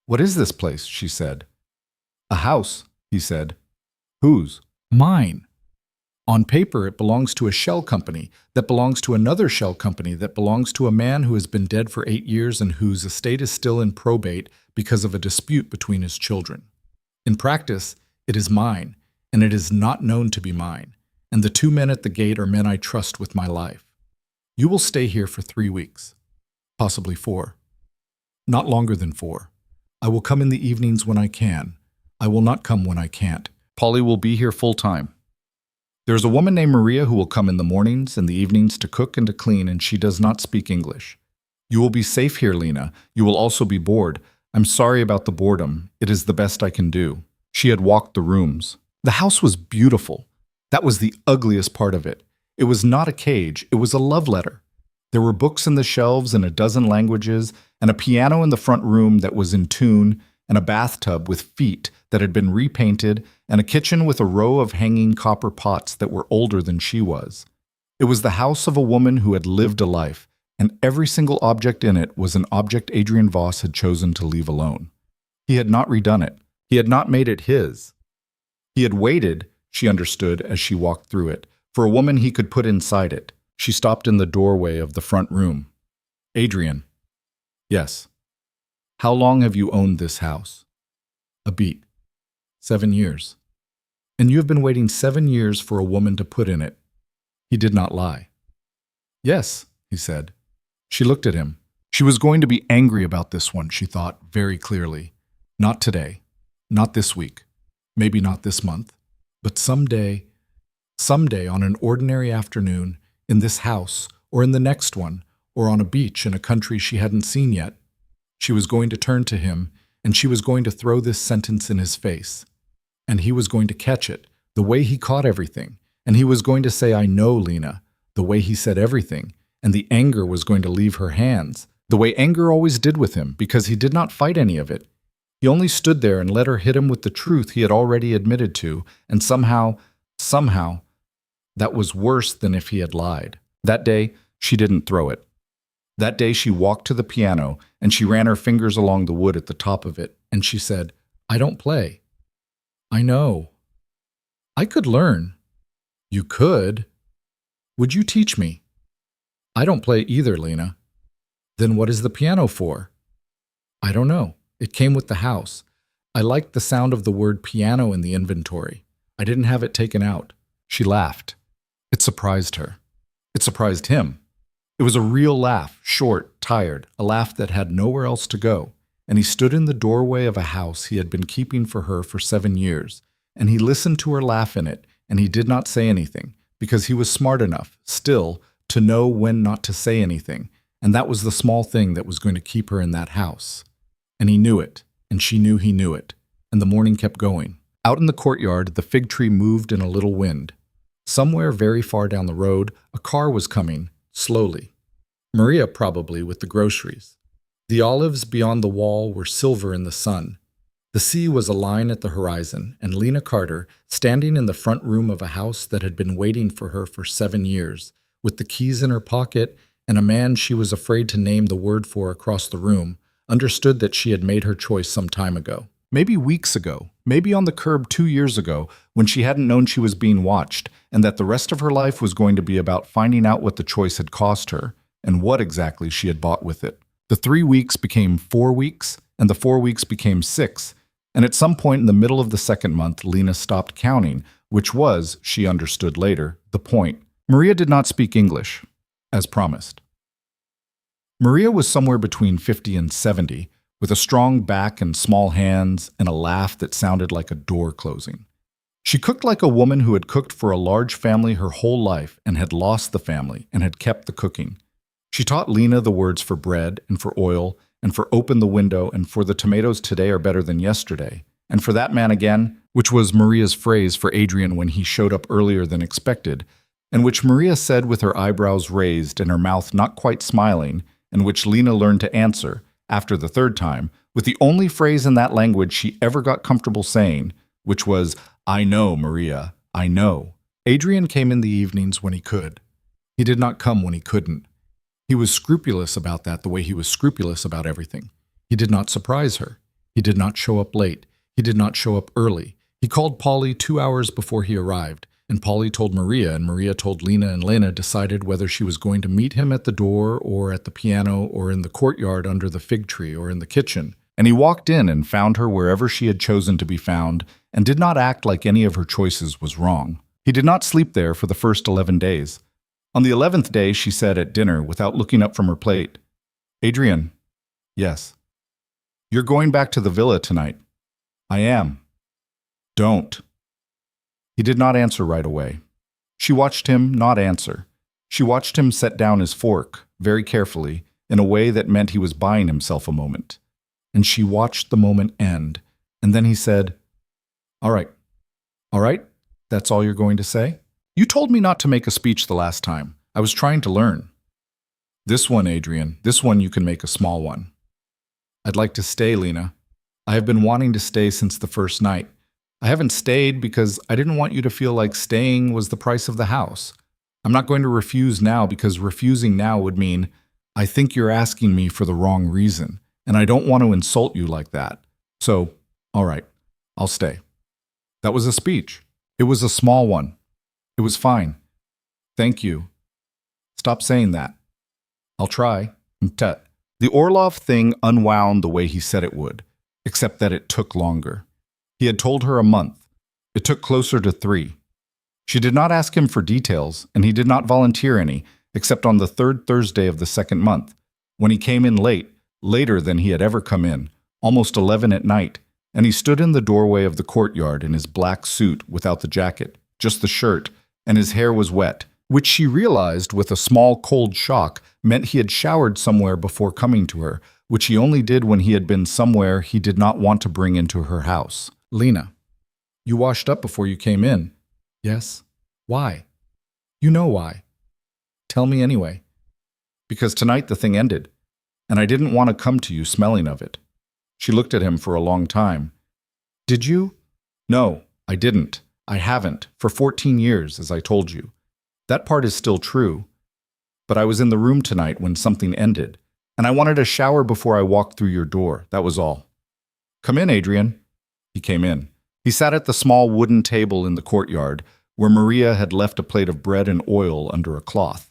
"What is this place?" she said. "A house," he said. "Whose?" "Mine. On paper, it belongs to a shell company that belongs to another shell company that belongs to a man who has been dead for 8 years and whose estate is still in probate because of a dispute between his children. In practice, it is mine, and it is not known to be mine, and the 2 men at the gate are men I trust with my life. You will stay here for 3 weeks, possibly 4. Not longer than 4. I will come in the evenings when I can. I will not come when I can't. Paulie will be here full time. There is a woman named Maria who will come in the mornings and the evenings to cook and to clean, and she does not speak English. You will be safe here, Lena. You will also be bored. I'm sorry about the boredom. It is the best I can do." She had walked the rooms. The house was beautiful. That was the ugliest part of it. It was not a cage. It was a love letter. There were books in the shelves in a dozen languages, and a piano in the front room that was in tune, and a bathtub with feet that had been repainted, and a kitchen with a row of hanging copper pots that were older than she was. It was the house of a woman who had lived a life, and every single object in it was an object Adrien Voss had chosen to leave alone. He had not redone it. He had not made it his. He had waited, she understood as she walked through it, for a woman he could put inside it. She stopped in the doorway of the front room. "Adrien." "Yes." "How long have you owned this house?" "A beat. 7 years." "And you have been waiting 7 years for a woman to put in it." He did not lie. "Yes," he said. She looked at him. She was going to be angry about this one, she thought very clearly. Not today. Not this week. Maybe not this month. But someday on an ordinary afternoon, in this house, or in the next one, or on a beach in a country she hadn't seen yet, she was going to turn to him, and she was going to throw this sentence in his face. And he was going to catch it, the way he caught everything. And he was going to say, "I know, Lena," the way he said everything. And the anger was going to leave her hands, the way anger always did with him, because he did not fight any of it. He only stood there and let her hit him with the truth he had already admitted to, and somehow, that was worse than if he had lied. That day, she didn't throw it. That day she walked to the piano, and she ran her fingers along the wood at the top of it, and she said, "I don't play." "I know." "I could learn." "You could." "Would you teach me?" "I don't play either, Lena." "Then what is the piano for?" "I don't know. It came with the house. I liked the sound of the word piano in the inventory. I didn't have it taken out." She laughed. It surprised her. It surprised him. It was a real laugh, short, tired, a laugh that had nowhere else to go. And he stood in the doorway of a house he had been keeping for her for 7 years, and he listened to her laugh in it, and he did not say anything, because he was smart enough, still, to know when not to say anything, and that was the small thing that was going to keep her in that house. And he knew it, and she knew he knew it, and the morning kept going. Out in the courtyard, the fig tree moved in a little wind. Somewhere very far down the road, a car was coming, slowly. Maria probably with the groceries. The olives beyond the wall were silver in the sun. The sea was a line at the horizon, and Lena Carter, standing in the front room of a house that had been waiting for her for 7 years, with the keys in her pocket and a man she was afraid to name the word for across the room, understood that she had made her choice some time ago. Maybe weeks ago, maybe on the curb 2 years ago, when she hadn't known she was being watched, and that the rest of her life was going to be about finding out what the choice had cost her, and what exactly she had bought with it. The 3 weeks became 4 weeks, and the 4 weeks became 6, and at some point in the middle of the second month, Lena stopped counting, which was, she understood later, the point. Maria did not speak English, as promised. Maria was somewhere between 50 and 70, with a strong back and small hands and a laugh that sounded like a door closing. She cooked like a woman who had cooked for a large family her whole life and had lost the family and had kept the cooking. She taught Lena the words for bread and for oil and for open the window and for the tomatoes today are better than yesterday, and for that man again, which was Maria's phrase for Adrien when he showed up earlier than expected, and which Maria said with her eyebrows raised and her mouth not quite smiling, and which Lena learned to answer, after the third time, with the only phrase in that language she ever got comfortable saying, which was, "I know, Maria, I know." Adrien came in the evenings when he could. He did not come when he couldn't. He was scrupulous about that the way he was scrupulous about everything. He did not surprise her. He did not show up late. He did not show up early. He called Polly 2 hours before he arrived, and Polly told Maria, and Maria told Lena, and Lena decided whether she was going to meet him at the door or at the piano or in the courtyard under the fig tree or in the kitchen. And he walked in and found her wherever she had chosen to be found and did not act like any of her choices was wrong. He did not sleep there for the first 11 days. On the 11th day, she said at dinner, without looking up from her plate, "Adrien." "Yes." "You're going back to the villa tonight." "I am." "Don't." He did not answer right away. She watched him not answer. She watched him set down his fork, very carefully, in a way that meant he was buying himself a moment. And she watched the moment end, and then he said, "All right. All right? That's all you're going to say? You told me not to make a speech the last time. I was trying to learn." "This one, Adrien, this one you can make a small one." "I'd like to stay, Lena. I have been wanting to stay since the first night. I haven't stayed because I didn't want you to feel like staying was the price of the house. I'm not going to refuse now because refusing now would mean, I think you're asking me for the wrong reason, and I don't want to insult you like that. So, all right, I'll stay." That was a speech. It was a small one. It was fine. "Thank you." "Stop saying that." "I'll try." Tut. The Orlov thing unwound the way he said it would, except that it took longer. He had told her a month. It took closer to 3. She did not ask him for details, and he did not volunteer any, except on the 3rd Thursday of the second month, when he came in late, later than he had ever come in, almost 11 at night, and he stood in the doorway of the courtyard in his black suit without the jacket, just the shirt, and his hair was wet, which she realized with a small cold shock meant he had showered somewhere before coming to her, which he only did when he had been somewhere he did not want to bring into her house. "Lena, you washed up before you came in." "Yes." "Why?" "You know why." "Tell me anyway." "Because tonight the thing ended, and I didn't want to come to you smelling of it." She looked at him for a long time. "Did you?" "No, I didn't. I haven't, for 14 years, as I told you. That part is still true. But I was in the room tonight when something ended, and I wanted a shower before I walked through your door, that was all." "Come in, Adrien." He came in. He sat at the small wooden table in the courtyard, where Maria had left a plate of bread and oil under a cloth.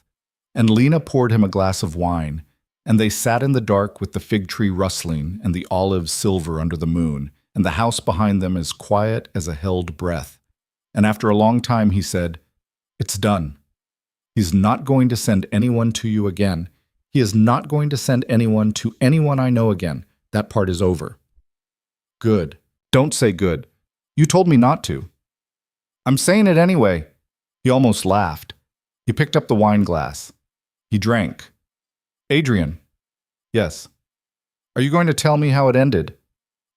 And Lena poured him a glass of wine, and they sat in the dark with the fig tree rustling and the olives silver under the moon, and the house behind them as quiet as a held breath. And after a long time he said, "It's done. He's not going to send anyone to you again. He is not going to send anyone to anyone I know again. That part is over." "Good." "Don't say good. You told me not to." "I'm saying it anyway." He almost laughed. He picked up the wine glass. He drank. "Adrien." "Yes." "Are you going to tell me how it ended?"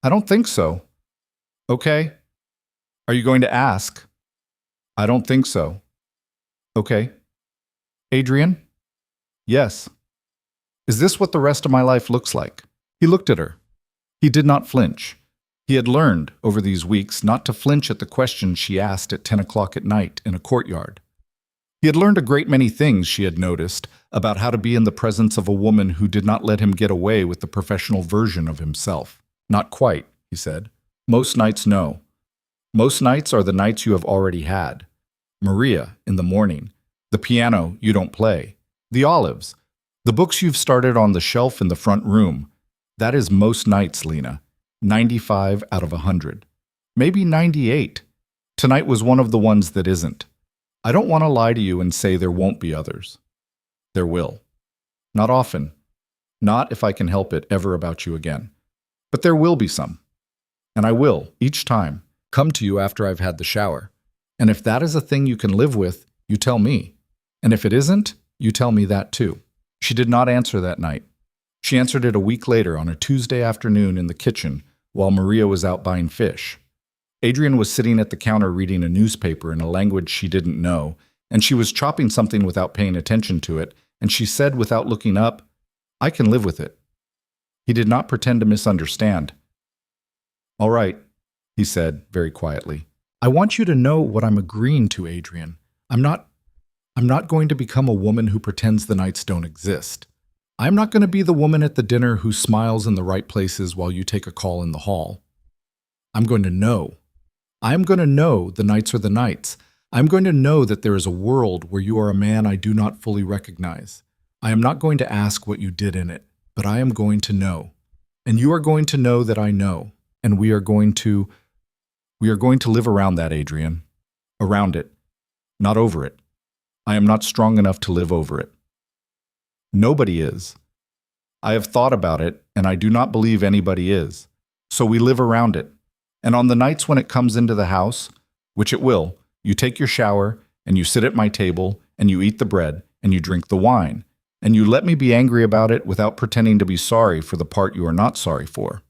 "I don't think so." "Okay." "Are you going to ask?" "I don't think so." "Okay." "Adrien?" "Yes." "Is this what the rest of my life looks like?" He looked at her. He did not flinch. He had learned, over these weeks, not to flinch at the question she asked at 10 o'clock at night in a courtyard. He had learned a great many things, she had noticed, about how to be in the presence of a woman who did not let him get away with the professional version of himself. Not quite, he said. Most nights, no. Most nights are the nights you have already had. Maria, in the morning. The piano you don't play. The olives. The books you've started on the shelf in the front room. That is most nights, Lena. 95 out of 100. Maybe 98. Tonight was one of the ones that isn't. I don't want to lie to you and say there won't be others. There will. Not often. Not, if I can help it, ever about you again. But there will be some. And I will, each time, come to you after I've had the shower. And if that is a thing you can live with, you tell me. And if it isn't, you tell me that too. She did not answer that night. She answered it a week later on a Tuesday afternoon in the kitchen while Maria was out buying fish. Adrien was sitting at the counter reading a newspaper in a language she didn't know, and she was chopping something without paying attention to it, and she said without looking up, "I can live with it." He did not pretend to misunderstand. "All right," he said very quietly. "I want you to know what I'm agreeing to, Adrien. I'm not going to become a woman who pretends the nights don't exist. I'm not going to be the woman at the dinner who smiles in the right places while you take a call in the hall. I'm going to know. I'm going to know the nights are the nights. I'm going to know that there is a world where you are a man I do not fully recognize. I am not going to ask what you did in it, but I am going to know. And you are going to know that I know. And we are going to live around that, Adrien. Around it. Not over it. I am not strong enough to live over it. Nobody is. I have thought about it, and I do not believe anybody is. So we live around it. And on the nights when it comes into the house, which it will, you take your shower, and you sit at my table, and you eat the bread, and you drink the wine, and you let me be angry about it without pretending to be sorry for the part you are not sorry for.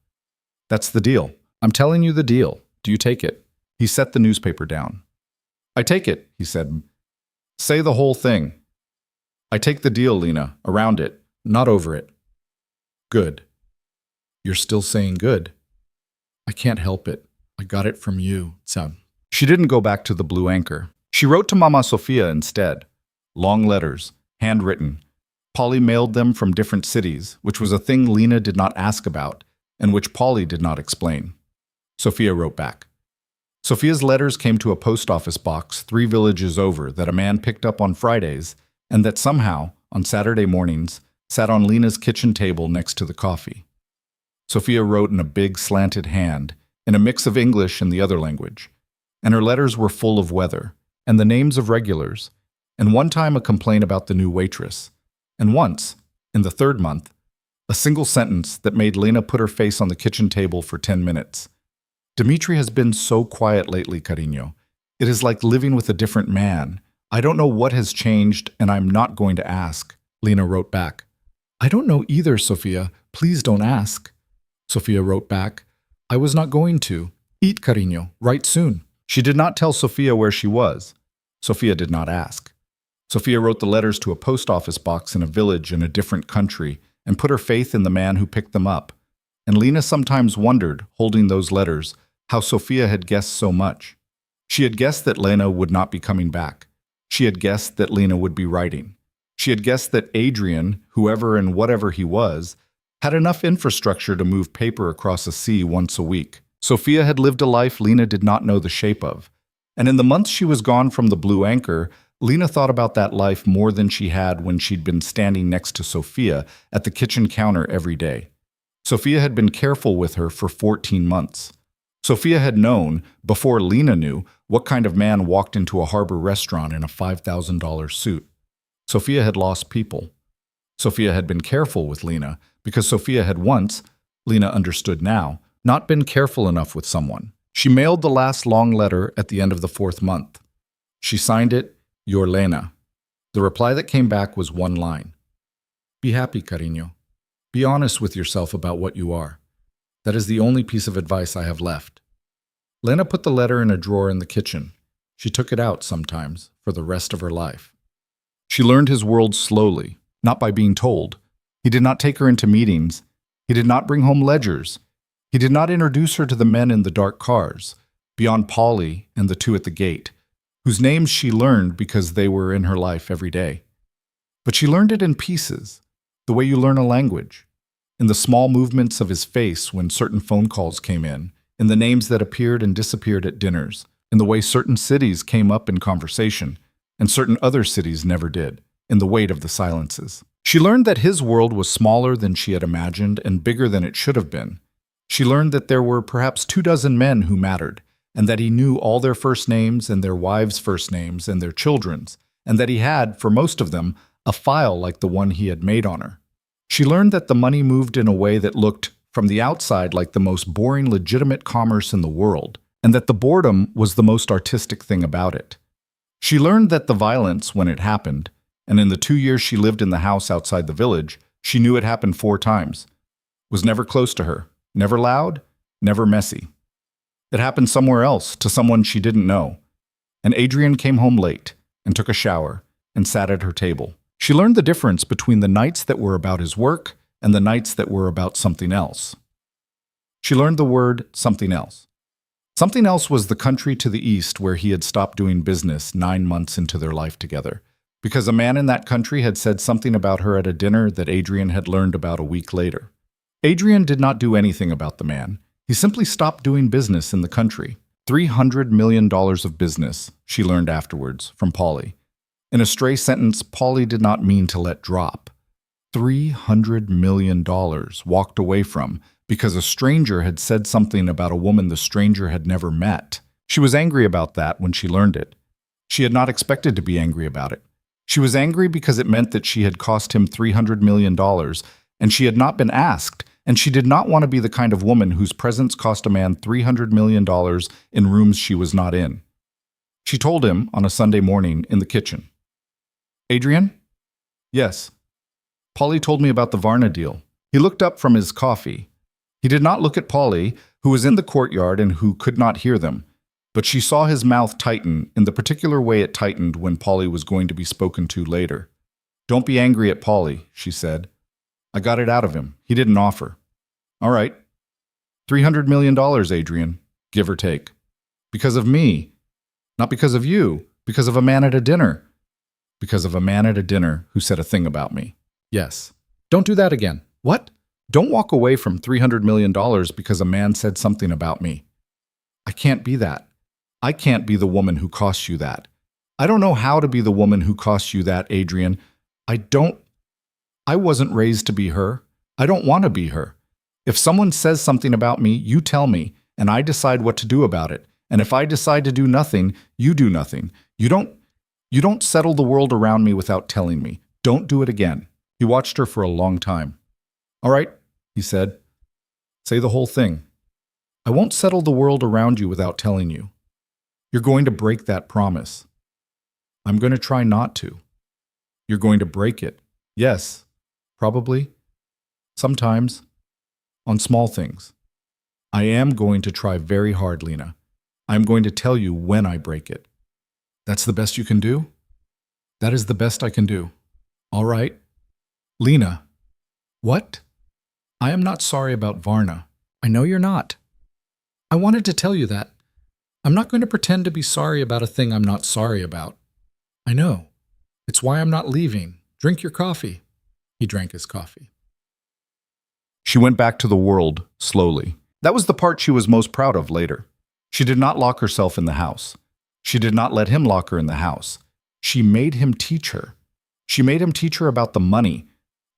That's the deal. I'm telling you the deal. Do you take it?" He set the newspaper down. "I take it," he said. "Say the whole thing." "I take the deal, Lena, around it, not over it." "Good." "You're still saying good." "I can't help it. I got it from you, son." She didn't go back to the Blue Anchor. She wrote to Mama Sophia instead. Long letters, handwritten. Polly mailed them from different cities, which was a thing Lena did not ask about, and which Polly did not explain. Sophia wrote back. Sophia's letters came to a post office box 3 villages over that a man picked up on Fridays, and that somehow, on Saturday mornings, sat on Lena's kitchen table next to the coffee. Sophia wrote in a big slanted hand, in a mix of English and the other language, and her letters were full of weather, and the names of regulars, and one time a complaint about the new waitress, and once, in the 3rd month, a single sentence that made Lena put her face on the kitchen table for 10 minutes. "Dimitri has been so quiet lately, Carino. It is like living with a different man. I don't know what has changed, and I'm not going to ask," Lena wrote back. "I don't know either, Sophia. Please don't ask." Sophia wrote back, "I was not going to. Eat, Carino, right soon." She did not tell Sophia where she was. Sophia did not ask. Sophia wrote the letters to a post office box in a village in a different country and put her faith in the man who picked them up. And Lena sometimes wondered, holding those letters, how Sophia had guessed so much. She had guessed that Lena would not be coming back. She had guessed that Lena would be writing. She had guessed that Adrien, whoever and whatever he was, had enough infrastructure to move paper across a sea once a week. Sophia had lived a life Lena did not know the shape of. And in the months she was gone from the Blue Anchor, Lena thought about that life more than she had when she'd been standing next to Sophia at the kitchen counter every day. Sophia had been careful with her for 14 months. Sophia had known, before Lena knew, what kind of man walked into a harbor restaurant in a $5,000 suit. Sophia had lost people. Sophia had been careful with Lena because Sophia had once, Lena understood now, not been careful enough with someone. She mailed the last long letter at the end of the 4th month. She signed it, "Your Lena." The reply that came back was one line. "Be happy, Carino. Be honest with yourself about what you are. That is the only piece of advice I have left." Lena put the letter in a drawer in the kitchen. She took it out sometimes for the rest of her life. She learned his world slowly, not by being told. He did not take her into meetings. He did not bring home ledgers. He did not introduce her to the men in the dark cars, beyond Polly and the 2 at the gate. whose names she learned because they were in her life every day. But she learned it in pieces, the way you learn a language, in the small movements of his face when certain phone calls came in the names that appeared and disappeared at dinners, in the way certain cities came up in conversation, and certain other cities never did, in the weight of the silences. She learned that his world was smaller than she had imagined and bigger than it should have been. She learned that there were perhaps 24 men who mattered, and that he knew all their first names and their wives' first names and their children's, and that he had, for most of them, a file like the one he had made on her. She learned that the money moved in a way that looked, from the outside, like the most boring legitimate commerce in the world, and that the boredom was the most artistic thing about it. She learned that the violence, when it happened, and in the 2 years she lived in the house outside the village, she knew it happened 4 times, was never close to her, never loud, never messy. It happened somewhere else, to someone she didn't know. And Adrien came home late, and took a shower, and sat at her table. She learned the difference between the nights that were about his work and the nights that were about something else. She learned the word something else. Something else was the country to the east where he had stopped doing business 9 months into their life together, because a man in that country had said something about her at a dinner that Adrien had learned about a week later. Adrien did not do anything about the man. He simply stopped doing business in the country. $300 million of business, she learned afterwards, from Polly. In a stray sentence Polly did not mean to let drop. $300 million walked away from because a stranger had said something about a woman the stranger had never met. She was angry about that when she learned it. She had not expected to be angry about it. She was angry because it meant that she had cost him $300 million, and she had not been asked, and she did not want to be the kind of woman whose presence cost a man $300 million in rooms she was not in. She told him on a Sunday morning in the kitchen. "Adrien?" "Yes." "Polly told me about the Varna deal." He looked up from his coffee. He did not look at Polly, who was in the courtyard and who could not hear them, but she saw his mouth tighten in the particular way it tightened when Polly was going to be spoken to later. "Don't be angry at Polly," she said. "I got it out of him. He didn't offer." "All right. $300 million, Adrien, give or take. Because of me. Not because of you. Because of a man at a dinner. Because of a man at a dinner who said a thing about me." "Yes. Don't do that again." "What?" "Don't walk away from $300 million because a man said something about me." "I can't be that. I can't be the woman who cost you that. I don't know how to be the woman who cost you that, Adrien. I wasn't raised to be her. I don't want to be her. If someone says something about me, you tell me, and I decide what to do about it. And if I decide to do nothing, you do nothing. You don't settle the world around me without telling me. Don't do it again." He watched her for a long time. "All right," he said. "Say the whole thing." "I won't settle the world around you without telling you. You're going to break that promise." "I'm going to try not to." "You're going to break it." "Yes, probably. Sometimes. On small things." "I am going to try very hard, Lena. I'm going to tell you when I break it." "That's the best you can do?" "That is the best I can do." "All right." "Lena." "What?" "I am not sorry about Varna." "I know you're not. I wanted to tell you that. I'm not going to pretend to be sorry about a thing I'm not sorry about. I know. It's why I'm not leaving. Drink your coffee." He drank his coffee. She went back to the world, slowly. That was the part she was most proud of later. She did not lock herself in the house. She did not let him lock her in the house. She made him teach her. She made him teach her about the money,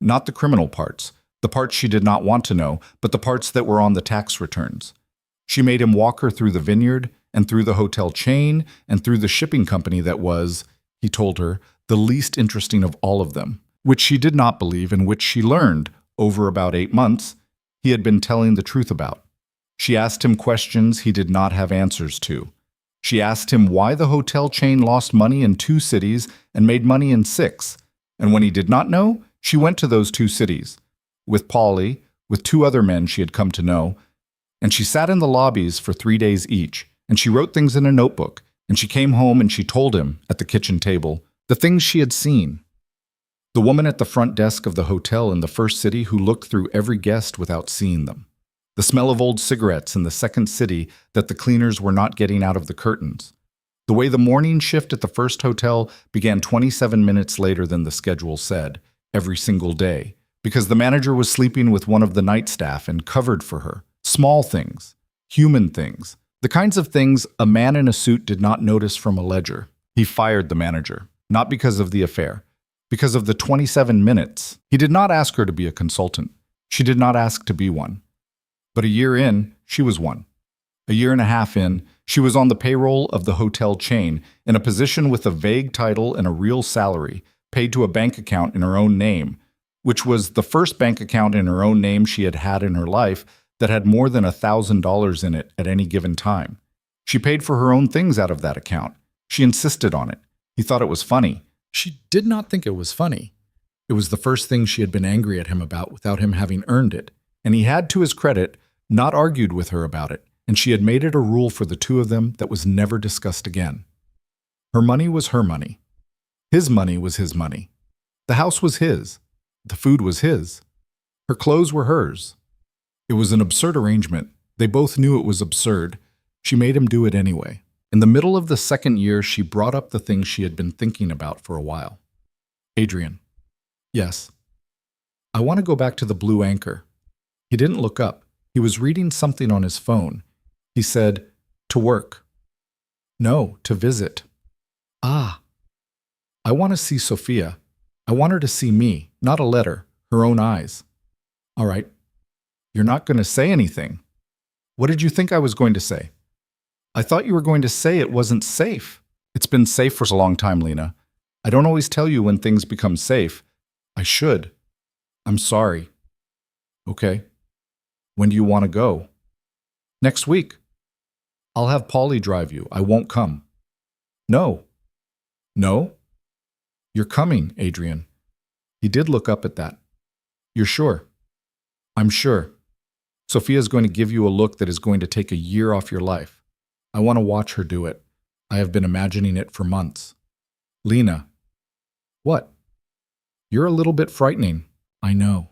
not the criminal parts, the parts she did not want to know, but the parts that were on the tax returns. She made him walk her through the vineyard, and through the hotel chain, and through the shipping company that was, he told her, the least interesting of all of them, which she did not believe and which she learned, over about 8 months, he had been telling the truth about. She asked him questions he did not have answers to. She asked him why the hotel chain lost money in 2 cities and made money in 6, and when he did not know, she went to those 2 cities, with Polly, with 2 other men she had come to know, and she sat in the lobbies for 3 days each, and she wrote things in a notebook, and she came home and she told him, at the kitchen table, the things she had seen. The woman at the front desk of the hotel in the first city who looked through every guest without seeing them. The smell of old cigarettes in the second city that the cleaners were not getting out of the curtains. The way the morning shift at the first hotel began 27 minutes later than the schedule said, every single day, because the manager was sleeping with one of the night staff and covered for her. Small things, human things, the kinds of things a man in a suit did not notice from a ledger. He fired the manager, not because of the affair, because of the 27 minutes. He did not ask her to be a consultant. She did not ask to be one. But a year in, she was one. A year and a half in, she was on the payroll of the hotel chain, in a position with a vague title and a real salary, paid to a bank account in her own name, which was the first bank account in her own name she had had in her life that had more than $1,000 in it at any given time. She paid for her own things out of that account. She insisted on it. He thought it was funny. She did not think it was funny. It was the first thing she had been angry at him about without him having earned it, and he had, to his credit, not argued with her about it, and she had made it a rule for the two of them that was never discussed again. Her money was her money. His money was his money. The house was his. The food was his. Her clothes were hers. It was an absurd arrangement. They both knew it was absurd. She made him do it anyway. In the middle of the second year, she brought up the things she had been thinking about for a while. Adrien. Yes. I want to go back to the Blue Anchor. He didn't look up. He was reading something on his phone. He said, to work. No, to visit. Ah. I want to see Sophia. I want her to see me, not a letter, her own eyes. All right. You're not going to say anything. What did you think I was going to say? I thought you were going to say it wasn't safe. It's been safe for a long time, Lena. I don't always tell you when things become safe. I should. I'm sorry. Okay. When do you want to go? Next week. I'll have Polly drive you. I won't come. No. No? You're coming, Adrien. He did look up at that. You're sure? I'm sure. Sophia's going to give you a look that is going to take a year off your life. I want to watch her do it. I have been imagining it for months. Lena. What? You're a little bit frightening. I know.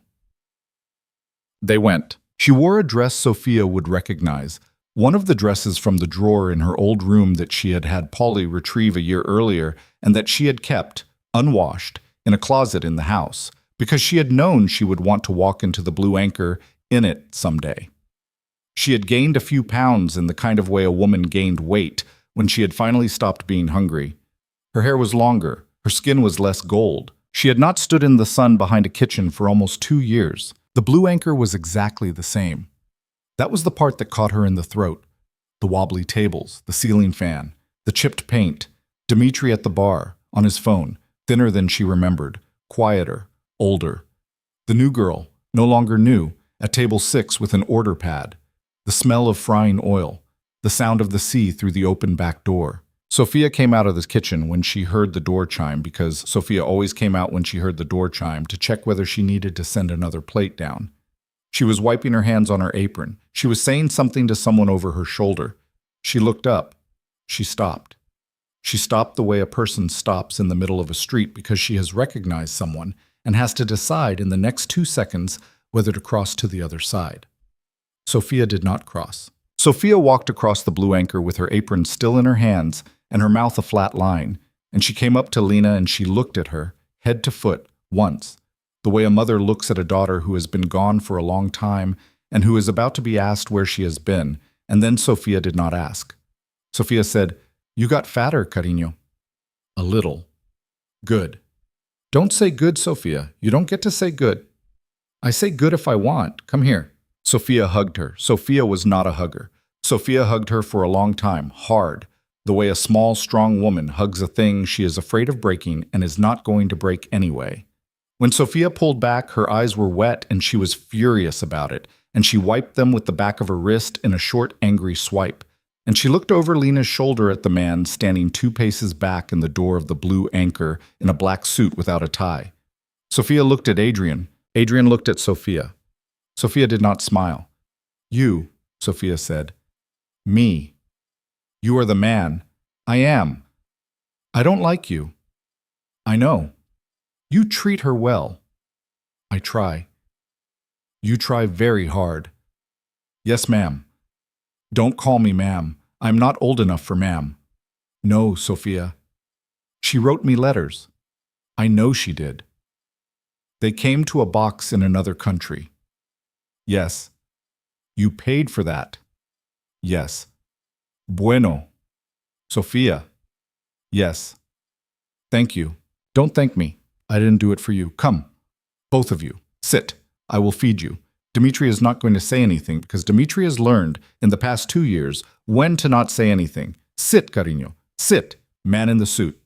They went. She wore a dress Sophia would recognize, one of the dresses from the drawer in her old room that she had had Polly retrieve a year earlier and that she had kept, unwashed, in a closet in the house, because she had known she would want to walk into the Blue Anchor in it someday. She had gained a few pounds in the kind of way a woman gained weight when she had finally stopped being hungry. Her hair was longer, her skin was less gold. She had not stood in the sun behind a kitchen for almost 2 years. The Blue Anchor was exactly the same. That was the part that caught her in the throat. The wobbly tables, the ceiling fan, the chipped paint, Dimitri at the bar, on his phone, thinner than she remembered, quieter, older. The new girl, no longer new, at table 6 with an order pad. The smell of frying oil, the sound of the sea through the open back door. Sophia came out of the kitchen when she heard the door chime because Sophia always came out when she heard the door chime to check whether she needed to send another plate down. She was wiping her hands on her apron. She was saying something to someone over her shoulder. She looked up. She stopped. She stopped the way a person stops in the middle of a street because she has recognized someone and has to decide in the next 2 seconds whether to cross to the other side. Sophia did not cross. Sophia walked across the Blue Anchor with her apron still in her hands and her mouth a flat line, and she came up to Lena and she looked at her, head to foot, once, the way a mother looks at a daughter who has been gone for a long time and who is about to be asked where she has been, and then Sophia did not ask. Sophia said, "You got fatter, cariño." "A little." "Good." "Don't say good, Sophia. You don't get to say good." "I say good if I want. Come here." Sophia hugged her. Sophia was not a hugger. Sophia hugged her for a long time, hard, the way a small, strong woman hugs a thing she is afraid of breaking and is not going to break anyway. When Sophia pulled back, her eyes were wet and she was furious about it, and she wiped them with the back of her wrist in a short, angry swipe. And she looked over Lena's shoulder at the man standing 2 paces back in the door of the Blue Anchor in a black suit without a tie. Sophia looked at Adrien. Adrien looked at Sophia. Sophia did not smile. "You," Sophia said. "Me. You are the man. I am. I don't like you. I know. You treat her well. I try. You try very hard. Yes, ma'am. Don't call me ma'am. I'm not old enough for ma'am. No, Sophia. She wrote me letters. I know she did. They came to a box in another country. Yes. You paid for that. Yes. Bueno. Sophia. Yes. Thank you. Don't thank me. I didn't do it for you. Come. Both of you. Sit. I will feed you. Dmitri is not going to say anything because Dmitri has learned in the past 2 years when to not say anything. Sit, cariño. Sit. Man in the suit.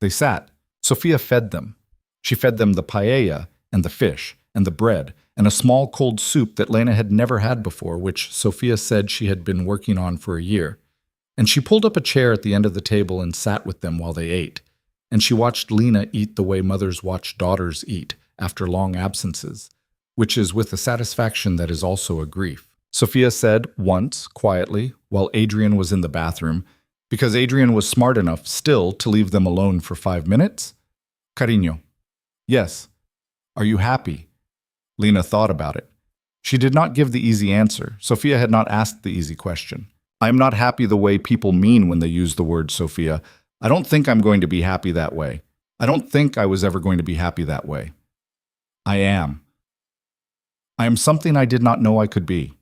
They sat. Sophia fed them. She fed them the paella and the fish and the bread and a small cold soup that Lena had never had before, which Sophia said she had been working on for a year. And she pulled up a chair at the end of the table and sat with them while they ate. And she watched Lena eat the way mothers watch daughters eat after long absences, which is with a satisfaction that is also a grief. Sophia said once, quietly, while Adrien was in the bathroom, because Adrien was smart enough still to leave them alone for 5 minutes, Cariño. Yes. Are you happy? Lena thought about it. She did not give the easy answer. Sophia had not asked the easy question. I am not happy the way people mean when they use the word Sophia. I don't think I'm going to be happy that way. I don't think I was ever going to be happy that way. I am. I am something I did not know I could be.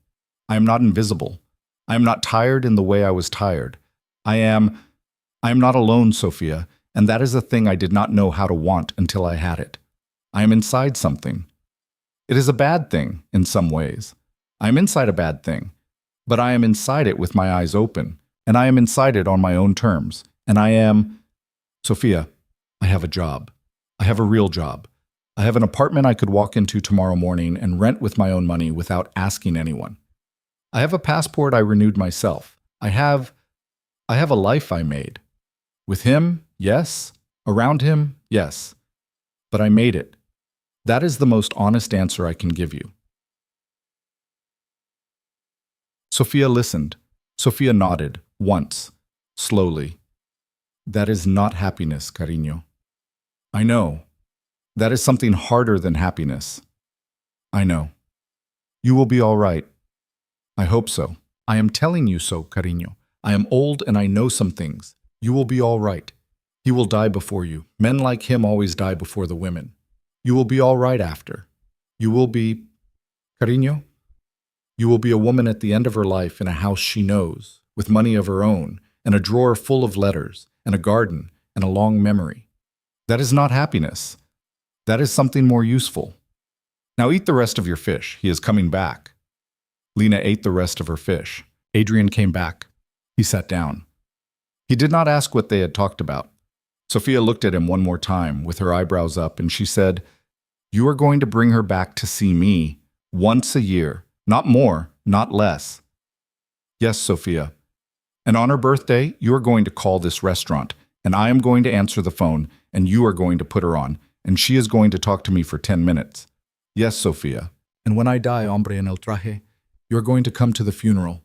I am not invisible. I am not tired in the way I was tired. I am not alone, Sophia, and that is a thing I did not know how to want until I had it. I am inside something. It is a bad thing in some ways. I am inside a bad thing, but I am inside it with my eyes open, and I am inside it on my own terms, and I am... Sophia, I have a job. I have a real job. I have an apartment I could walk into tomorrow morning and rent with my own money without asking anyone. I have a passport I renewed myself. I have a life I made. With him, yes. Around him, yes. But I made it. That is the most honest answer I can give you. Sophia listened. Sophia nodded, once, slowly. That is not happiness, cariño. I know. That is something harder than happiness. I know. You will be all right. I hope so. I am telling you so, cariño. I am old and I know some things. You will be all right. He will die before you. Men like him always die before the women. You will be all right after. You will be... Cariño? You will be a woman at the end of her life in a house she knows, with money of her own, and a drawer full of letters, and a garden, and a long memory. That is not happiness. That is something more useful. Now eat the rest of your fish. He is coming back. Lena ate the rest of her fish. Adrien came back. He sat down. He did not ask what they had talked about. Sophia looked at him one more time, with her eyebrows up, and she said, You are going to bring her back to see me once a year. Not more, not less. Yes, Sophia. And on her birthday, you are going to call this restaurant, and I am going to answer the phone, and you are going to put her on, and she is going to talk to me for 10 minutes. Yes, Sophia. And when I die, hombre en el traje, you are going to come to the funeral,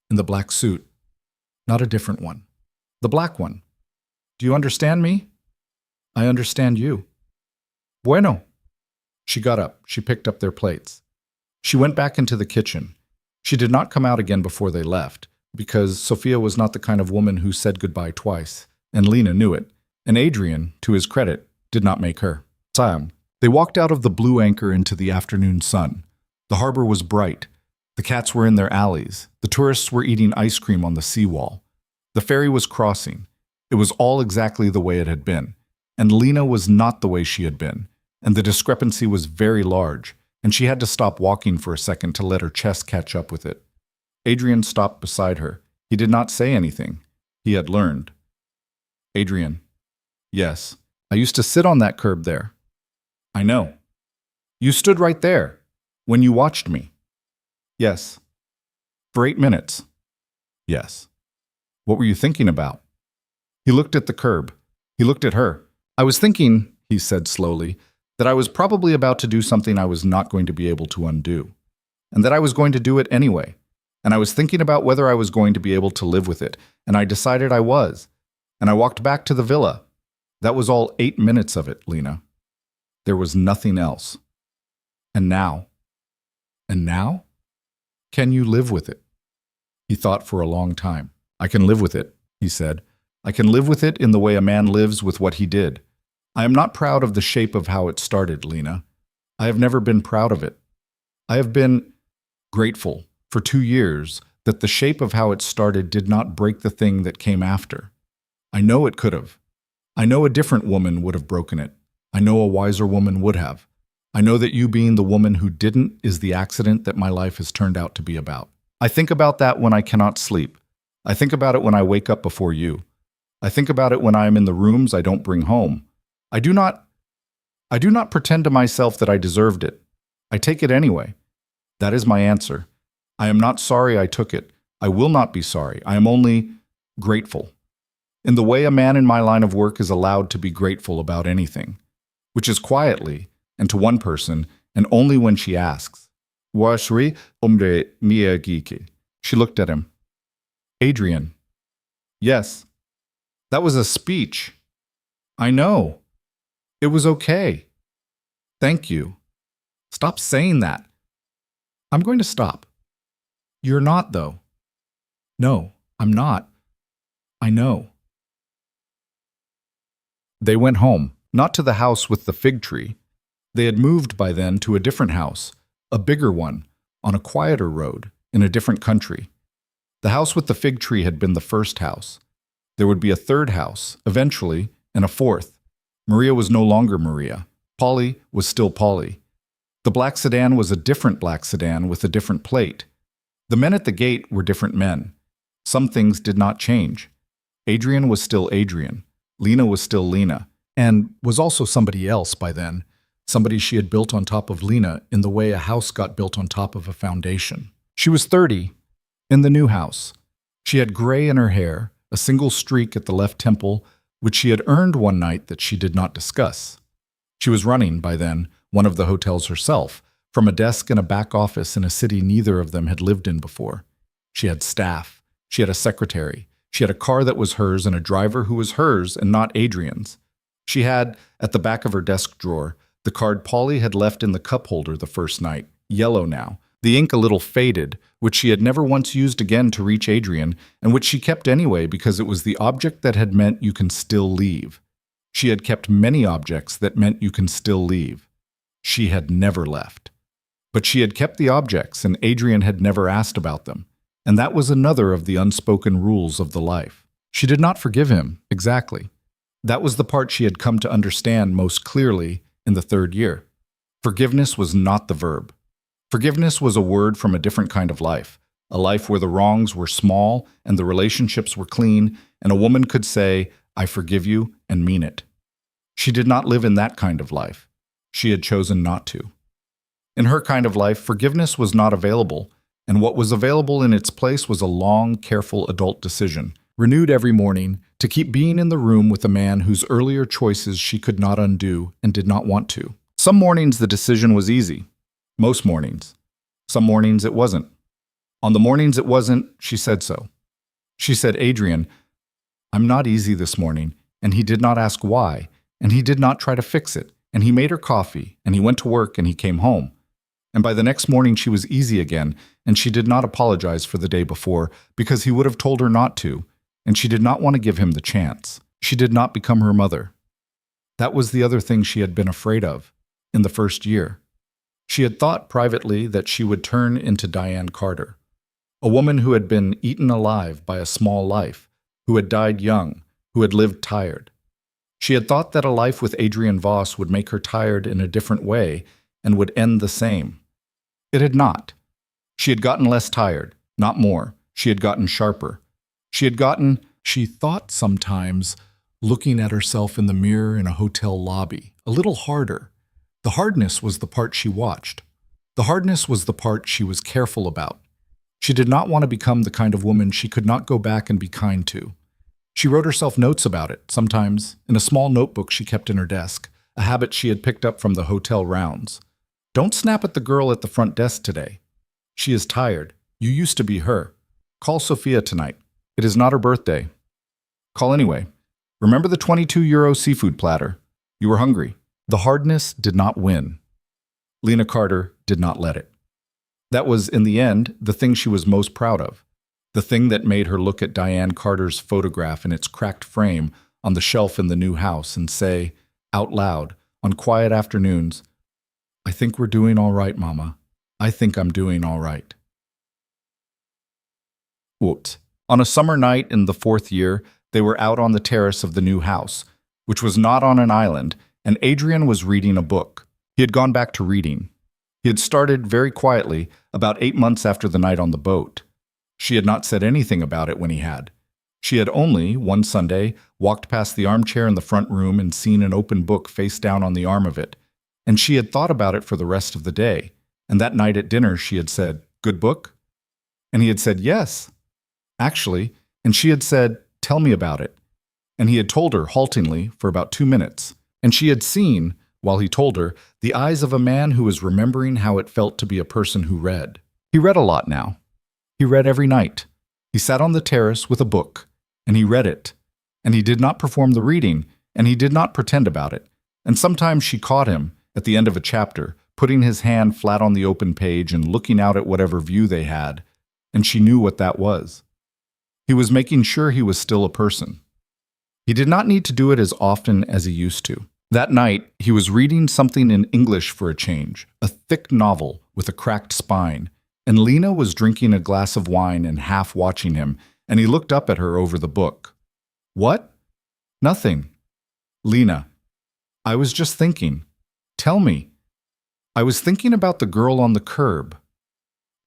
in the black suit. Not a different one. The black one. Do you understand me? I understand you. Bueno. She got up. She picked up their plates. She went back into the kitchen. She did not come out again before they left, because Sophia was not the kind of woman who said goodbye twice, and Lena knew it, and Adrien, to his credit, did not make her. Time. They walked out of the Blue Anchor into the afternoon sun. The harbor was bright. The cats were in their alleys. The tourists were eating ice cream on the seawall. The ferry was crossing. It was all exactly the way it had been, and Lena was not the way she had been, and the discrepancy was very large, and she had to stop walking for a second to let her chest catch up with it. Adrien stopped beside her. He did not say anything. He had learned. Adrien. Yes. I used to sit on that curb there. I know. You stood right there, when you watched me. Yes. For 8 minutes. Yes. What were you thinking about? He looked at the curb. He looked at her. I was thinking, he said slowly, that I was probably about to do something I was not going to be able to undo, and that I was going to do it anyway. And I was thinking about whether I was going to be able to live with it, and I decided I was. And I walked back to the villa. That was all 8 minutes of it, Lena. There was nothing else. And now? And now? Can you live with it? He thought for a long time. I can live with it, he said. I can live with it in the way a man lives with what he did. I am not proud of the shape of how it started, Lena. I have never been proud of it. I have been grateful for 2 years that the shape of how it started did not break the thing that came after. I know it could have. I know a different woman would have broken it. I know a wiser woman would have. I know that you being the woman who didn't is the accident that my life has turned out to be about. I think about that when I cannot sleep. I think about it when I wake up before you. I think about it when I am in the rooms I don't bring home. I do not pretend to myself that I deserved it. I take it anyway. That is my answer. I am not sorry I took it. I will not be sorry. I am only grateful. In the way a man in my line of work is allowed to be grateful about anything, which is quietly, and to one person, and only when she asks. Washri omre miyagiki. She looked at him. Adrien. Yes. That was a speech. I know. It was okay. Thank you. Stop saying that. I'm going to stop. You're not, though. No, I'm not. I know. They went home, not to the house with the fig tree. They had moved by then to a different house, a bigger one, on a quieter road, in a different country. The house with the fig tree had been the first house. There would be a third house, eventually, and a fourth. Maria was no longer Maria. Polly was still Polly. The black sedan was a different black sedan with a different plate. The men at the gate were different men. Some things did not change. Adrien was still Adrien. Lena was still Lena, and was also somebody else by then, somebody she had built on top of Lena in the way a house got built on top of a foundation. She was 30, in the new house. She had gray in her hair, a single streak at the left temple, which she had earned one night that she did not discuss. She was running, by then, one of the hotels herself, from a desk in a back office in a city neither of them had lived in before. She had staff. She had a secretary. She had a car that was hers and a driver who was hers and not Adrien's. She had, at the back of her desk drawer, the card Polly had left in the cup holder the first night, yellow now, the ink a little faded, which she had never once used again to reach Adrien, and which she kept anyway because it was the object that had meant you can still leave. She had kept many objects that meant you can still leave. She had never left. But she had kept the objects, and Adrien had never asked about them. And that was another of the unspoken rules of the life. She did not forgive him, exactly. That was the part she had come to understand most clearly in the 3rd year. Forgiveness was not the verb. Forgiveness was a word from a different kind of life, a life where the wrongs were small and the relationships were clean, and a woman could say, I forgive you, and mean it. She did not live in that kind of life. She had chosen not to. In her kind of life, forgiveness was not available, and what was available in its place was a long, careful adult decision, renewed every morning, to keep being in the room with a man whose earlier choices she could not undo and did not want to. Some mornings the decision was easy. Most mornings. Some mornings it wasn't. On the mornings it wasn't, she said so. She said, Adrien, I'm not easy this morning, and he did not ask why, and he did not try to fix it, and he made her coffee, and he went to work, and he came home. And by the next morning she was easy again, and she did not apologize for the day before, because he would have told her not to, and she did not want to give him the chance. She did not become her mother. That was the other thing she had been afraid of, in the 1st year. She had thought privately that she would turn into Lena Carter, a woman who had been eaten alive by a small life, who had died young, who had lived tired. She had thought that a life with Adrien Voss would make her tired in a different way and would end the same. It had not. She had gotten less tired, not more. She had gotten sharper. She thought sometimes, looking at herself in the mirror in a hotel lobby, a little harder. The hardness was the part she watched. The hardness was the part she was careful about. She did not want to become the kind of woman she could not go back and be kind to. She wrote herself notes about it, sometimes, in a small notebook she kept in her desk, a habit she had picked up from the hotel rounds. Don't snap at the girl at the front desk today. She is tired. You used to be her. Call Sophia tonight. It is not her birthday. Call anyway. Remember the €22 seafood platter. You were hungry. The hardness did not win. Lena Carter did not let it. That was, in the end, the thing she was most proud of. The thing that made her look at Diane Carter's photograph in its cracked frame on the shelf in the new house and say, out loud, on quiet afternoons, "I think we're doing all right, Mama. I think I'm doing all right." Quote, on a summer night in the fourth year, they were out on the terrace of the new house, which was not on an island, and Adrien was reading a book. He had gone back to reading. He had started very quietly, about 8 months after the night on the boat. She had not said anything about it when he had. She had only, one Sunday, walked past the armchair in the front room and seen an open book face down on the arm of it, and she had thought about it for the rest of the day, and that night at dinner she had said, "Good book?" And he had said, "Yes, actually," and she had said, "Tell me about it." And he had told her haltingly for about 2 minutes, and she had seen, while he told her, the eyes of a man who was remembering how it felt to be a person who read. He read a lot now. He read every night. He sat on the terrace with a book, and he read it. And he did not perform the reading, and he did not pretend about it. And sometimes she caught him, at the end of a chapter, putting his hand flat on the open page and looking out at whatever view they had, and she knew what that was. He was making sure he was still a person. He did not need to do it as often as he used to. That night, he was reading something in English for a change, a thick novel with a cracked spine, and Lena was drinking a glass of wine and half watching him, and he looked up at her over the book. "What?" "Nothing." "Lena, I was just thinking." "Tell me." "I was thinking about the girl on the curb."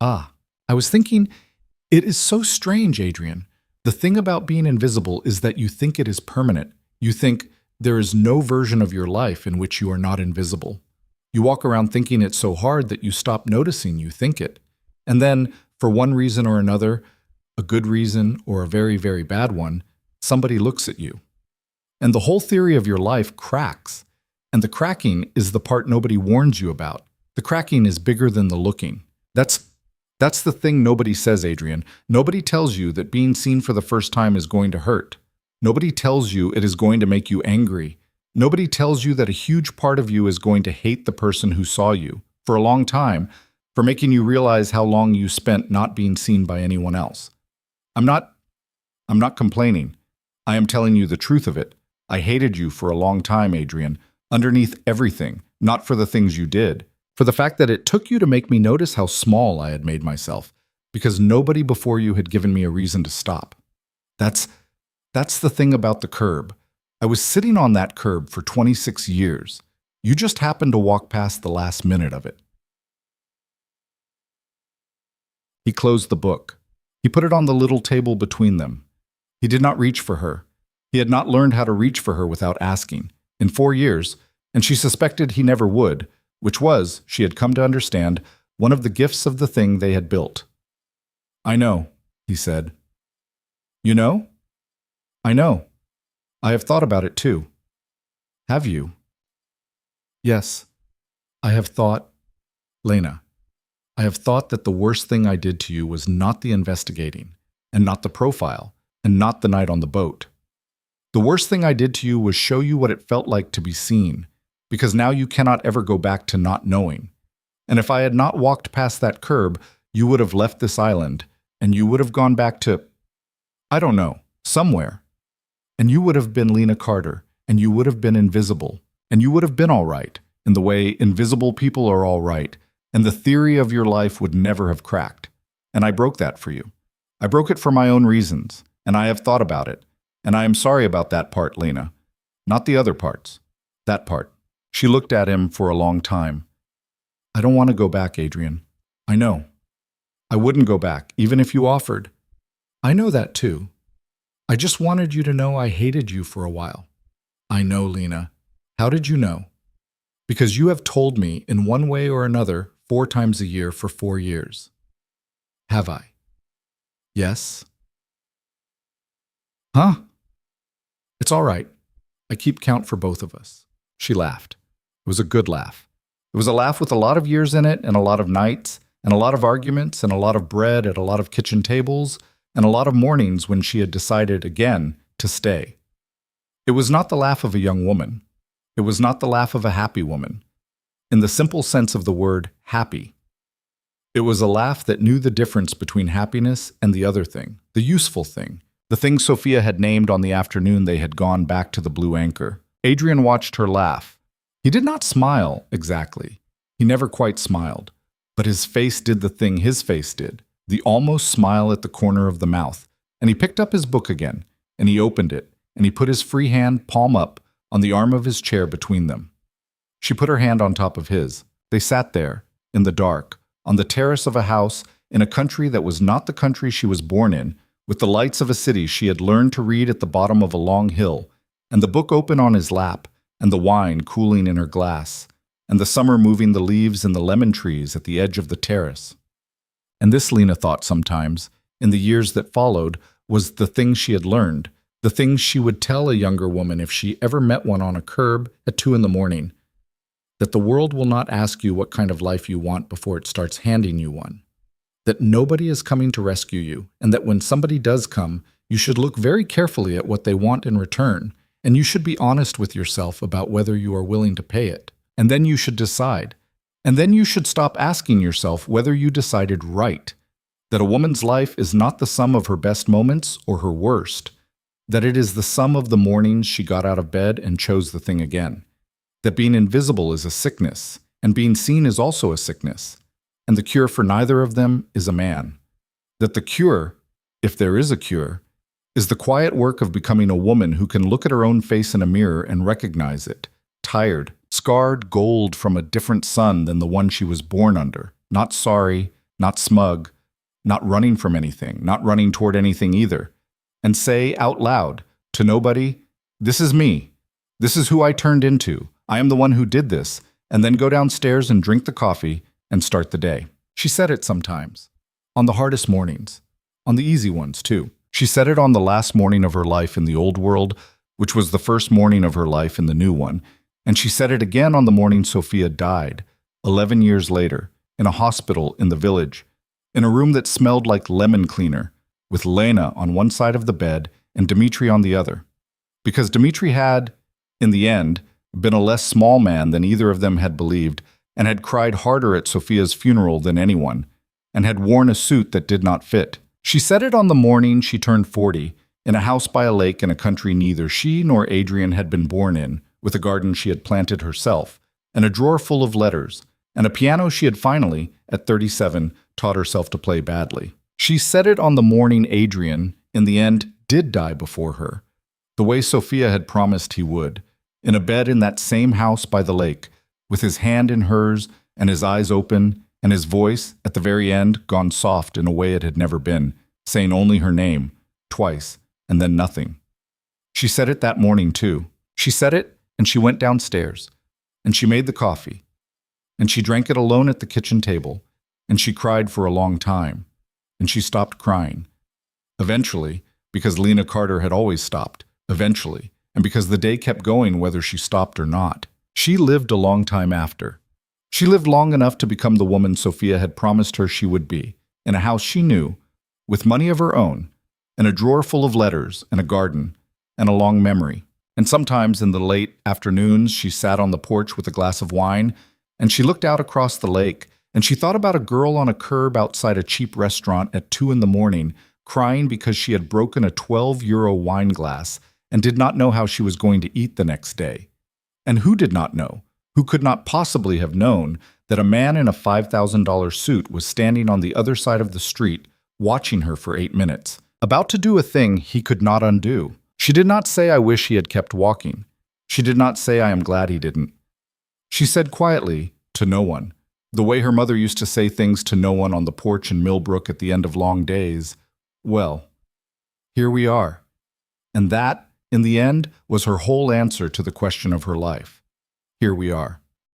"Ah, I was thinking, it is so strange, Adrien. The thing about being invisible is that you think it is permanent. You think there is no version of your life in which you are not invisible. You walk around thinking it so hard that you stop noticing you think it. And then, for one reason or another, a good reason or a very, very bad one, somebody looks at you. And the whole theory of your life cracks. And the cracking is the part nobody warns you about. The cracking is bigger than the looking. That's the thing nobody says, Adrien. Nobody tells you that being seen for the first time is going to hurt. Nobody tells you it is going to make you angry. Nobody tells you that a huge part of you is going to hate the person who saw you, for a long time, for making you realize how long you spent not being seen by anyone else. I'm not complaining. I am telling you the truth of it. I hated you for a long time, Adrien, underneath everything, not for the things you did, for the fact that it took you to make me notice how small I had made myself, because nobody before you had given me a reason to stop. That's the thing about the curb. I was sitting on that curb for 26 years. You just happened to walk past the last minute of it. He closed the book. He put it on the little table between them. He did not reach for her. He had not learned how to reach for her without asking, in 4 years, and she suspected he never would, which was, she had come to understand, one of the gifts of the thing they had built. "I know," he said. "You know?" "I know. I have thought about it too." "Have you?" "Yes. I have thought, Lena, I have thought that the worst thing I did to you was not the investigating, and not the profile, and not the night on the boat. The worst thing I did to you was show you what it felt like to be seen, because now you cannot ever go back to not knowing. And if I had not walked past that curb, you would have left this island, and you would have gone back to, I don't know, somewhere. And you would have been Lena Carter, and you would have been invisible, and you would have been all right, in the way invisible people are all right, and the theory of your life would never have cracked. And I broke that for you. I broke it for my own reasons, and I have thought about it, and I am sorry about that part, Lena. Not the other parts. That part." She looked at him for a long time. "I don't want to go back, Adrien. I know. I wouldn't go back, even if you offered. I know that too. I just wanted you to know I hated you for a while." "I know, Lena. How did you know?" "Because you have told me in one way or another 4 times a year for 4 years. "Have I?" "Yes." "Huh? It's all right. I keep count for both of us." She laughed. It was a good laugh. It was a laugh with a lot of years in it, and a lot of nights, and a lot of arguments, and a lot of bread at a lot of kitchen tables, and a lot of mornings when she had decided again to stay. It was not the laugh of a young woman. It was not the laugh of a happy woman. In the simple sense of the word happy. It was a laugh that knew the difference between happiness and the other thing, the useful thing, the thing Sophia had named on the afternoon they had gone back to the Blue Anchor. Adrien watched her laugh. He did not smile, exactly. He never quite smiled. But his face did the thing his face did, the almost smile at the corner of the mouth. And he picked up his book again, and he opened it, and he put his free hand, palm up, on the arm of his chair between them. She put her hand on top of his. They sat there, in the dark, on the terrace of a house in a country that was not the country she was born in, with the lights of a city she had learned to read at the bottom of a long hill, and the book open on his lap, and the wine cooling in her glass, and the summer moving the leaves in the lemon trees at the edge of the terrace. And this, Lena thought sometimes, in the years that followed, was the thing she had learned, the thing she would tell a younger woman if she ever met one on a curb at 2 a.m, that the world will not ask you what kind of life you want before it starts handing you one, that nobody is coming to rescue you, and that when somebody does come, you should look very carefully at what they want in return, and you should be honest with yourself about whether you are willing to pay it. And then you should decide. And then you should stop asking yourself whether you decided right, that a woman's life is not the sum of her best moments or her worst, that it is the sum of the mornings she got out of bed and chose the thing again, that being invisible is a sickness, and being seen is also a sickness, and the cure for neither of them is a man, that the cure, if there is a cure, is the quiet work of becoming a woman who can look at her own face in a mirror and recognize it, tired, scarred gold from a different sun than the one she was born under, not sorry, not smug, not running from anything, not running toward anything either, and say out loud to nobody, "This is me. This is who I turned into. I am the one who did this," and then go downstairs and drink the coffee and start the day. She said it sometimes, on the hardest mornings, on the easy ones too. She said it on the last morning of her life in the old world, which was the first morning of her life in the new one, and she said it again on the morning Sophia died, 11 years later, in a hospital in the village, in a room that smelled like lemon cleaner, with Lena on one side of the bed and Dmitri on the other. Because Dmitri had, in the end, been a less small man than either of them had believed, and had cried harder at Sophia's funeral than anyone, and had worn a suit that did not fit. She said it on the morning she turned 40, in a house by a lake in a country neither she nor Adrien had been born in, with a garden she had planted herself, and a drawer full of letters, and a piano she had finally, at 37, taught herself to play badly. She said it on the morning Adrien, in the end, did die before her, the way Sophia had promised he would, in a bed in that same house by the lake, with his hand in hers and his eyes open, and his voice, at the very end, gone soft in a way it had never been, saying only her name, twice, and then nothing. She said it that morning, too. She said it, and she went downstairs, and she made the coffee, and she drank it alone at the kitchen table, and she cried for a long time, and she stopped crying. Eventually, because Lena Carter had always stopped, eventually, and because the day kept going whether she stopped or not. She lived a long time after. She lived long enough to become the woman Sophia had promised her she would be, in a house she knew, with money of her own, and a drawer full of letters, and a garden, and a long memory. And sometimes in the late afternoons she sat on the porch with a glass of wine, and she looked out across the lake, and she thought about a girl on a curb outside a cheap restaurant at 2 a.m, crying because she had broken a 12-euro wine glass and did not know how she was going to eat the next day. And who did not know? Who could not possibly have known that a man in a $5,000 suit was standing on the other side of the street, watching her for 8 minutes, about to do a thing he could not undo? She did not say, "I wish he had kept walking." She did not say, "I am glad he didn't." She said quietly, to no one, the way her mother used to say things to no one on the porch in Millbrook at the end of long days, "Well, here we are." And that, in the end, was her whole answer to the question of her life. Here we are.